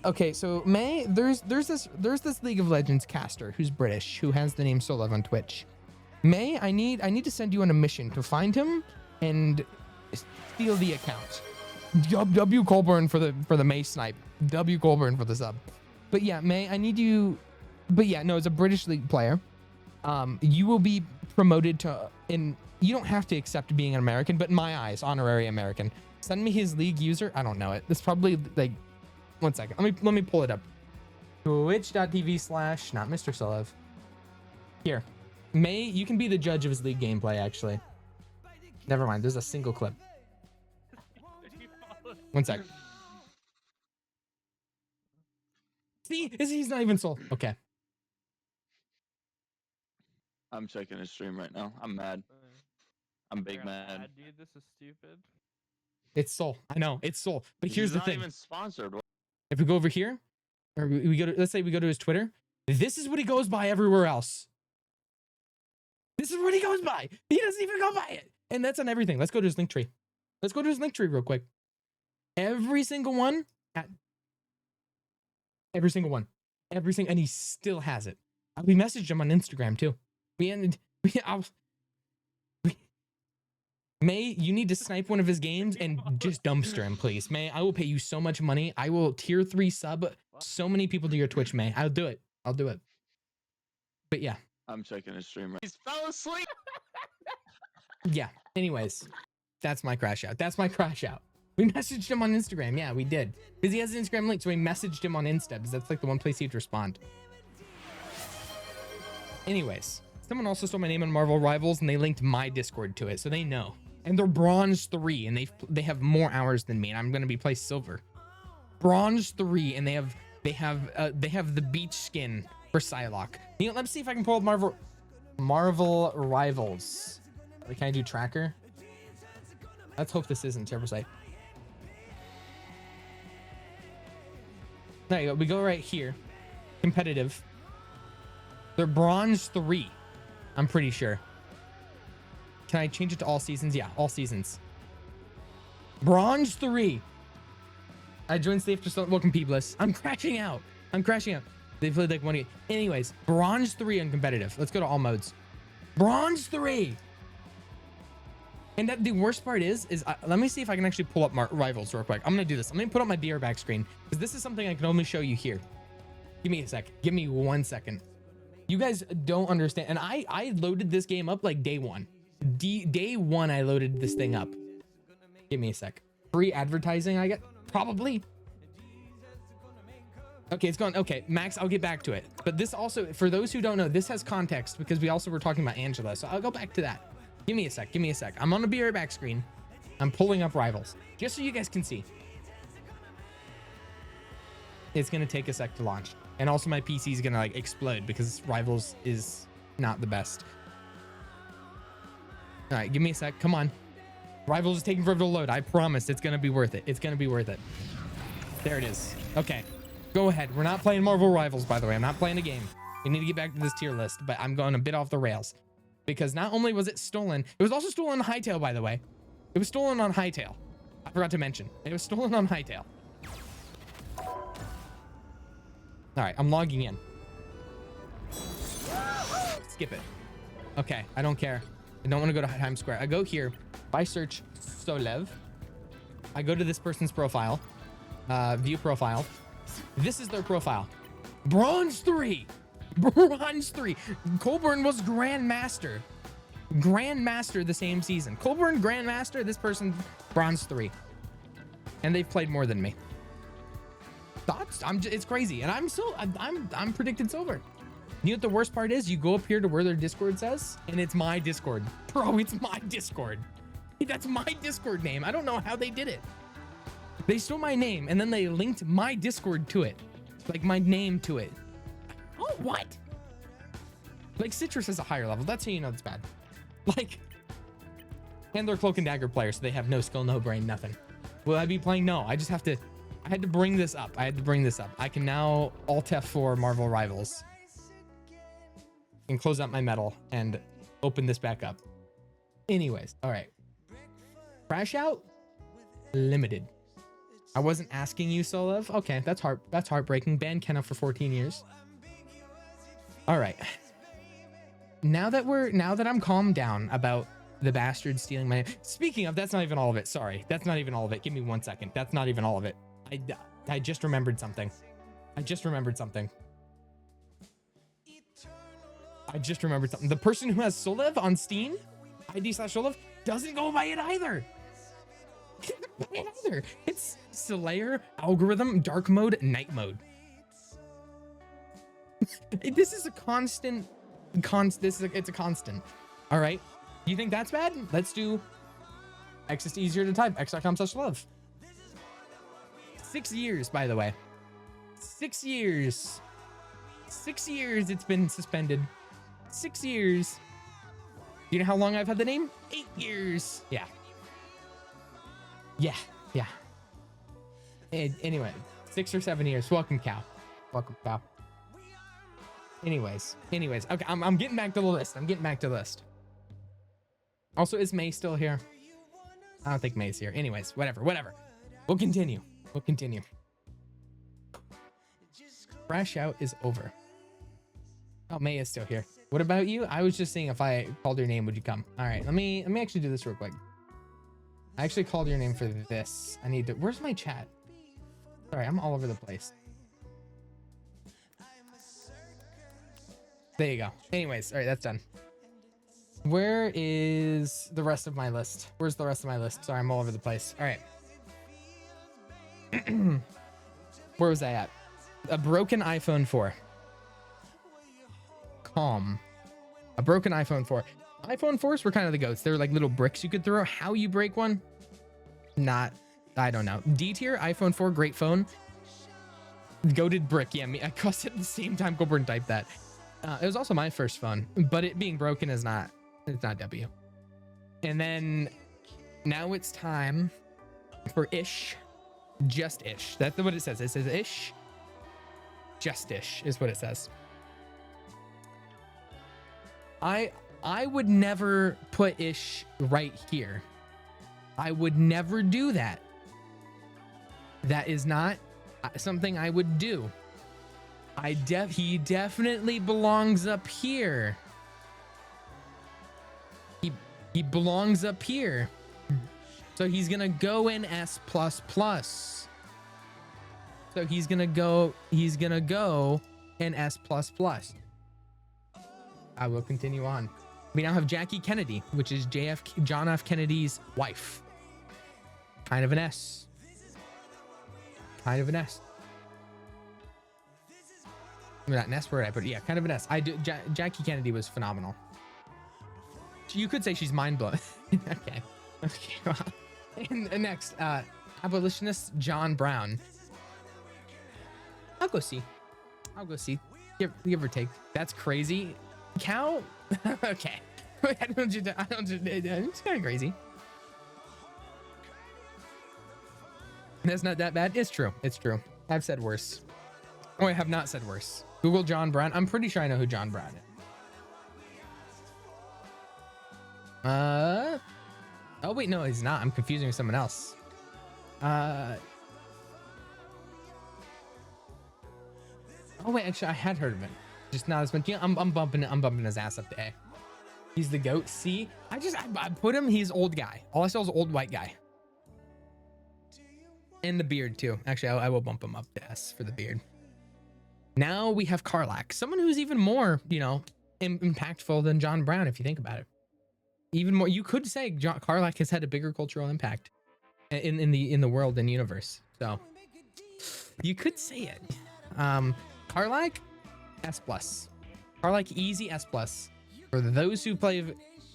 okay, so May, there's this League of Legends caster who's British who has the name Solev on Twitch. May, I need to send you on a mission to find him and steal the account. W Colburn for the May snipe. W Colburn for the sub. But yeah, May, I need you. But yeah, no, as a British League player, you will be promoted to you don't have to accept being an American, but in my eyes, honorary American. Send me his League user. I don't know it. It's probably like, one second. Let me pull it up. Twitch.tv/ not Mr. Solev. Here. May, you can be the judge of his League gameplay, actually. Never mind. There's a single clip. One sec. See? He's not even sold. Okay. I'm checking his stream right now. I'm mad. I'm big mad. Dude, this is stupid. It's Soul. I know. It's Soul. But here's the thing. He's not even sponsored. If we go over here, or we go to, let's say we go to his Twitter, this is what he goes by everywhere else. This is what he goes by. He doesn't even go by it. And that's on everything. Let's go to his link tree. Let's go to his link tree real quick. Every single one. Every single one. And he still has it. We messaged him on Instagram too. May, you need to snipe one of his games and just dumpster him, please. May, I will pay you so much money. I will tier 3 sub so many people to your Twitch, May. I'll do it. I'll do it. But yeah. I'm checking his stream right. He's fell asleep. Yeah. Anyways, that's my crash out. That's my crash out. We messaged him on Instagram. Yeah, we did. Because he has an Instagram link, so we messaged him on Insta, because that's like the one place he'd respond. Anyways, someone also stole my name on Marvel Rivals, and they linked my Discord to it, so they know. And they're bronze 3, and they have more hours than me, and I'm gonna be placed silver. Bronze 3, and they have the beach skin for Psylocke. You know, let's see if I can pull up Marvel Rivals. Can I do tracker? Let's hope this isn't Turbo Sight. There you go. We go right here. Competitive. They're bronze 3. I'm pretty sure. Can I change it to all seasons? Yeah, all seasons. Bronze 3. I joined Safe just welcome Peebless. I'm crashing out. I'm crashing out. They played like 1 game. Anyways, bronze 3 on competitive. Let's go to all modes. Bronze 3. And the worst part is let me see if I can actually pull up Rivals real quick. I'm gonna do this. I'm gonna put up my BR back screen because this is something I can only show you here. Give me a sec. Give me 1 second. You guys don't understand. And I loaded this game up like day 1. Day 1 I loaded this thing up. Give me a sec. Free advertising I get? Probably. Okay, it's gone. Okay, Max, I'll get back to it. But this also, for those who don't know, this has context because we also were talking about Angela. So I'll go back to that. Give me a sec. Give me a sec. I'm on the BR back screen. I'm pulling up Rivals just so you guys can see. It's going to take a sec to launch. And also my PC is going to like explode because Rivals is not the best. All right, give me a sec. Come on. Rivals is taking forever to load. I promise it's going to be worth it. It's going to be worth it. There it is. Okay, go ahead. We're not playing Marvel Rivals, by the way. I'm not playing a game. We need to get back to this tier list, but I'm going a bit off the rails. Because not only was it stolen, it was also stolen on Hightail, by the way. It was stolen on Hightail. I forgot to mention. It was stolen on Hightail. All right, I'm logging in. Skip it. Okay, I don't care. I don't want to go to Times Square. I go here. If I search Solev, I go to this person's profile. View profile. This is their profile. Bronze 3. Bronze 3. Colburn was Grandmaster. Grandmaster the same season. Colburn Grandmaster. This person bronze 3. And they've played more than me. Thoughts? It's crazy. And I'm predicted silver. You know what the worst part is? You go up here to where their Discord says, and it's my Discord. Bro, it's my Discord. That's my Discord name. I don't know how they did it. They stole my name and then they linked my Discord to it. Like my name to it. Oh, what? Like Citrus is a higher level. That's how you know it's bad. Like, and they're Cloak and Dagger players, so they have no skill, no brain, nothing. Will I be playing? No, I had to bring this up. I can now Alt F4 Marvel Rivals and close out my medal and open this back up. Anyways, all right. Crash out limited. I wasn't asking you, Solev. Okay, that's heartbreaking. Banned Kenna for 14 years. All right. Now that I'm calmed down about the bastard stealing my name. Speaking of, that's not even all of it. Sorry, that's not even all of it. Give me 1 second. That's not even all of it. I just remembered something. I just remembered something. The person who has Solev on Steam, ID/Solev, doesn't go by it either. It's Slayer, Algorithm, Dark Mode, Night Mode. This is a constant. It's a constant. All right. You think that's bad? Let's do X is easier to type. X.com/love. 6 years, by the way. 6 years. 6 years it's been suspended. 6 years. You know how long I've had the name? 8 years. Yeah. Anyway, 6 or 7 years. Welcome, Cow. Anyways. Okay, I'm getting back to the list. Also, is May still here? I don't think May's here. Anyways, whatever. We'll continue. Crash out is over. Oh, May is still here. What about you? I was just seeing if I called your name, would you come? All right, let me actually do this real quick. I actually called your name for this. I need to. Where's my chat? Sorry, I'm all over the place. There you go. Anyways, all right, that's done. Where is the rest of my list? Where's the rest of my list? Sorry, I'm all over the place. All right. Where was I at? A broken iPhone 4. Calm. A broken iPhone 4. iPhone 4s were kind of the goats. They were like little bricks you could throw. How you break one? Not, I don't know. D tier, iPhone 4, great phone. Goated brick. Yeah, me. I cussed it at the same time. Goburn typed that. It was also my first phone, but it being broken is not, it's not W. And then now it's time for ish. Just ish. That's what it says. It says ish. Just ish is what it says. I would never put ish right here. I would never do that. That is not something I would do. He definitely belongs up here. He belongs up here. So he's gonna go in S++. So he's gonna go in S++. I will continue on. We now have Jackie Kennedy, which is John F. Kennedy's wife. Kind of an S. Kind of an S. Not an S word, but yeah, kind of an S. Jackie Kennedy was phenomenal. You could say she's mind-blowing. Okay. Well, and next, abolitionist John Brown. I'll go see. Give or take. That's crazy. Cow? Okay. It's kind of crazy. That's not that bad. It's true. I've said worse. Oh, I have not said worse. Google John Brown. I'm pretty sure I know who John Brown is. Oh wait, no, he's not. I'm confusing with someone else. Oh wait, actually, I had heard of him. Just not as much. Yeah, I'm bumping his ass up to A. He's the GOAT. C. I put him. He's old guy. All I saw is old white guy. And the beard too. Actually, I will bump him up to S for the beard. Now we have Karlak, someone who's even more, impactful than John Brown, if you think about it. Even more, you could say Karlak has had a bigger cultural impact in the world and universe. So you could say it. Karlak, S+. Karlak, easy S+. For those who play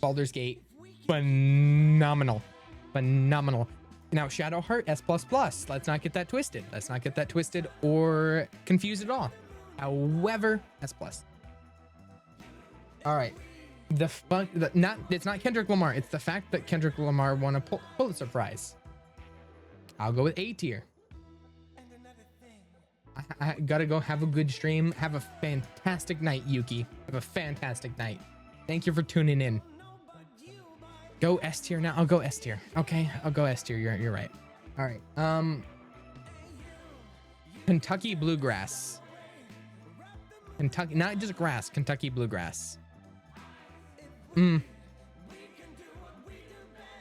Baldur's Gate, phenomenal. Now, Shadowheart, S++. Let's not get that twisted. Or confused at all. However, S+. All right. It's not Kendrick Lamar. It's the fact that Kendrick Lamar won a Pulitzer Prize. I'll go with A tier. I gotta go have a good stream. Have a fantastic night, Yuki. Have a fantastic night. Thank you for tuning in. Go S tier now. I'll go S tier. Okay, I'll go S tier. You're right. All right. Kentucky bluegrass. Kentucky, not just grass. Kentucky bluegrass.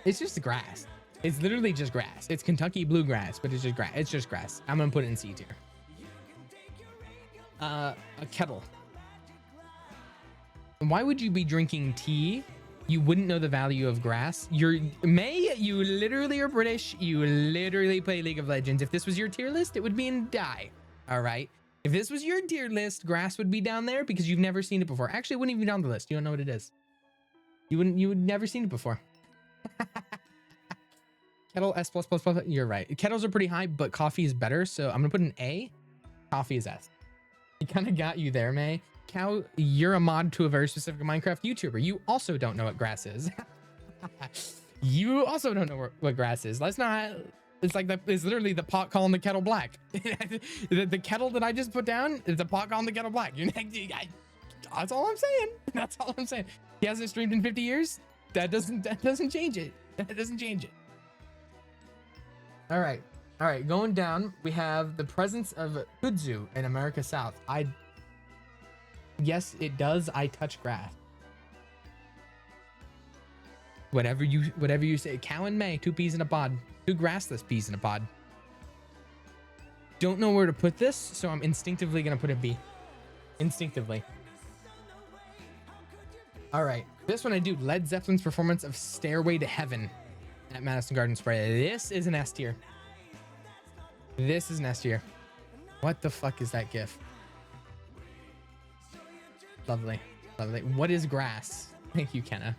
It's just grass. It's literally just grass. It's Kentucky bluegrass, but it's just grass. It's just grass. I'm gonna put it in C tier. A kettle. Why would you be drinking tea? You wouldn't know the value of grass. You literally are British. You literally play League of Legends. If this was your tier list, it would be in die. All right. If this was your tier list, grass would be down there because you've never seen it before. Actually, it wouldn't even be on the list. You don't know what it is. You would never seen it before. Kettle S++. You're right. Kettles are pretty high, but coffee is better. So I'm gonna put an A. Coffee is S. He kind of got you there, May. Cow, you're a mod to a very specific Minecraft YouTuber. You also don't know what grass is. You also don't know what grass is. Let's not. It's like it's literally the pot calling the kettle black. the kettle that I just put down is the pot calling the kettle black. That's all I'm saying. That's all I'm saying. He hasn't streamed in 50 years. That doesn't change it. That doesn't change it. All right. Going down, we have the presence of kudzu in America South. Yes, it does. I touch grass. Whatever you say. Cow and May, 2 peas in a pod. 2 grassless peas in a pod. Don't know where to put this, so I'm instinctively gonna put a B. Instinctively. All right, this one I do. Led Zeppelin's performance of Stairway to Heaven at Madison Garden Spray. This is an S tier. This is an S tier. What the fuck is that gif? Lovely, lovely. What is grass? Thank you, Kenna.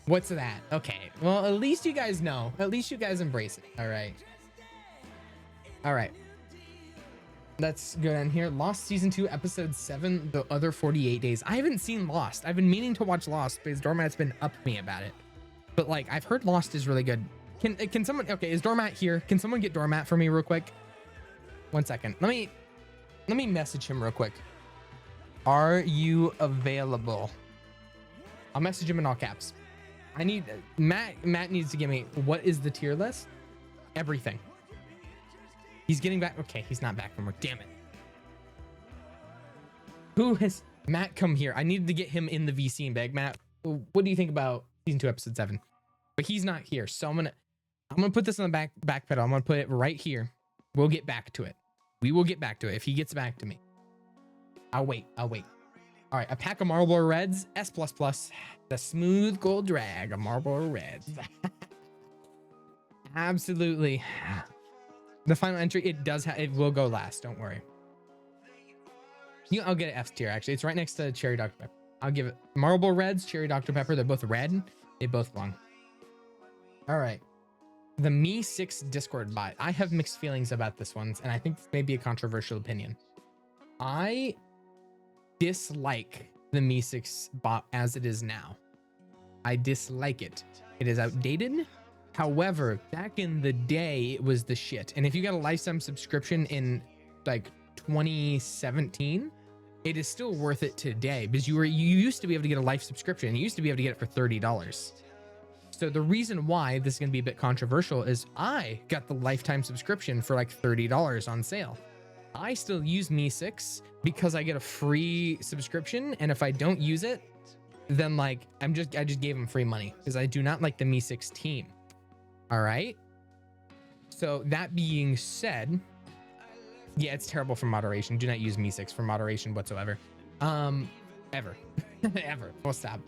What's that? Okay, well, at least you guys know. At least you guys embrace it. All right. All right. Let's go down here. Lost season 2, episode 7, the other 48 days. I haven't seen Lost. I've been meaning to watch Lost because Doormat's been up me about it. But like, I've heard Lost is really good. Can someone, okay, is Doormat here? Can someone get Doormat for me real quick? 1 second. Let me message him real quick. Are you available? I'll message him in all caps. I need, Matt needs to give me, what is the tier list? Everything. He's getting back. Okay, he's not back from work. Damn it. Who has Matt come here? I needed to get him in the VC and bag. Matt, what do you think about season 2, episode 7? But he's not here, so I'm gonna put this on the back pedal. I'm gonna put it right here. We'll get back to it. We will get back to it if he gets back to me. I'll wait. All right, a pack of Marlboro Reds, S++, the smooth gold drag of Marlboro Reds. Absolutely. The final entry, it will go last. Don't worry. I'll get an F tier, actually. It's right next to Cherry Dr. Pepper. I'll give it Marlboro Reds, Cherry Dr. Pepper. They're both red. They both belong. All right. The Me 6 Discord bot. I have mixed feelings about this one, and I think this may be a controversial opinion. I dislike the Me 6 bot as it is now. I dislike it. It is outdated. However, back in the day, it was the shit. And if you got a lifetime subscription in like 2017, it is still worth it today because you used to be able to get a life subscription. You used to be able to get it for $30. So the reason why this is going to be a bit controversial is I got the lifetime subscription for like $30 on sale. I still use Me6 because I get a free subscription. And if I don't use it, then like I just gave them free money because I do not like the Me6 team. All right. So that being said, yeah, it's terrible for moderation. Do not use Me6 for moderation whatsoever. Ever. Ever. Full stop.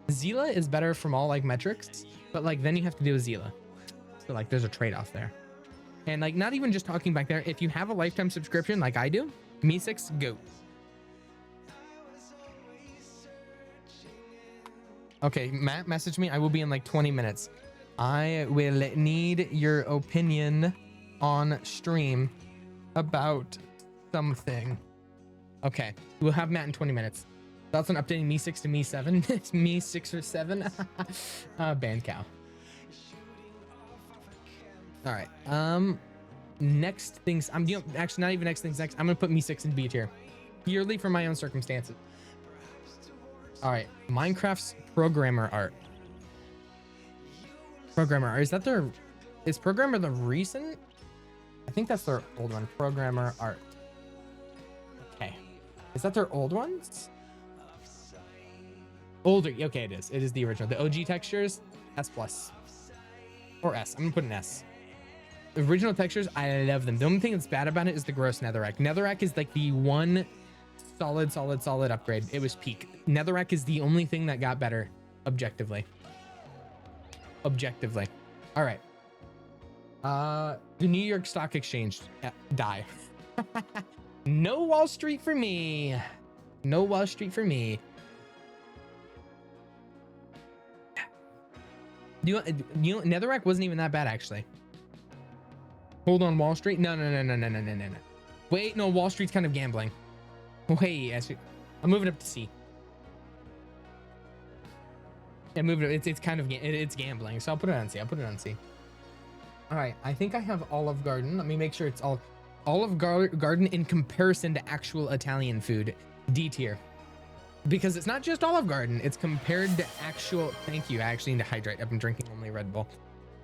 Zila is better from all like metrics, but like then you have to do a Zila. So like there's a trade-off there. And like not even just talking back there, if you have a lifetime subscription like I do, Me6, go. Okay, Matt, message me. I will be in like 20 minutes. I will need your opinion on stream about something. Okay, we'll have Matt in 20 minutes. Thoughts on updating Me6 to Me7? It's Me6 or 7. Band cow. All right. Next things. Actually not even next things next. I'm gonna put Me6 in B tier, purely for my own circumstances. All right. Minecraft's programmer art. Programmer art. Is programmer the recent? I think that's their old one. Programmer art. Okay. Is that their old ones? Older. Okay, it is. It is the original. The OG textures, S+. Or S. I'm gonna put an S. The original textures, I love them. The only thing that's bad about it is the gross netherrack. Netherrack is like the one solid upgrade. It was peak. Netherrack is the only thing that got better objectively. All right. The New York Stock Exchange, die. No Wall Street for me. No Wall Street for me. You know, Netherrack wasn't even that bad actually. Hold on, Wall Street. No. Wait, no, Wall Street's kind of gambling. Wait, I'm moving up to C. Yeah, moving it. It's kind of it's gambling. So I'll put it on C. All right, I think I have Olive Garden. Let me make sure it's all Olive Garden in comparison to actual Italian food. D tier. Because it's not just Olive Garden, it's compared to actual, thank you, I actually need to hydrate. I've been drinking only Red Bull.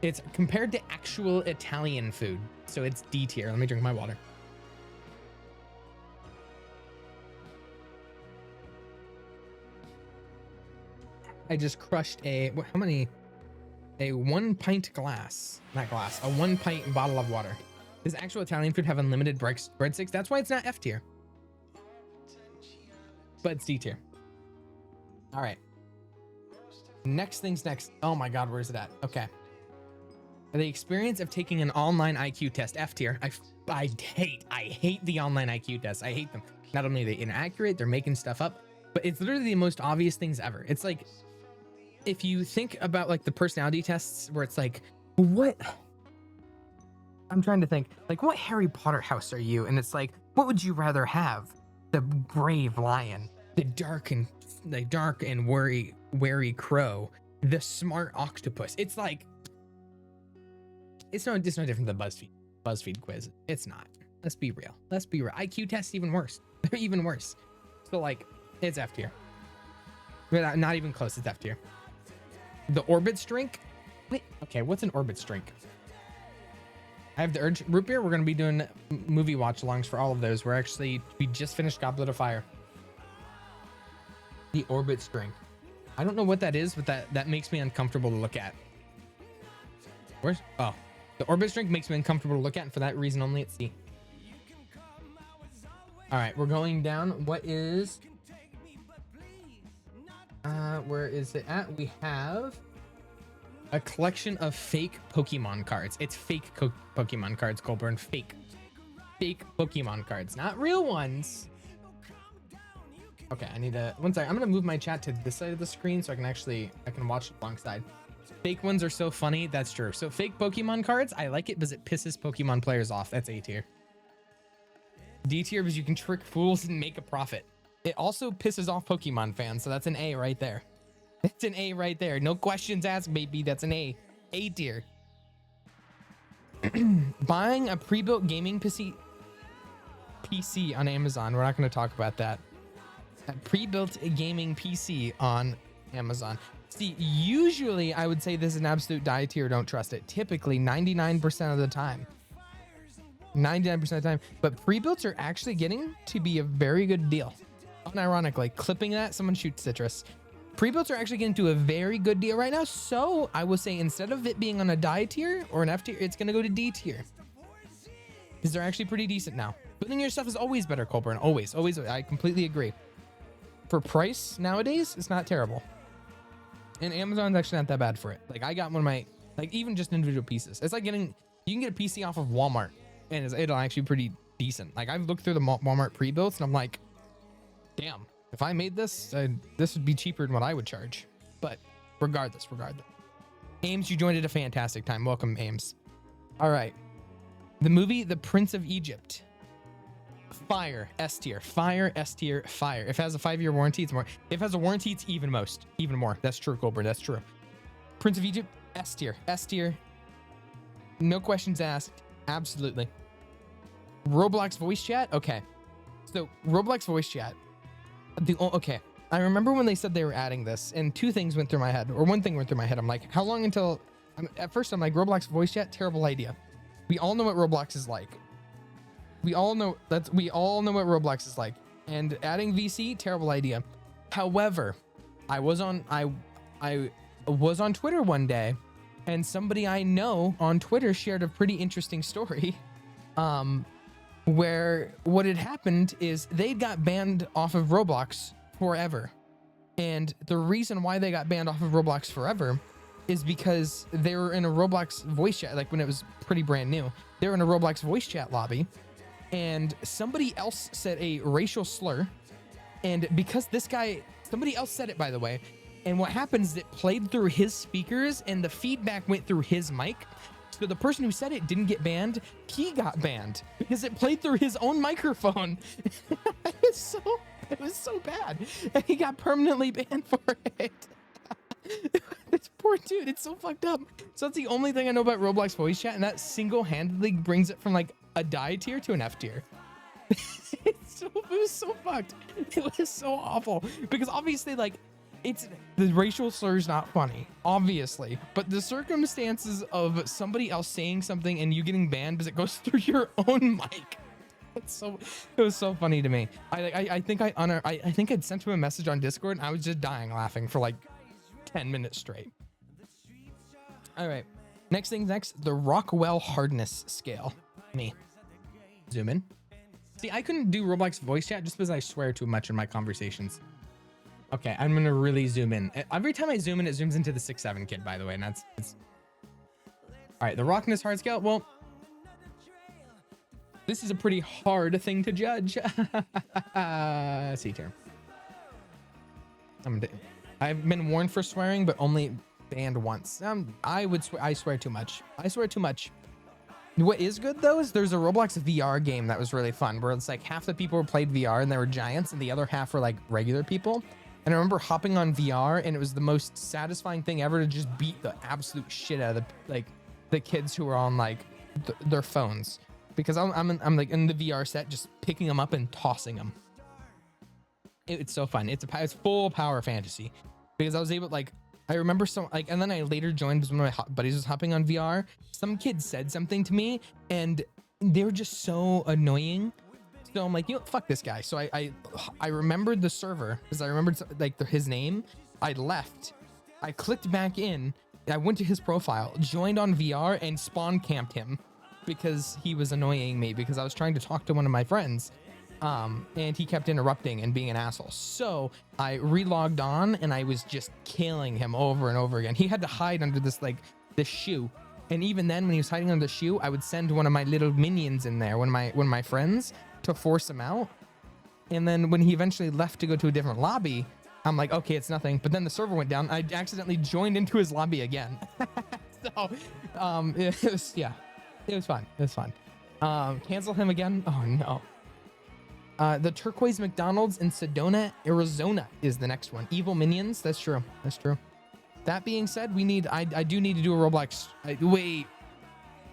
It's compared to actual Italian food. So it's D tier. Let me drink my water. I just crushed how many a 1 pint glass, not glass, a 1 pint bottle of water. Does actual Italian food have unlimited breadsticks? That's why it's not F tier, but it's D tier. All right. Next thing's next. Oh my God, where's it at? Okay. The experience of taking an online IQ test, F tier. I hate the online IQ tests. I hate them. Not only are they inaccurate, they're making stuff up, but it's literally the most obvious things ever. It's like, if you think about like the personality tests where it's like, what? I'm trying to think, like, what Harry Potter house are you? And it's like, what would you rather have? The brave lion, the dark and wary crow, the smart octopus. It's like, it's no different than BuzzFeed quiz. It's not. Let's be real. Let's be real. IQ tests even worse. They're even worse. So like, it's F tier. Not even close. It's F tier. The Orbit drink. Wait. Okay. What's an Orbit drink? I have the urge. Root beer. We're gonna be doing movie watch alongs for all of those. We just finished Goblet of Fire. The Orbit drink. I don't know what that is, but that makes me uncomfortable to look at. Oh, the Orbit drink makes me uncomfortable to look at, and for that reason only, it's C. All right, we're going down. What is? Where is it at? We have a collection of fake Pokemon cards. It's fake Pokemon cards, Colburn. Fake Pokemon cards, not real ones. Okay, I need to. One second. I'm gonna move my chat to this side of the screen so I can watch alongside. Fake ones are so funny. That's true. So fake Pokemon cards, I like it because it pisses Pokemon players off. That's A tier. D tier because you can trick fools and make a profit. It also pisses off Pokemon fans, so that's an A right there. It's an A right there. No questions asked, baby. That's an A. A tier. Buying a pre-built gaming PC on Amazon. We're not going to talk about that. A pre-built gaming PC on Amazon. See, usually I would say this is an absolute die tier. Don't trust it. Typically 99% of the time. 99% of the time. But pre-builts are actually getting to be a very good deal. Unironically, clipping that, someone shoots citrus. Pre-builts are actually getting to a very good deal right now. So I will say instead of it being on a die tier or an F tier, it's going to go to D tier. Because they're actually pretty decent now. Building your stuff is always better, Colburn. Always. I completely agree. For price nowadays, it's not terrible. And Amazon's actually not that bad for it. Like I got one of my, like even just individual pieces. It's like you can get a PC off of Walmart and it'll actually be pretty decent. Like I've looked through the Walmart pre-builts and I'm like, damn, if I made this, this would be cheaper than what I would charge. But regardless. Ames, you joined at a fantastic time. Welcome, Ames. All right. The movie, The Prince of Egypt. Fire, S tier. Fire, S tier, fire. If it has a 5-year warranty, it's more. If it has a warranty, it's even more. That's true, Goldberg. That's true. Prince of Egypt, S tier. S tier. No questions asked. Absolutely. Roblox voice chat. Okay. So Roblox voice chat. Okay. I remember when they said they were adding this, and two things went through my head, or one thing went through my head. I'm like, how long until? At first, I'm like, Roblox voice chat, terrible idea. We all know what Roblox is like. We all know what Roblox is like, and adding VC, terrible idea. However, I was on Twitter one day, and somebody I know on Twitter shared a pretty interesting story, where what had happened is they got banned off of Roblox forever, and the reason why they got banned off of Roblox forever is because they were in a Roblox voice chat, like when it was pretty brand new. They were in a Roblox voice chat lobby. And somebody else said a racial slur, and because somebody else said it, by the way, and what happens is it played through his speakers and the feedback went through his mic. So the person who said it didn't get banned, he got banned because it played through his own microphone. It was so bad, and he got permanently banned for it. This poor dude, it's so fucked up. So that's the only thing I know about Roblox voice chat, and that single-handedly brings it from like a die tier to an F tier. It was so fucked. It was so awful because obviously, like, the racial slur is not funny, obviously, but the circumstances of somebody else saying something and you getting banned because it goes through your own mic. It was so funny to me. I think I'd sent him a message on Discord and I was just dying laughing for like 10 minutes straight. All right. Next thing next, the Rockwell hardness scale. Me. Zoom in. See, I couldn't do Roblox voice chat just because I swear too much in my conversations. Okay, I'm gonna really zoom in. Every time I zoom in, it zooms into the 6'7" kid, by the way, and that's all right. The rockness hard scale. Well, this is a pretty hard thing to judge. C tier. I've been warned for swearing, but only banned once. I swear too much. I swear too much. What is good though is there's a Roblox VR game that was really fun where it's like half the people played VR and they were giants and the other half were like regular people. And I remember hopping on VR and it was the most satisfying thing ever to just beat the absolute shit out of the kids who were on like their phones, because I'm like in the VR set just picking them up and tossing them. It's so fun. It's full power fantasy because I was able I remember and then I later joined because one of my buddies was hopping on VR. Some kid said something to me and they were just so annoying. So I'm like, fuck this guy. So I remembered the server because I remembered his name. I left. I clicked back in. I went to his profile, joined on VR, and spawn camped him because he was annoying me because I was trying to talk to one of my friends. And he kept interrupting and being an asshole. So I relogged on and I was just killing him over and over again. He had to hide under this shoe. And even then when he was hiding under the shoe, I would send one of my little minions in there, one of my friends, to force him out. And then when he eventually left to go to a different lobby, I'm like, okay, it's nothing. But then the server went down. I accidentally joined into his lobby again. So, it was fun. It was fun. Cancel him again. Oh no. The turquoise McDonald's in Sedona, Arizona is the next one. Evil minions. That's true. That's true. That being said, I do need to do a Roblox.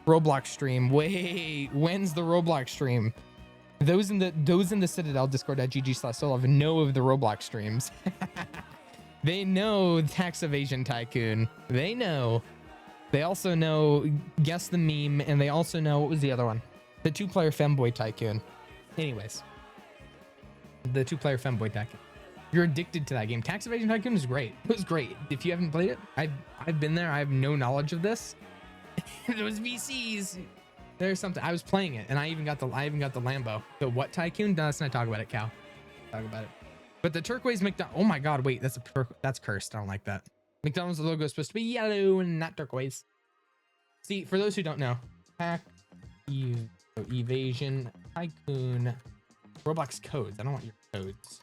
Roblox stream. Wait, when's the Roblox stream? Those in the Citadel Discord.gg/Solov know of the Roblox streams. They know tax evasion tycoon. They know. They also know guess the meme, and they also know what was the other one? The 2-player femboy tycoon. Anyways. The 2-player femboy tycoon. You're addicted to that game. Tax evasion tycoon is great. It was great. If you haven't played it, I've been there. I have no knowledge of this. Those VCs. There's something. I was playing it, and I even got the Lambo. The what tycoon? No, let's not talk about it, Cal. Talk about it. But the turquoise McDonald's. Oh my God! Wait, that's cursed. I don't like that. McDonald's logo is supposed to be yellow and not turquoise. See, for those who don't know, tax evasion tycoon. Roblox codes. I don't want your codes.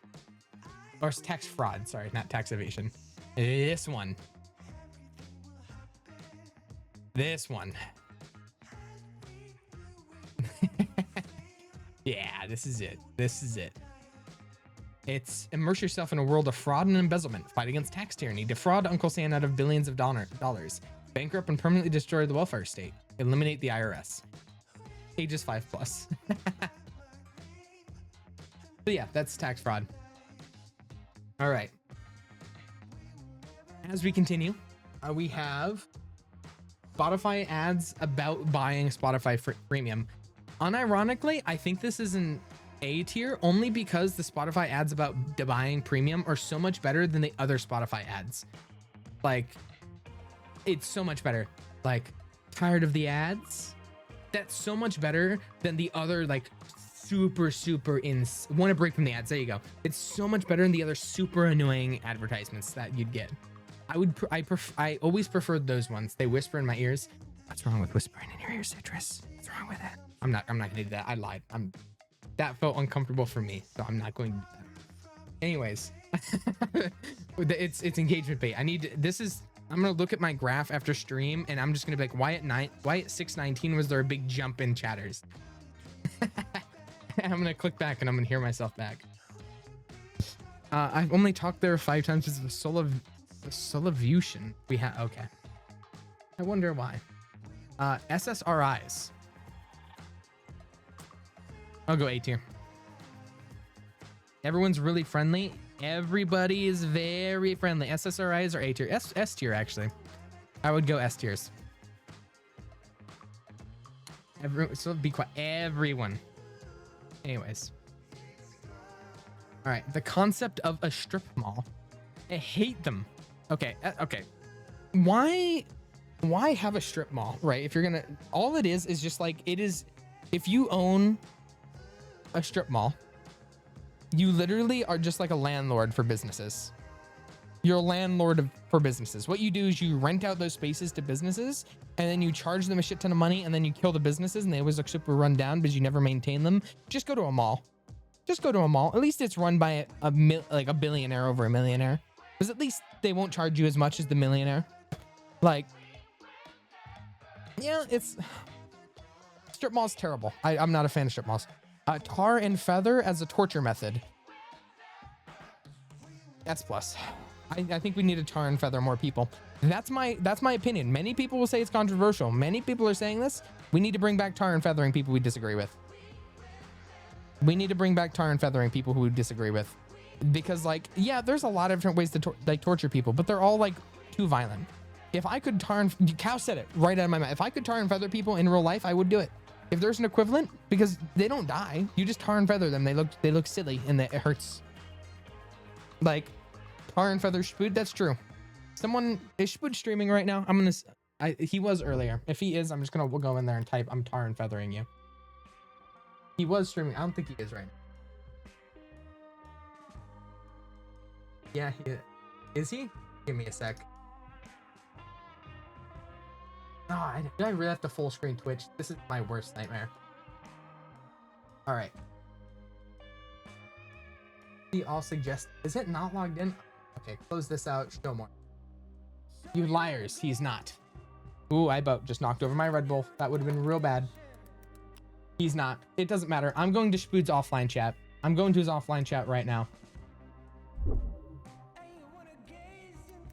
Or it's tax fraud. Sorry, not tax evasion. This one. This one. Yeah, this is it. This is it. It's immerse yourself in a world of fraud and embezzlement. Fight against tax tyranny. Defraud Uncle Sam out of billions of dollars. Bankrupt and permanently destroy the welfare state. Eliminate the IRS. Ages 5+. So yeah, that's tax fraud. All right. As we continue, we have Spotify ads about buying Spotify Premium. Unironically, I think this is an A tier only because the Spotify ads about buying Premium are so much better than the other Spotify ads. Like, it's so much better. Like, tired of the ads? That's so much better than the other, like, super want to break from the ads. There you go. It's so much better than the other super annoying advertisements that you'd get. I always preferred those ones. They whisper in my ears. What's wrong with whispering in your ear, Citrus? What's wrong with it? I'm not gonna do that. I lied. That felt uncomfortable for me, so I'm not going to do that. Anyways, it's engagement bait. I'm gonna look at my graph after stream, and I'm just gonna be like, why at 6:19 was there a big jump in chatters? I'm gonna click back and I'm gonna hear myself back. I've only talked there 5 times because of the Solution we have. Okay. I wonder why. SSRIs. I'll go A tier. Everyone's really friendly. Everybody is very friendly. SSRIs are A tier. S tier actually. I would go S tiers. So be quiet. Everyone. Anyways. All right. The concept of a strip mall. I hate them. Okay. Okay. Why why have a strip mall, right? If you're gonna, all it is just like, it is, if you own a strip mall, you literally are just like a landlord for businesses. You're a landlord for businesses. What you do is you rent out those spaces to businesses, and then you charge them a shit ton of money, and then you kill the businesses, and they always look super run down because you never maintain them. Just go to a mall. Just go to a mall. At least it's run by like a billionaire over a millionaire, because at least they won't charge you as much as the millionaire. Like, yeah, it's strip malls terrible. I'm not a fan of strip malls. Tar and feather as a torture method. S+. I think we need to tar and feather more people. That's my opinion. Many people will say it's controversial. Many people are saying this. We need to bring back tar and feathering people we disagree with. We need to bring back tar and feathering people who we disagree with. Because, like, yeah, there's a lot of different ways to torture people, but they're all like too violent. If I could tar and Cow said it right out of my mouth. If I could tar and feather people in real life, I would do it. If there's an equivalent, because they don't die, you just tar and feather them. They look silly and it hurts. Like, tar and feather Spood, that's true. Someone is Spood streaming right now? He was earlier. If he is, I'm just gonna go in there and type, I'm tar and feathering you. He was streaming. I don't think he is right now. Yeah, is he? Give me a sec. Oh, do I really have to full screen Twitch? This is my worst nightmare. All right. He all suggest. Is it not logged in? Okay, close this out. Show more. You liars. He's not. Ooh, I about just knocked over my Red Bull. That would have been real bad. He's not. It doesn't matter. I'm going to Spood's offline chat. I'm going to his offline chat right now.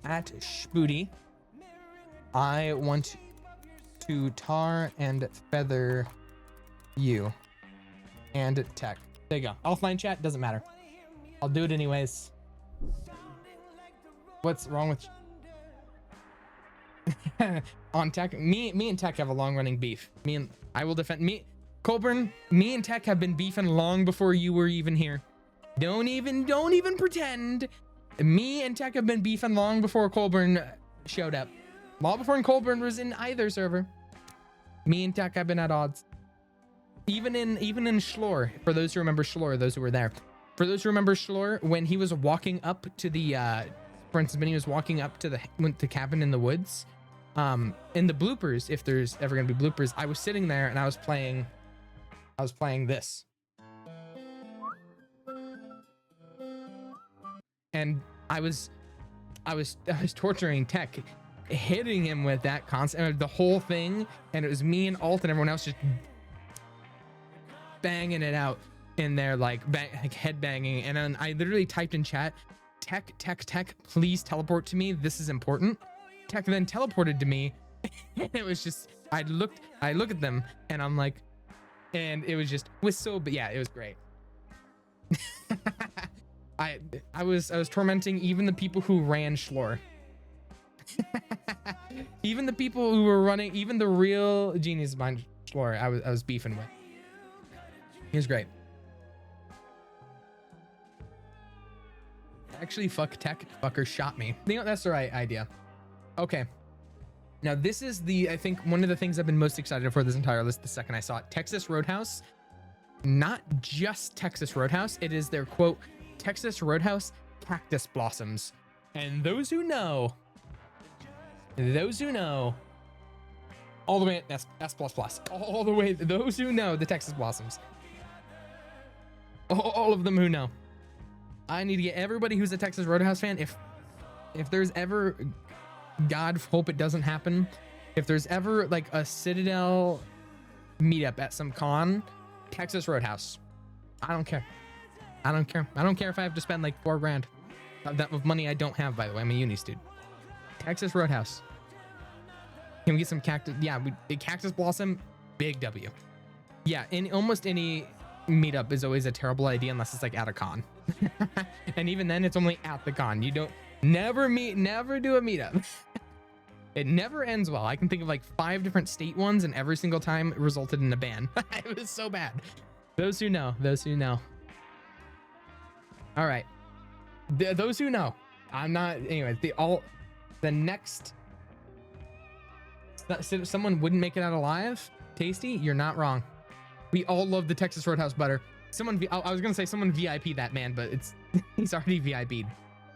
At Spoody, I want to tar and feather you and tech. There you go. Offline chat, doesn't matter. I'll do it anyways. What's wrong with on tech? Me and tech have a long running beef. I will defend me. Colburn, me and tech have been beefing long before you were even here. Don't even pretend. Me and tech have been beefing long before Colburn showed up. Long before Colburn was in either server. Me and tech have been at odds. Even in Schlor, for those who remember Schlor, those who were there. For those who remember Schlor, when he was walking up to the for instance, when he was walking up to the cabin in the woods, in the bloopers, if there's ever gonna be bloopers, I was sitting there and I was playing this. And I was torturing tech, hitting him with that constant, the whole thing, and it was me and Alt and everyone else just banging it out in there, like head banging. And then I literally typed in chat, tech, please teleport to me. This is important. Tech then teleported to me, and it was just I look at them, and I'm like, and it was but yeah, it was great. I was tormenting even the people who ran Schlor. Even the people who were running, even the real genius behind Schlor, I was beefing with. He was great. Actually, fuck tech, fucker shot me. You know, that's the right idea. Okay. Now this is I think one of the things I've been most excited for this entire list the second I saw it. Texas Roadhouse. Not just Texas Roadhouse. It is their quote, Texas Roadhouse Cactus Blossoms. And those who know, all the way at S++, all the way, those who know the Texas Blossoms. All of them who know. I need to get everybody who's a Texas Roadhouse fan, if there's ever, God hope it doesn't happen, if there's ever like a Citadel meetup at some con, Texas Roadhouse. I don't care. I don't care if I have to spend like $4 grand. That of money I don't have, by the way. I'm a uni student. Texas Roadhouse. Can we get some cactus? Yeah, Cactus Blossom, big W. Yeah, almost any meetup is always a terrible idea unless it's like at a con. And even then, it's only at the con. You don't never do a meetup. It never ends well. I can think of like 5 different state ones, and every single time it resulted in a ban. It was so bad. Those who know. All right. Those who know. I'm not. Anyways, the next someone wouldn't make it out alive. Tasty, you're not wrong. We all love the Texas Roadhouse butter. I was gonna say someone VIP that man, but it's he's already VIP'd.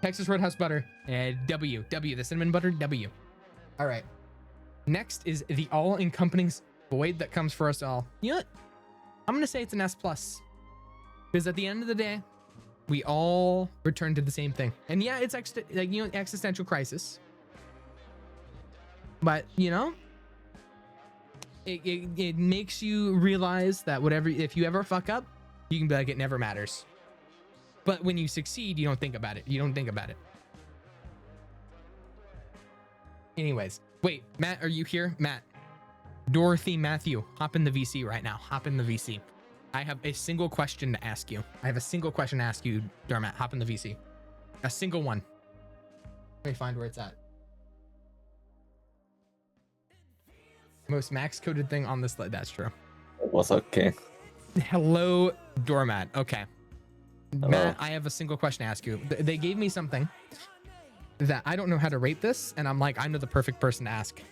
Texas Roadhouse butter. W, the cinnamon butter. W. All right. Next is the all-encompassing void that comes for us all. You know what? I'm gonna say it's an S plus, because at the end of the day, we all return to the same thing. And yeah, it's existential crisis. But you know, it makes you realize that if you ever fuck up, you can be like, it never matters. But when you succeed, you don't think about it. Anyways, wait, Matt, are you here? Matt, Dorothy, Matthew, hop in the VC right now. Hop in the VC. I have a single question to ask you. Dormat. Hop in the VC. A single one. Let me find where it's at. Most max coded thing on this list. That's true. What's up, King? Hello, Doormat. Okay. Hello. Matt, I have a single question to ask you. They gave me something that I don't know how to rate this, and I'm like, I know the perfect person to ask.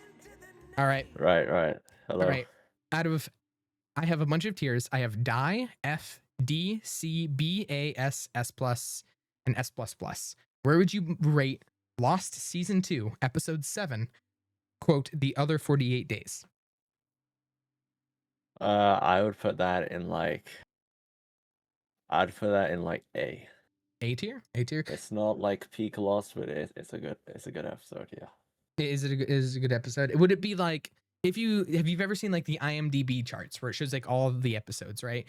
All right. Right. Hello. All right. I have a bunch of tiers. I have Die, F, D, C, B, A, S, S plus, and S plus plus. Where would you rate Lost Season 2, Episode 7, quote, The Other 48 Days? I would put that in like A. A tier? A tier? It's not like peak Lost, but it's a good episode. Yeah. Is it a good episode? Would it be like, have you ever seen like the IMDb charts where it shows like all of the episodes, right?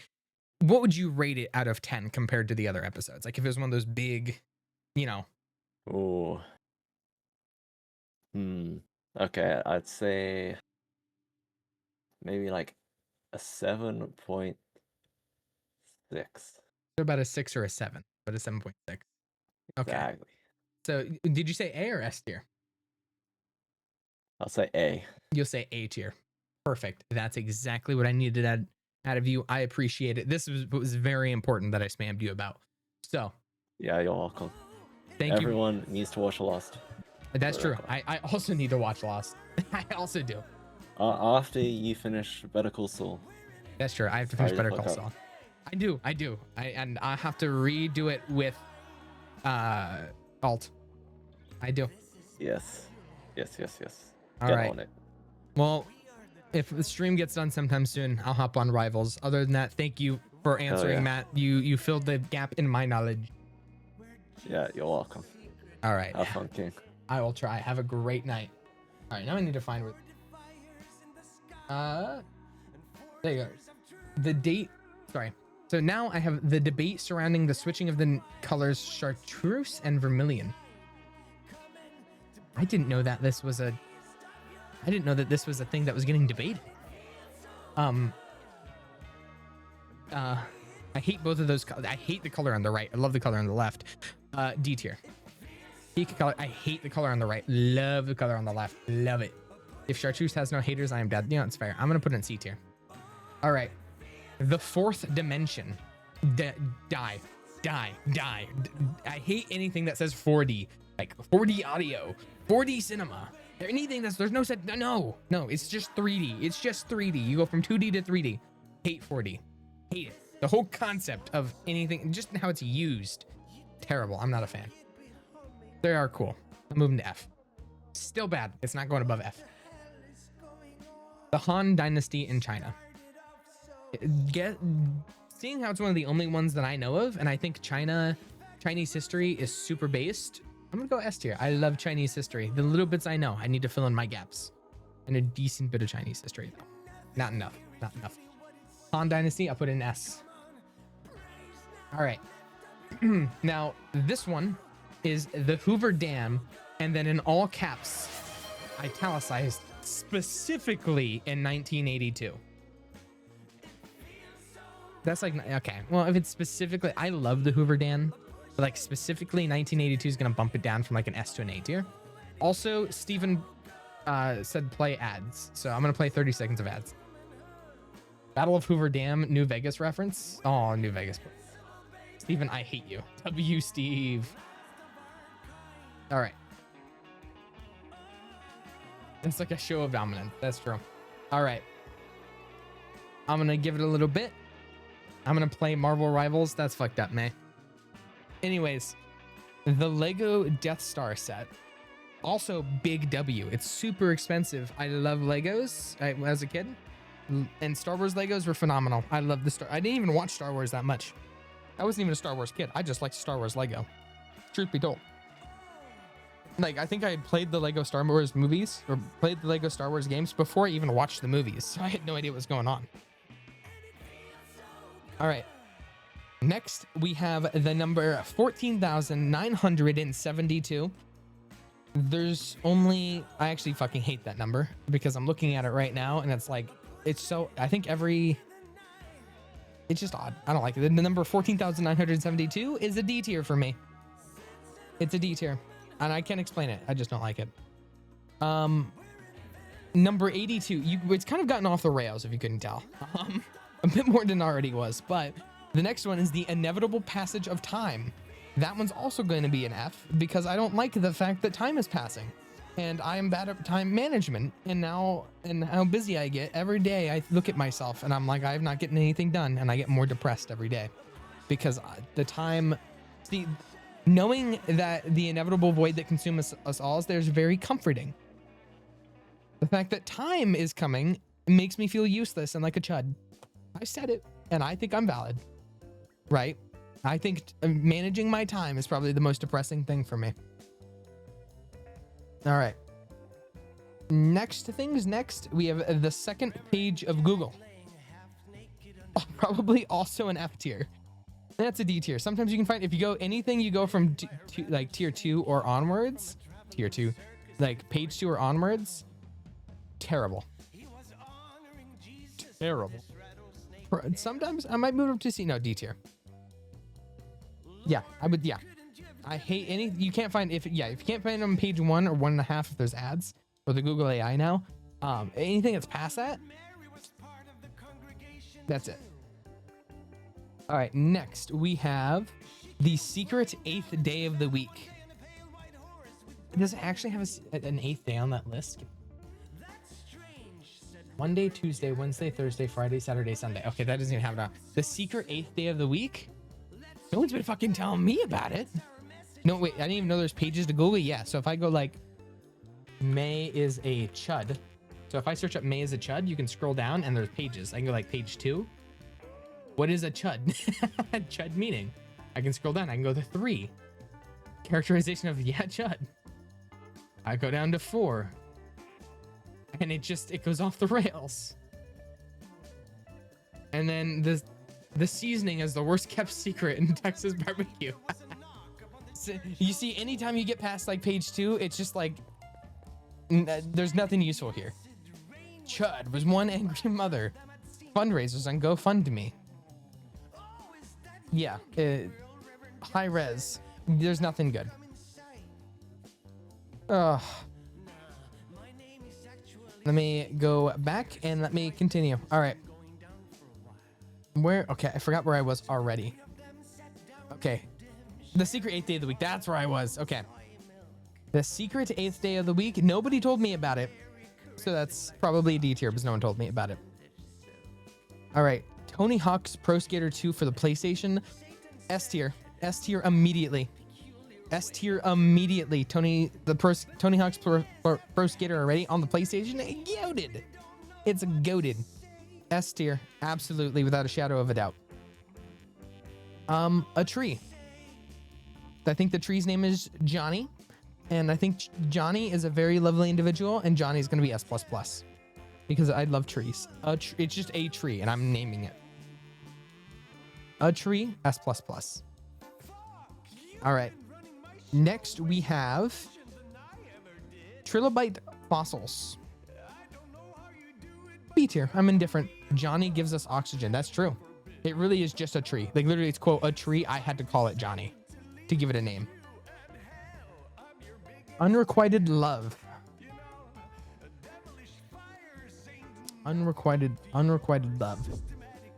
What would you rate it out of 10 compared to the other episodes? Like if it was one of those big, you know. Ooh. Okay, I'd say maybe like a 7.6. So about a 6 or a 7, but a 7.6. Okay. Exactly. So did you say A or S tier? I'll say A. You'll say A tier. Perfect. That's exactly what I needed out of you. I appreciate it. This was very important that I spammed you about. So. Yeah, you're welcome. Thank you. Everyone needs to watch Lost. That's true. I also need to watch Lost. I also do. After you finish Better Call Saul. That's true. I have to finish Better Call Saul. I do. And I have to redo it with Alt. I do. Yes. All Get right. on it. Well, if the stream gets done sometime soon, I'll hop on Rivals. Other than that, thank you for answering, Matt. You filled the gap in my knowledge. Yeah, you're welcome. All right. Have fun, King. I will try. Have a great night. All right, now I need to find where. There you go. The date. Sorry. So now I have the debate surrounding the switching of the colors chartreuse and vermilion. I didn't know that this was a thing that was getting debated. I hate both of those. I hate the color on the right. I love the color on the left. D tier. Peak color. I hate the color on the right. Love the color on the left. Love it. If chartreuse has no haters, I am dead. You know, it's fair. I'm gonna put it in C tier. All right. The fourth dimension. Die. I hate anything that says 4D. Like 4D audio, 4D cinema. Anything there's no set. No. It's just 3D. It's just 3D. You go from 2D to 3D. Hate 4D. Hate it. The whole concept of anything, just how it's used. Terrible. I'm not a fan. They are cool. I'm moving to F. Still bad. It's not going above F. The Han Dynasty in China. Seeing how it's one of the only ones that I know of, and I think Chinese history is super based, I'm gonna go S tier. I love Chinese history. The little bits I know, I need to fill in my gaps. And a decent bit of Chinese history, though. Not enough. Han Dynasty, I'll put in S. All right. Now, this one is the Hoover Dam, and then in all caps, italicized, specifically in 1982. That's like, okay. Well, if it's specifically, I love the Hoover Dam, but like specifically 1982 is going to bump it down from like an S to an A tier. Also, Steven said play ads. So I'm going to play 30 seconds of ads. Battle of Hoover Dam, New Vegas reference. Oh, New Vegas. Steven, I hate you. W, Steve. All right. It's like a show of dominance. That's true. All right. I'm gonna give it a little bit. I'm gonna play Marvel Rivals. That's fucked up, man. Anyways, the Lego Death Star set. Also, big W. It's super expensive. I love Legos as a kid. And Star Wars Legos were phenomenal. I love the Star. I didn't even watch Star Wars that much. I wasn't even a Star Wars kid. I just liked Star Wars Lego. Truth be told. Like, I think I had played the Lego Star Wars movies or played the Lego Star Wars games before I even watched the movies. So I had no idea what was going on. All right. Next, we have the number 14,972. There's only, I actually fucking hate that number because I'm looking at it right now and it's like, it's so, I think it's just odd. I don't like it. The number 14,972 is a D tier for me. It's a D tier and I can't explain it. I just don't like it. Number 82, it's kind of gotten off the rails if you couldn't tell. A bit more than it already was, but the next one is the Inevitable Passage of Time. That one's also going to be an F because I don't like the fact that time is passing and I am bad at time management. And how busy I get every day, I look at myself and I'm like, I'm not getting anything done. And I get more depressed every day because the time, see, knowing that the inevitable void that consumes us all is there's very comforting. The fact that time is coming makes me feel useless and like a chud. I said it and I think I'm valid, right? I think managing my time is probably the most depressing thing for me. All right. Next, we have the second page of Google. Oh, probably also an F tier. That's a D tier. Sometimes you can find, if you go anything, you go from like tier 2 or onwards, tier 2, like page 2 or onwards. Terrible. Terrible. Sometimes I might move up to C. No, D tier. Yeah, I would. Yeah, I hate any. You can't find if you can't find them on page 1 or 1.5 if there's ads or the Google AI now. Anything that's past that, that's it. All right, next we have the secret 8th day of the week. Does it actually have an 8th day on that list? Monday, Tuesday, Wednesday, Thursday, Friday, Saturday, Sunday. Okay, that doesn't even have it on. The secret 8th day of the week? No one's been fucking telling me about it. No, wait, I didn't even know there's pages to Google. Yeah, so if I go like, May is a chud. So if I search up May is a chud, you can scroll down and there's pages. I can go like page 2. What is a chud? Chud meaning. I can scroll down. I can go to 3. Characterization of, yeah, chud. I go down to 4. And it goes off the rails. And then the seasoning is the worst kept secret in Texas barbecue. So, you see, anytime you get past like page 2, it's just like, there's nothing useful here. Chud was one angry mother. Fundraisers on GoFundMe. Yeah, high res. There's nothing good. Ugh. Let me go back and let me continue. All right. Okay, I forgot where I was already. Okay. The secret 8th day of the week. That's where I was. Okay. The secret 8th day of the week. Nobody told me about it. So that's probably a D tier because no one told me about it. All right. Tony Hawk's Pro Skater 2 for the PlayStation. S tier. S tier immediately. S tier immediately. Tony Hawk's Pro Skater already on the PlayStation. Goated. It's goated. S tier. Absolutely, without a shadow of a doubt. A tree. I think the tree's name is Johnny. And I think Johnny is a very lovely individual. And Johnny's going to be S++. Because I love trees. It's just a tree, and I'm naming it. A tree, S++. All right. Next, we have Trilobite Fossils. B tier. I'm indifferent. Johnny gives us oxygen. That's true. It really is just a tree. Like, literally, it's, quote, a tree. I had to call it Johnny to give it a name. Unrequited love. Unrequited love.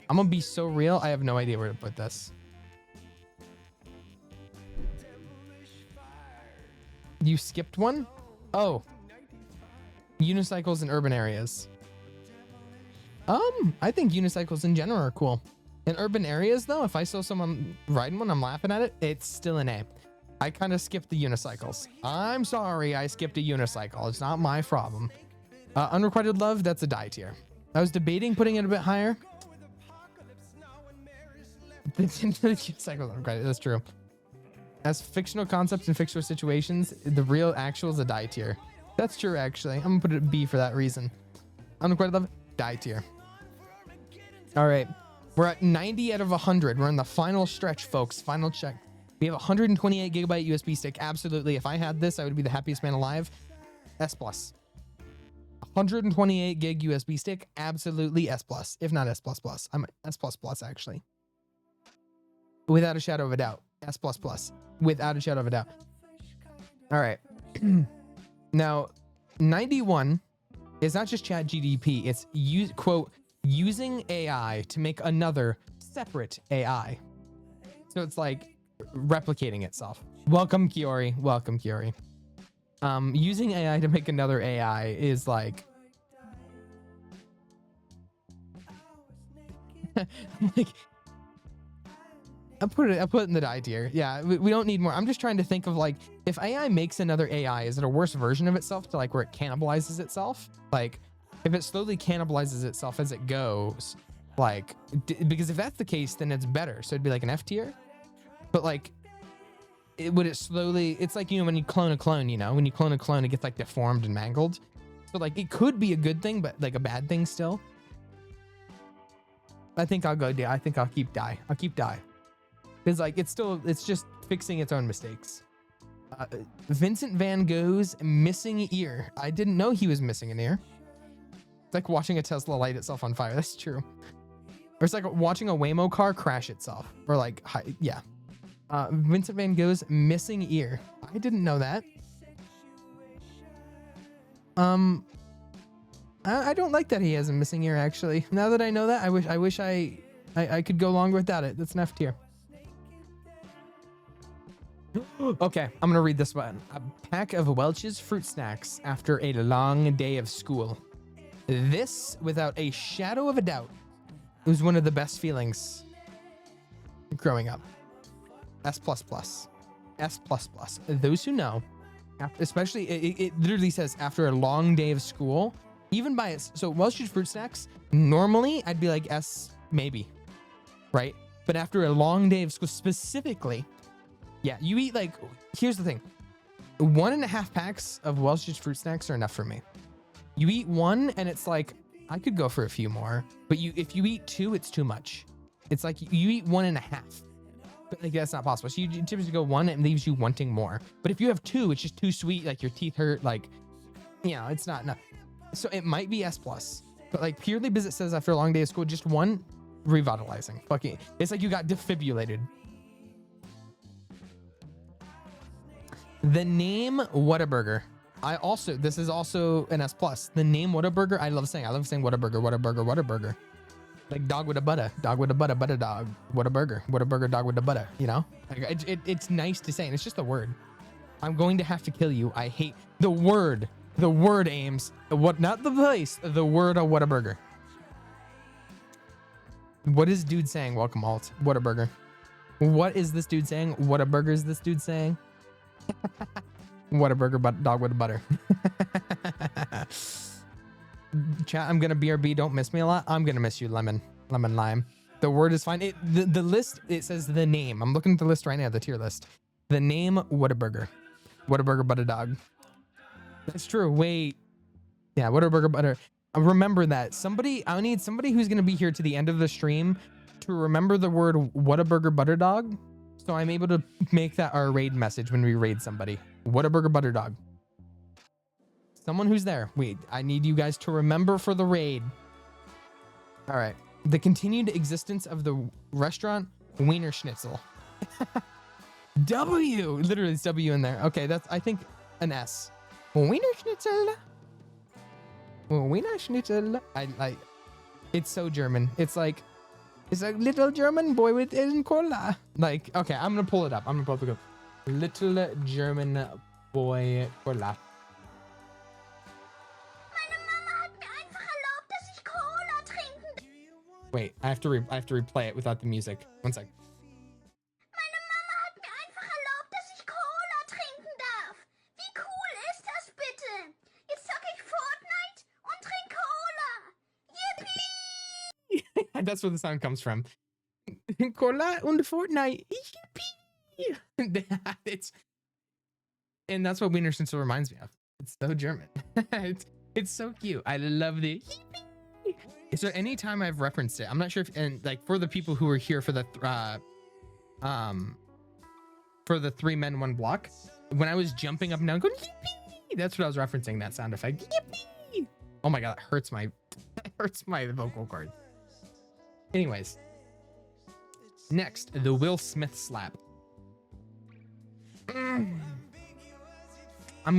I'm gonna be so real. I have no idea where to put this. You skipped one? Oh. Unicycles in urban areas. I think unicycles in general are cool. In urban areas, though, if I saw someone riding one, I'm laughing at it. It's still an A. I kind of skipped the unicycles. I'm sorry, I skipped a unicycle. It's not my problem. Unrequited love, that's a die tier. I was debating putting it a bit higher. Unicycles unrequited, that's true. As fictional concepts and fictional situations, the real actual is a die tier. That's true, actually. I'm gonna put it at B for that reason. Unrequited love, die tier. All right. We're at 90 out of 100. We're in the final stretch, folks. Final check. We have 128 gigabyte USB stick. Absolutely. If I had this, I would be the happiest man alive. S+. 128 gig USB stick. Absolutely S+. If not S++. I'm S++ actually. Without a shadow of a doubt. S++. Without a shadow of a doubt. All right. Now, 91 is not just ChatGPT. It's using AI to make another separate AI. So it's like replicating itself. Welcome, Kiori. Welcome, Kiori. Using AI to make another AI is like... like I'll put it in the die tier. Yeah, we don't need more. I'm just trying to think of like, if AI makes another AI, is it a worse version of itself to like where it cannibalizes itself? Like, if it slowly cannibalizes itself as it goes, like, because if that's the case, then it's better. So it'd be like an F tier. But like, would it slowly, it's like, you know, when you clone a clone, you know, when you clone a clone, it gets like deformed and mangled. So like, it could be a good thing, but like a bad thing still. I think I'll go die. I think I'll keep die. I'll keep die. Because like, it's just fixing its own mistakes. Vincent Van Gogh's missing ear. I didn't know he was missing an ear. It's like watching a Tesla light itself on fire. That's true. Or it's like watching a Waymo car crash itself. Or like, yeah. Vincent Van Gogh's missing ear. I didn't know that. I don't like that he has a missing ear, actually. Now that I know that, I wish I could go longer without it. That's an F tier. Okay, I'm gonna read this one. A pack of Welch's fruit snacks after a long day of school. This, without a shadow of a doubt, was one of the best feelings growing up. S++. S++. Those who know, especially, it literally says after a long day of school, even by its, so Welch's fruit snacks, normally I'd be like S, maybe, right? But after a long day of school, specifically, yeah, you eat like, here's the thing. 1.5 packs of Welch's fruit snacks are enough for me. You eat one and it's like, I could go for a few more, but if you eat 2, it's too much. It's like you eat 1.5, but like that's not possible. So you typically go 1 and it leaves you wanting more. But if you have 2, it's just too sweet. Like your teeth hurt. Like, you know, it's not enough. So it might be S+, but like purely because it says after a long day of school, just 1, revitalizing. Fucking, it's like you got defibrillated. The name Whataburger. This is also an S+. The name Whataburger, I love saying Whataburger, Whataburger, Whataburger. Like dog with a butter butter dog, Whataburger, dog with a butter, you know? Like it's nice to say, and it's just a word. I'm going to have to kill you. I hate the word Ames. What, not the place, the word of Whataburger. What is dude saying? Welcome alt. Whataburger. What is this dude saying? Whataburger is this dude saying? Whataburger, but dog with a butter. Chat, I'm gonna BRB. Don't miss me a lot. I'm gonna miss you, lemon lime. The word is fine. The list, it says the name. I'm looking at the list right now, the tier list. The name Whataburger butter dog. That's true. Wait, yeah, Whataburger butter. Remember that. I need somebody who's gonna be here to the end of the stream to remember the word Whataburger butter dog. So I'm able to make that our raid message when we raid somebody. Whataburger butter dog. Someone who's there. Wait, I need you guys to remember for the raid. All right. The continued existence of the restaurant Wiener Schnitzel. W. Literally, it's W in there. Okay, that's, I think, an S. Wiener Schnitzel. Wiener Schnitzel. It's so German. It's like little German boy with cola. Like, okay, I'm gonna pull it up. Little German boy cola. Wait, I have to replay it without the music. One sec. Meine Mama hat mir einfach erlaubt, dass ich Cola trinken darf. Wie cool ist das bitte? Jetzt zocke ich Fortnite und trinke Cola. Yippie! That's where the sound comes from. Cola und Fortnite. Yippee! And that's what Wiener Schnitzel reminds me of. It's so German. it's so cute. I love the yippee. So anytime I've referenced it, I'm not sure if, and like for the people who were here for the 3 men 1 block, when I was jumping up and down going yippee, that's what I was referencing, that sound effect. Yippee! Oh my god, that hurts my vocal cords. Anyways, next, the Will Smith slap. I'm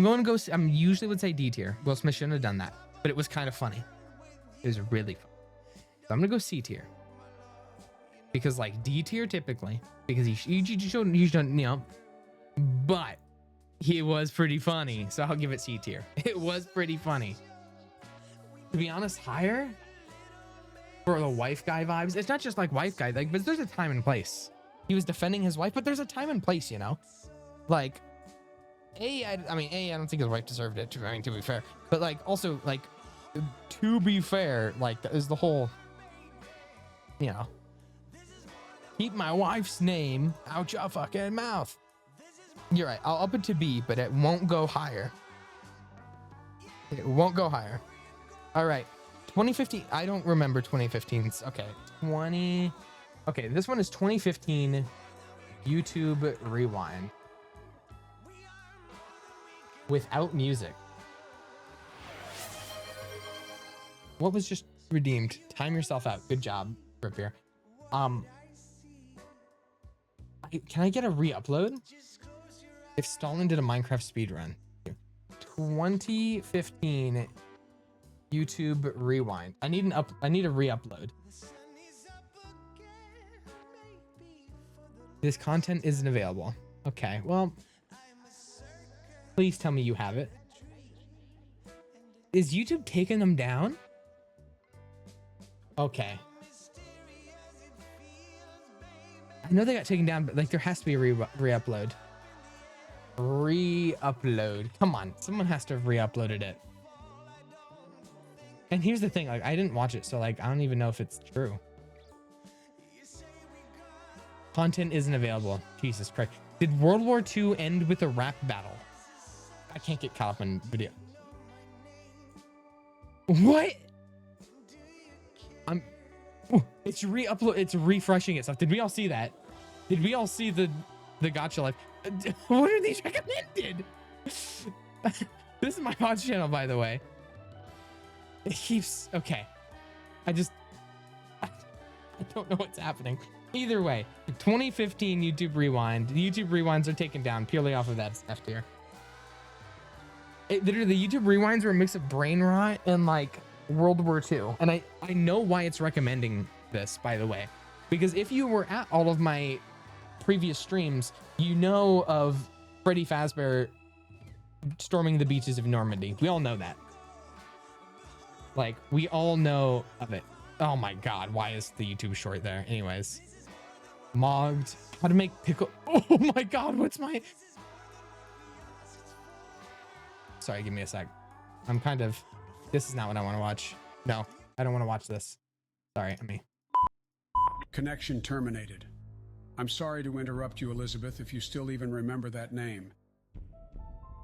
going to go. I'm usually would say D tier. Will Smith shouldn't have done that, but it was kind of funny. It was really fun. So I'm gonna go C tier because like D tier typically because he shouldn't, you know, but he was pretty funny. So I'll give it C tier. It was pretty funny. To be honest, higher for the wife guy vibes. It's not just like wife guy, like, but there's a time and place. He was defending his wife, but there's a time and place, you know, like. I don't think his wife deserved it, to be fair. But, like, also, like, to be fair, like, that is the whole, you know, keep my wife's name out your fucking mouth. You're right. I'll up it to B, but it won't go higher. It won't go higher. All right. 2015. I don't remember 2015's. Okay. Okay, this one is 2015 YouTube Rewind. Without music. What was just redeemed? Time yourself out. Good job, Rip here. Can I get a re-upload? If Stalin did a Minecraft speedrun. 2015 YouTube Rewind. I need a re-upload. This content isn't available. Okay, well. Please tell me you have it. Is YouTube taking them down? Okay. I know they got taken down, but like there has to be a re-upload. Re-upload. Come on, someone has to have re-uploaded it. And here's the thing, like I didn't watch it, so like I don't even know if it's true. Content isn't available. Jesus Christ. Did World War II end with a rap battle? I can't get caught up in video. What? It's re-upload. It's refreshing itself. Did we all see that? Did we all see the gotcha life? What are these recommended? This is my VOD channel, by the way. It keeps okay. I don't know what's happening. Either way, 2015 YouTube Rewind. The YouTube Rewinds are taken down purely off of that F tier. Literally, the YouTube Rewinds were a mix of brain rot and like World War II. And I know why it's recommending this, by the way, because if you were at all of my previous streams, you know of Freddy Fazbear storming the beaches of Normandy. We all know that. Like, we all know of it. Oh my God, why is the YouTube short there? Anyways, Mogged, how to make pickle. Oh my God, what's my... Sorry, give me a sec. I'm kind of... This is not what I want to watch. No, I don't want to watch this. Sorry, me. Connection terminated. I'm sorry to interrupt you, Elizabeth, if you still even remember that name.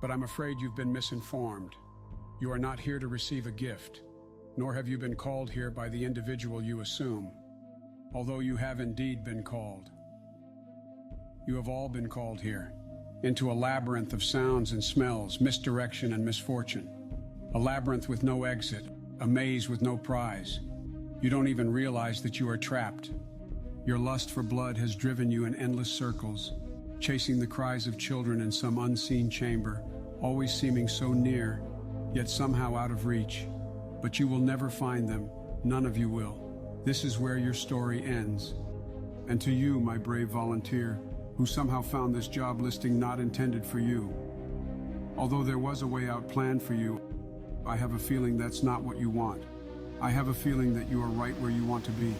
But I'm afraid you've been misinformed. You are not here to receive a gift, nor have you been called here by the individual you assume, although you have indeed been called. You have all been called here, into a labyrinth of sounds and smells, misdirection and misfortune. A labyrinth with no exit, a maze with no prize. You don't even realize that you are trapped. Your lust for blood has driven you in endless circles, chasing the cries of children in some unseen chamber, always seeming so near, yet somehow out of reach. But you will never find them, none of you will. This is where your story ends. And to you, my brave volunteer, who somehow found this job listing not intended for you. Although there was a way out planned for you, I have a feeling that's not what you want. I have a feeling that you are right where you want to be.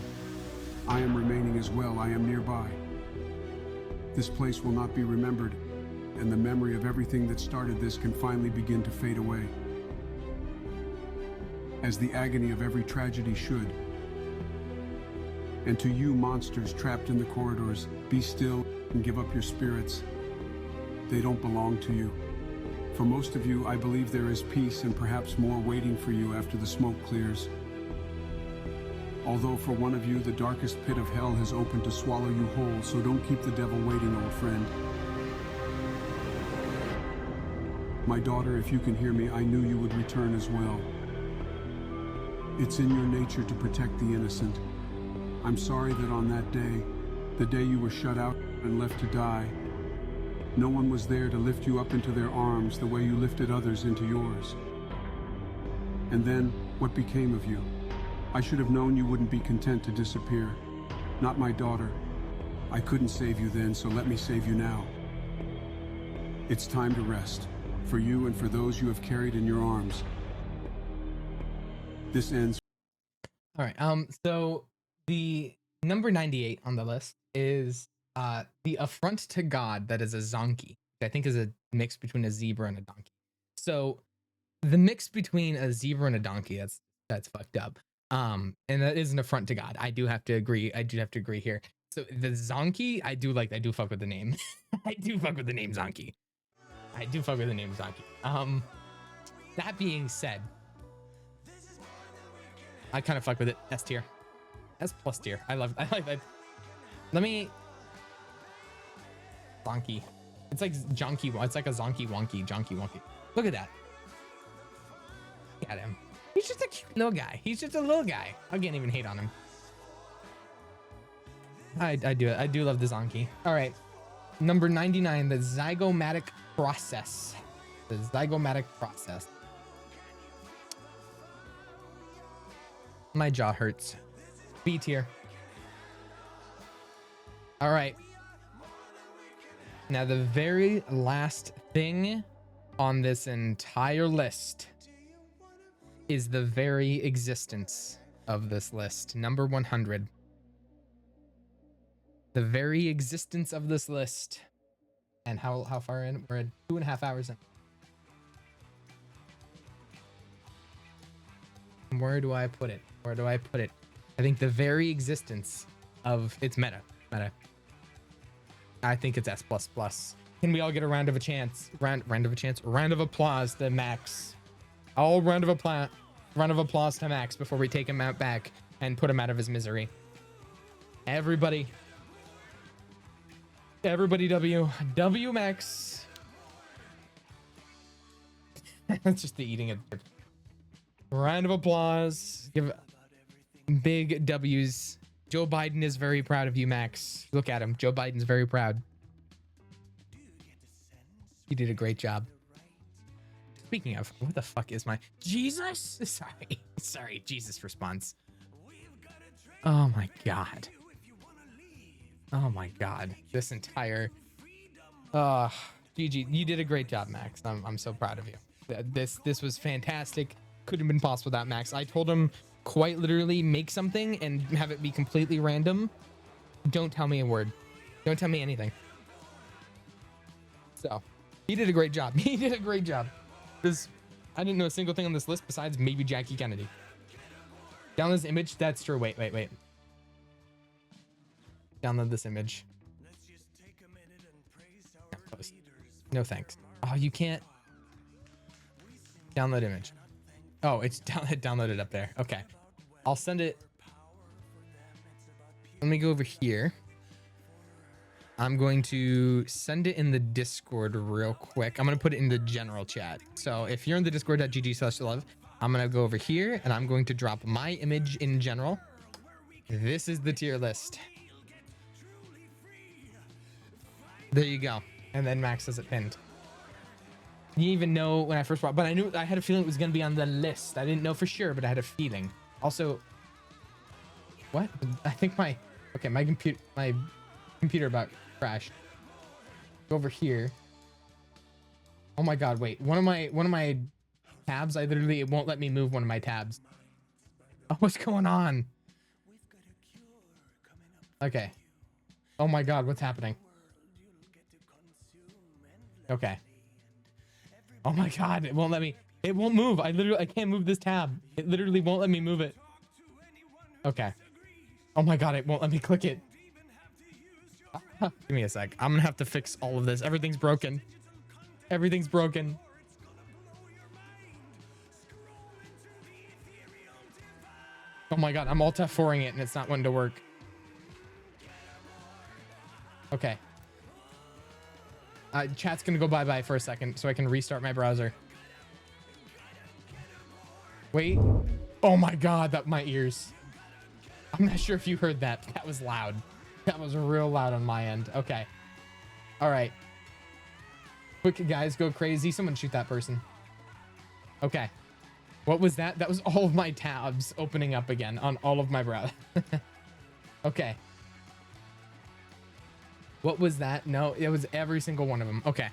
I am remaining as well. I am nearby. This place will not be remembered, and the memory of everything that started this can finally begin to fade away. As the agony of every tragedy should. And to you monsters trapped in the corridors, be still and give up your spirits. They don't belong to you. For most of you, I believe there is peace and perhaps more waiting for you after the smoke clears. Although for one of you, the darkest pit of hell has opened to swallow you whole, so don't keep the devil waiting, old friend. My daughter, if you can hear me, I knew you would return as well. It's in your nature to protect the innocent. I'm sorry that on that day, the day you were shut out and left to die, no one was there to lift you up into their arms the way you lifted others into yours. And then, what became of you? I should have known you wouldn't be content to disappear. Not my daughter. I couldn't save you then, so let me save you now. It's time to rest, for you and for those you have carried in your arms. This ends. All right. So the number 98 on the list is the affront to God that is a zonkey, which I think is a mix between a zebra and a donkey. So the mix between a zebra and a donkey, that's fucked up. And that is an affront to God. I do have to agree. I do have to agree here. So the zonkey, I do fuck with the name. I do fuck with the name zonkey. I do fuck with the name zonkey. That being said, I kind of fuck with it. S tier. S plus tier. I like that. Let me. Zonky. It's like jonky. It's like a zonky wonky. Jonky wonky. Look at that. Look at him. He's just a cute little guy. He's just a little guy. I can't even hate on him. I do it. I do love the zonky. All right. Number 99, the zygomatic process. The zygomatic process. My jaw hurts. B tier. All right. Now, the very last thing on this entire list is the very existence of this list. Number 100. The very existence of this list. And how far in? We're at 2.5 hours in. Where do I put it? Where do I put it? I think the very existence of it's meta. I think it's S++. Can we all get a round of a chance? Round of applause to Max. All round of applause to Max before we take him out back and put him out of his misery. Everybody W Max. That's just the eating it. Round of applause. Give big W's. Joe Biden is very proud of you, Max. Look at him. Joe Biden's very proud. You did a great job. Speaking of, what the fuck is my Jesus? Sorry, Jesus response. Oh my god. Oh my god. This entire GG, you did a great job, Max. I'm so proud of you. This was fantastic. Couldn't have been possible without Max. I told him quite literally make something and have it be completely random. Don't tell me a word. Don't tell me anything. So he did a great job. He did a great job. Because I didn't know a single thing on this list besides maybe Jackie Kennedy. Download this image. That's true. Wait. Download this image. No thanks. Oh, you can't download image. Oh, it's downloaded up there. Okay, I'll send it. Let me go over here. I'm going to send it in the Discord real quick. I'm going to put it in the general chat. So if you're in the discord.gg/love, I'm going to go over here and I'm going to drop my image in general. This is the tier list. There you go. And then Max has it pinned. You didn't even know when I first brought, but I knew, I had a feeling it was going to be on the list. I didn't know for sure, but I had a feeling. Also, what? I think my computer about crashed. Go over here. Oh my god, wait. One of my tabs, it won't let me move one of my tabs. Oh, what's going on? Okay. Oh my God, what's happening? Okay. Oh my God, it won't let me. It won't move. I can't move this tab. It literally won't let me move it. Okay. Oh my God, it won't let me click it. Give me a sec. I'm gonna have to fix all of this. Everything's broken. Everything's broken. Oh my God, I'm alt F4ing it and it's not wanting to work. Okay. Chat's gonna go bye-bye for a second so I can restart my browser. Wait. Oh my God, that my ears. I'm not sure if you heard that. That was loud. That was real loud on my end. Okay. All right. Quick, guys, go crazy. Someone shoot that person. Okay. What was that? That was all of my tabs opening up again on all of my browser. Okay. What was that? No, it was every single one of them. Okay.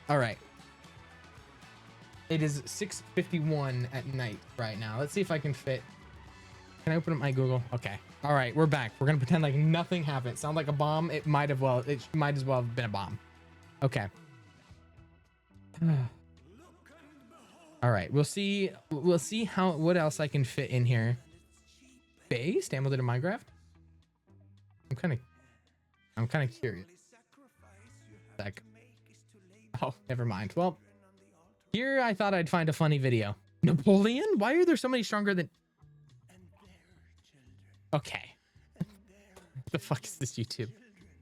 All right. It is 6:51 at night right now. Let's see if I can fit. Can I open up my Google? Okay. All right, we're back. We're gonna pretend like nothing happened. Sound like a bomb? It might as well have been a bomb. Okay. All right, we'll see what else I can fit in here. Base downloaded in Minecraft. I'm kind of curious. Sec. Oh, never mind. Well, here I thought I'd find a funny video. Napoleon? Why are there so many stronger than? Okay. What the fuck is this YouTube?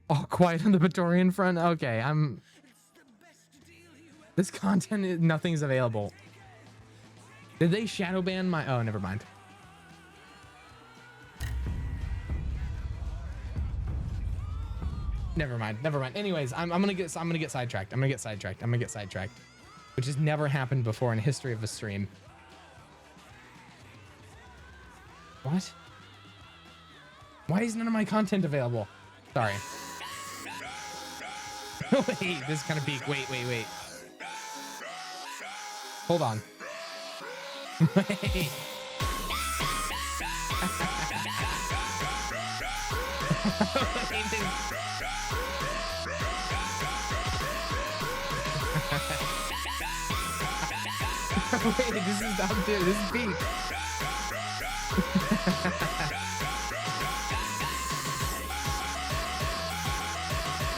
Oh, quiet on the Praetorian front. Okay, this content, nothing's available. Did they shadow ban my? Oh, never mind. Never mind. Anyways, I'm gonna get sidetracked. Which has never happened before in the history of a stream. What? Why is none of my content available? Sorry. Wait, this is kind of peak. Wait. Hold on. Wait. Wait, this is not good. This is peak.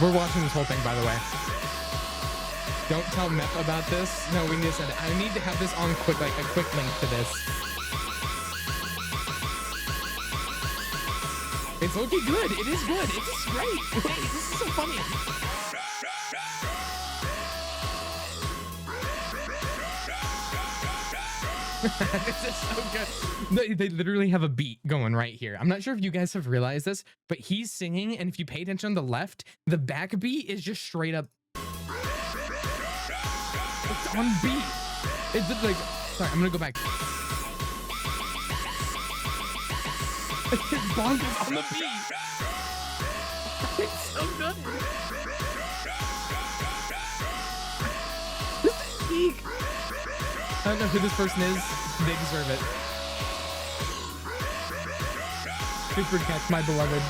We're watching this whole thing, by the way. Don't tell Mep about this. No, we need to send it. I need to have this on quick, like a quick link to this. It's looking good. It is good. It's great. Wait, this is so funny. This is so good. They literally have a beat going right here. I'm not sure if you guys have realized this, but he's singing, and if you pay attention on the left, the back beat is just straight up. It's on beat. It's like, sorry, I'm gonna go back. His bonk is on the beat. It's so good. This is peak. I don't know who this person is. They deserve it. Super catch, my beloved.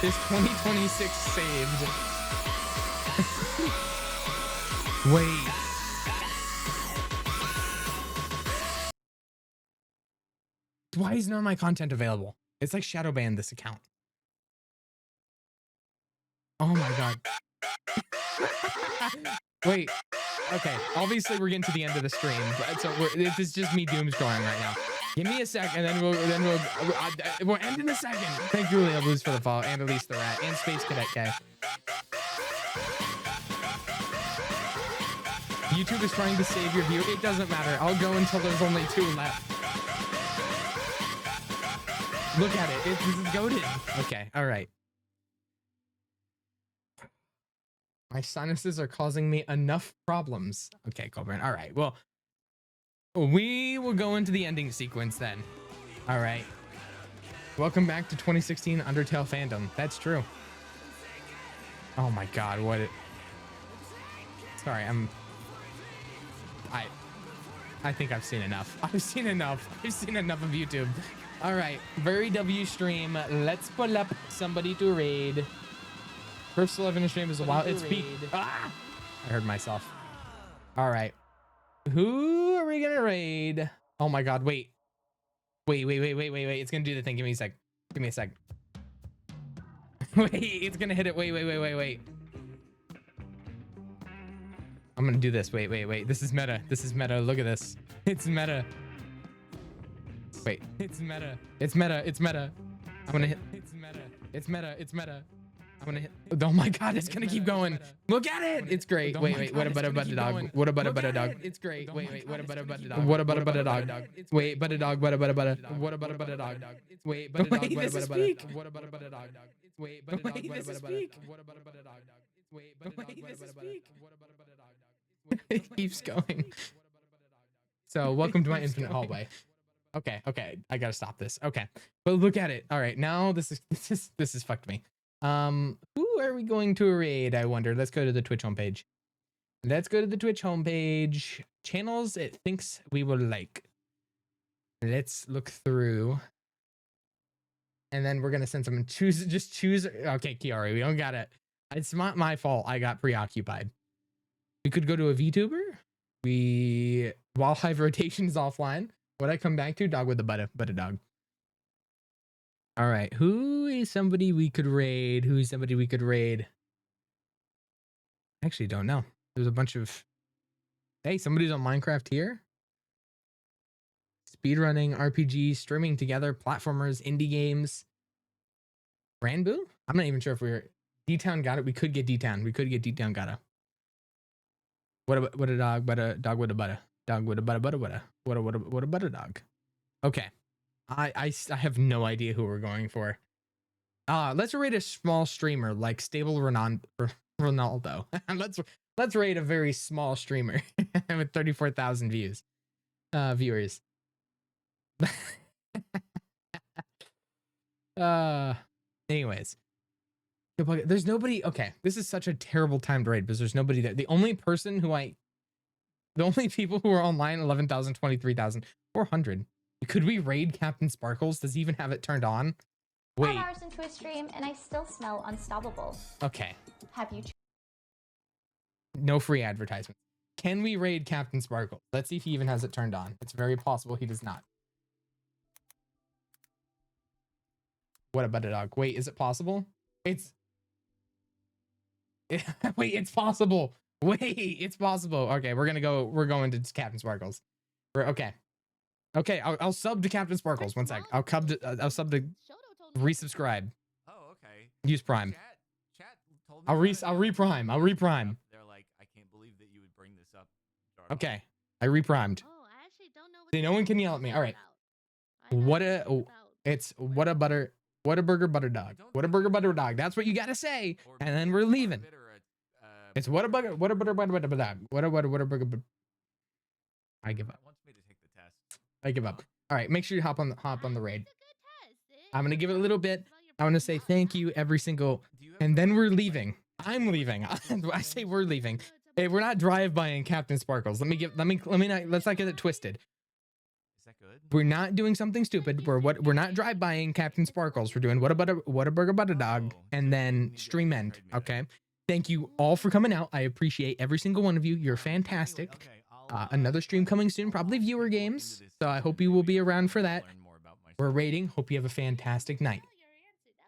This 2026 saved. Wait. Why is none of my content available? It's like shadow banned this account. Oh my god. Wait. Okay. Obviously, we're getting to the end of the stream, so this is just me doom scrolling right now. Give me a sec, and then we'll end in a second. Thank you, Leo Blues, for the follow, and Elise the Rat, and Space Cadet K. YouTube is trying to save your view. It doesn't matter. I'll go until there's only 2 left. Look at it. This is goated. Okay. All right. My sinuses are causing me enough problems. Okay, Colburn. All right. Well, we will go into the ending sequence then. All right. Welcome back to 2016 Undertale fandom. That's true. Oh my god, what it... Sorry, I think I've seen enough. I've seen enough. I've seen enough of YouTube. All right, Very W stream. Let's pull up somebody to raid. First 11 stream is a while. It's peak. Ah! I heard myself. All right. Who are we gonna raid? Oh my God, wait. Wait. It's gonna do the thing. Give me a sec. Give me a sec. Wait, it's gonna hit it. Wait. I'm gonna do this. Wait. This is meta. This is meta. Look at this. It's meta. Wait. It's meta. It's meta. I'm gonna hit. It's meta. I'm gonna hit. Oh my God, it's gonna keep going. Look at it. It's great. Wait. What about a butter dog? What about a butter dog? It's great. Wait. What about a butter dog? What about a butter dog? Wait, butter dog. What about a butter? What about a butter dog? Wait, butter dog. What about a butter? What about a butter dog? Wait, butter dog. What about a butter? What about a butter dog? Wait, butter dog. What about a butter? What about a butter dog? It keeps going. So welcome to my infinite hallway. Okay. I gotta stop this. Okay, but look at it. All right, now this is fucked me. Who are we going to raid? I wonder. Let's go to the Twitch homepage. Channels it thinks we will like. Let's look through. And then we're gonna send someone. Just choose. Okay, Kiari, we don't got it. It's not my fault. I got preoccupied. We could go to a VTuber. While Hive rotation is offline. What I come back to? Dog with a butter dog. All right, who is somebody we could raid? I actually don't know. There's a bunch of... Hey, somebody's on Minecraft here. Speedrunning, RPGs, streaming together, platformers, indie games. Ranboo? I'm not even sure if we're... D-Town got it. We could get D-Town. D-Town got it. What a dog, but a dog with a butter. Dog with a butter. What a butter dog. Okay. I have no idea who we're going for. Let's rate a small streamer like Stable Ronaldo. let's rate a very small streamer with 34,000 viewers. Anyways, there's nobody. Okay, this is such a terrible time to raid because there's nobody there. The only people who are online 11,000, 23,000, 400. Could we raid CaptainSparklez? Does he even have it turned on? Wait. 5 hours into a stream and I still smell unstoppable. Okay. Have you? No free advertisements. Can we raid CaptainSparklez? Let's see if he even has it turned on. It's very possible he does not. What about a dog? Wait, is it possible? Wait, it's possible. Wait, it's possible. Okay, we're going to CaptainSparklez. Okay, I'll sub to CaptainSparklez. One sec. I'll sub to resubscribe. Oh, okay. Use Prime. Chat told me I'll reprime. They're like, I can't believe that you would bring this up. Okay, I reprimed. Oh, I actually don't know. See, no one can yell at me. All right. What a burger butter dog. What a burger butter dog. That's what you gotta say, and then we're leaving. It's what a butter dog. What a burger. I give up. I give up. All right, make sure you hop on the raid. I'm gonna give it a little bit. I want to say thank you every single, and then we're leaving. I'm leaving. I say we're leaving. Hey, we're not drive-bying CaptainSparklez. Let's not get it twisted. Is that good? We're not doing something stupid. We're not drive-bying CaptainSparklez. We're doing what a burger butter dog, and then stream end. Okay. Thank you all for coming out. I appreciate every single one of you. You're fantastic. Another stream coming soon, probably viewer games. So I hope you will be around for that. We're raiding. Hope you have a fantastic night.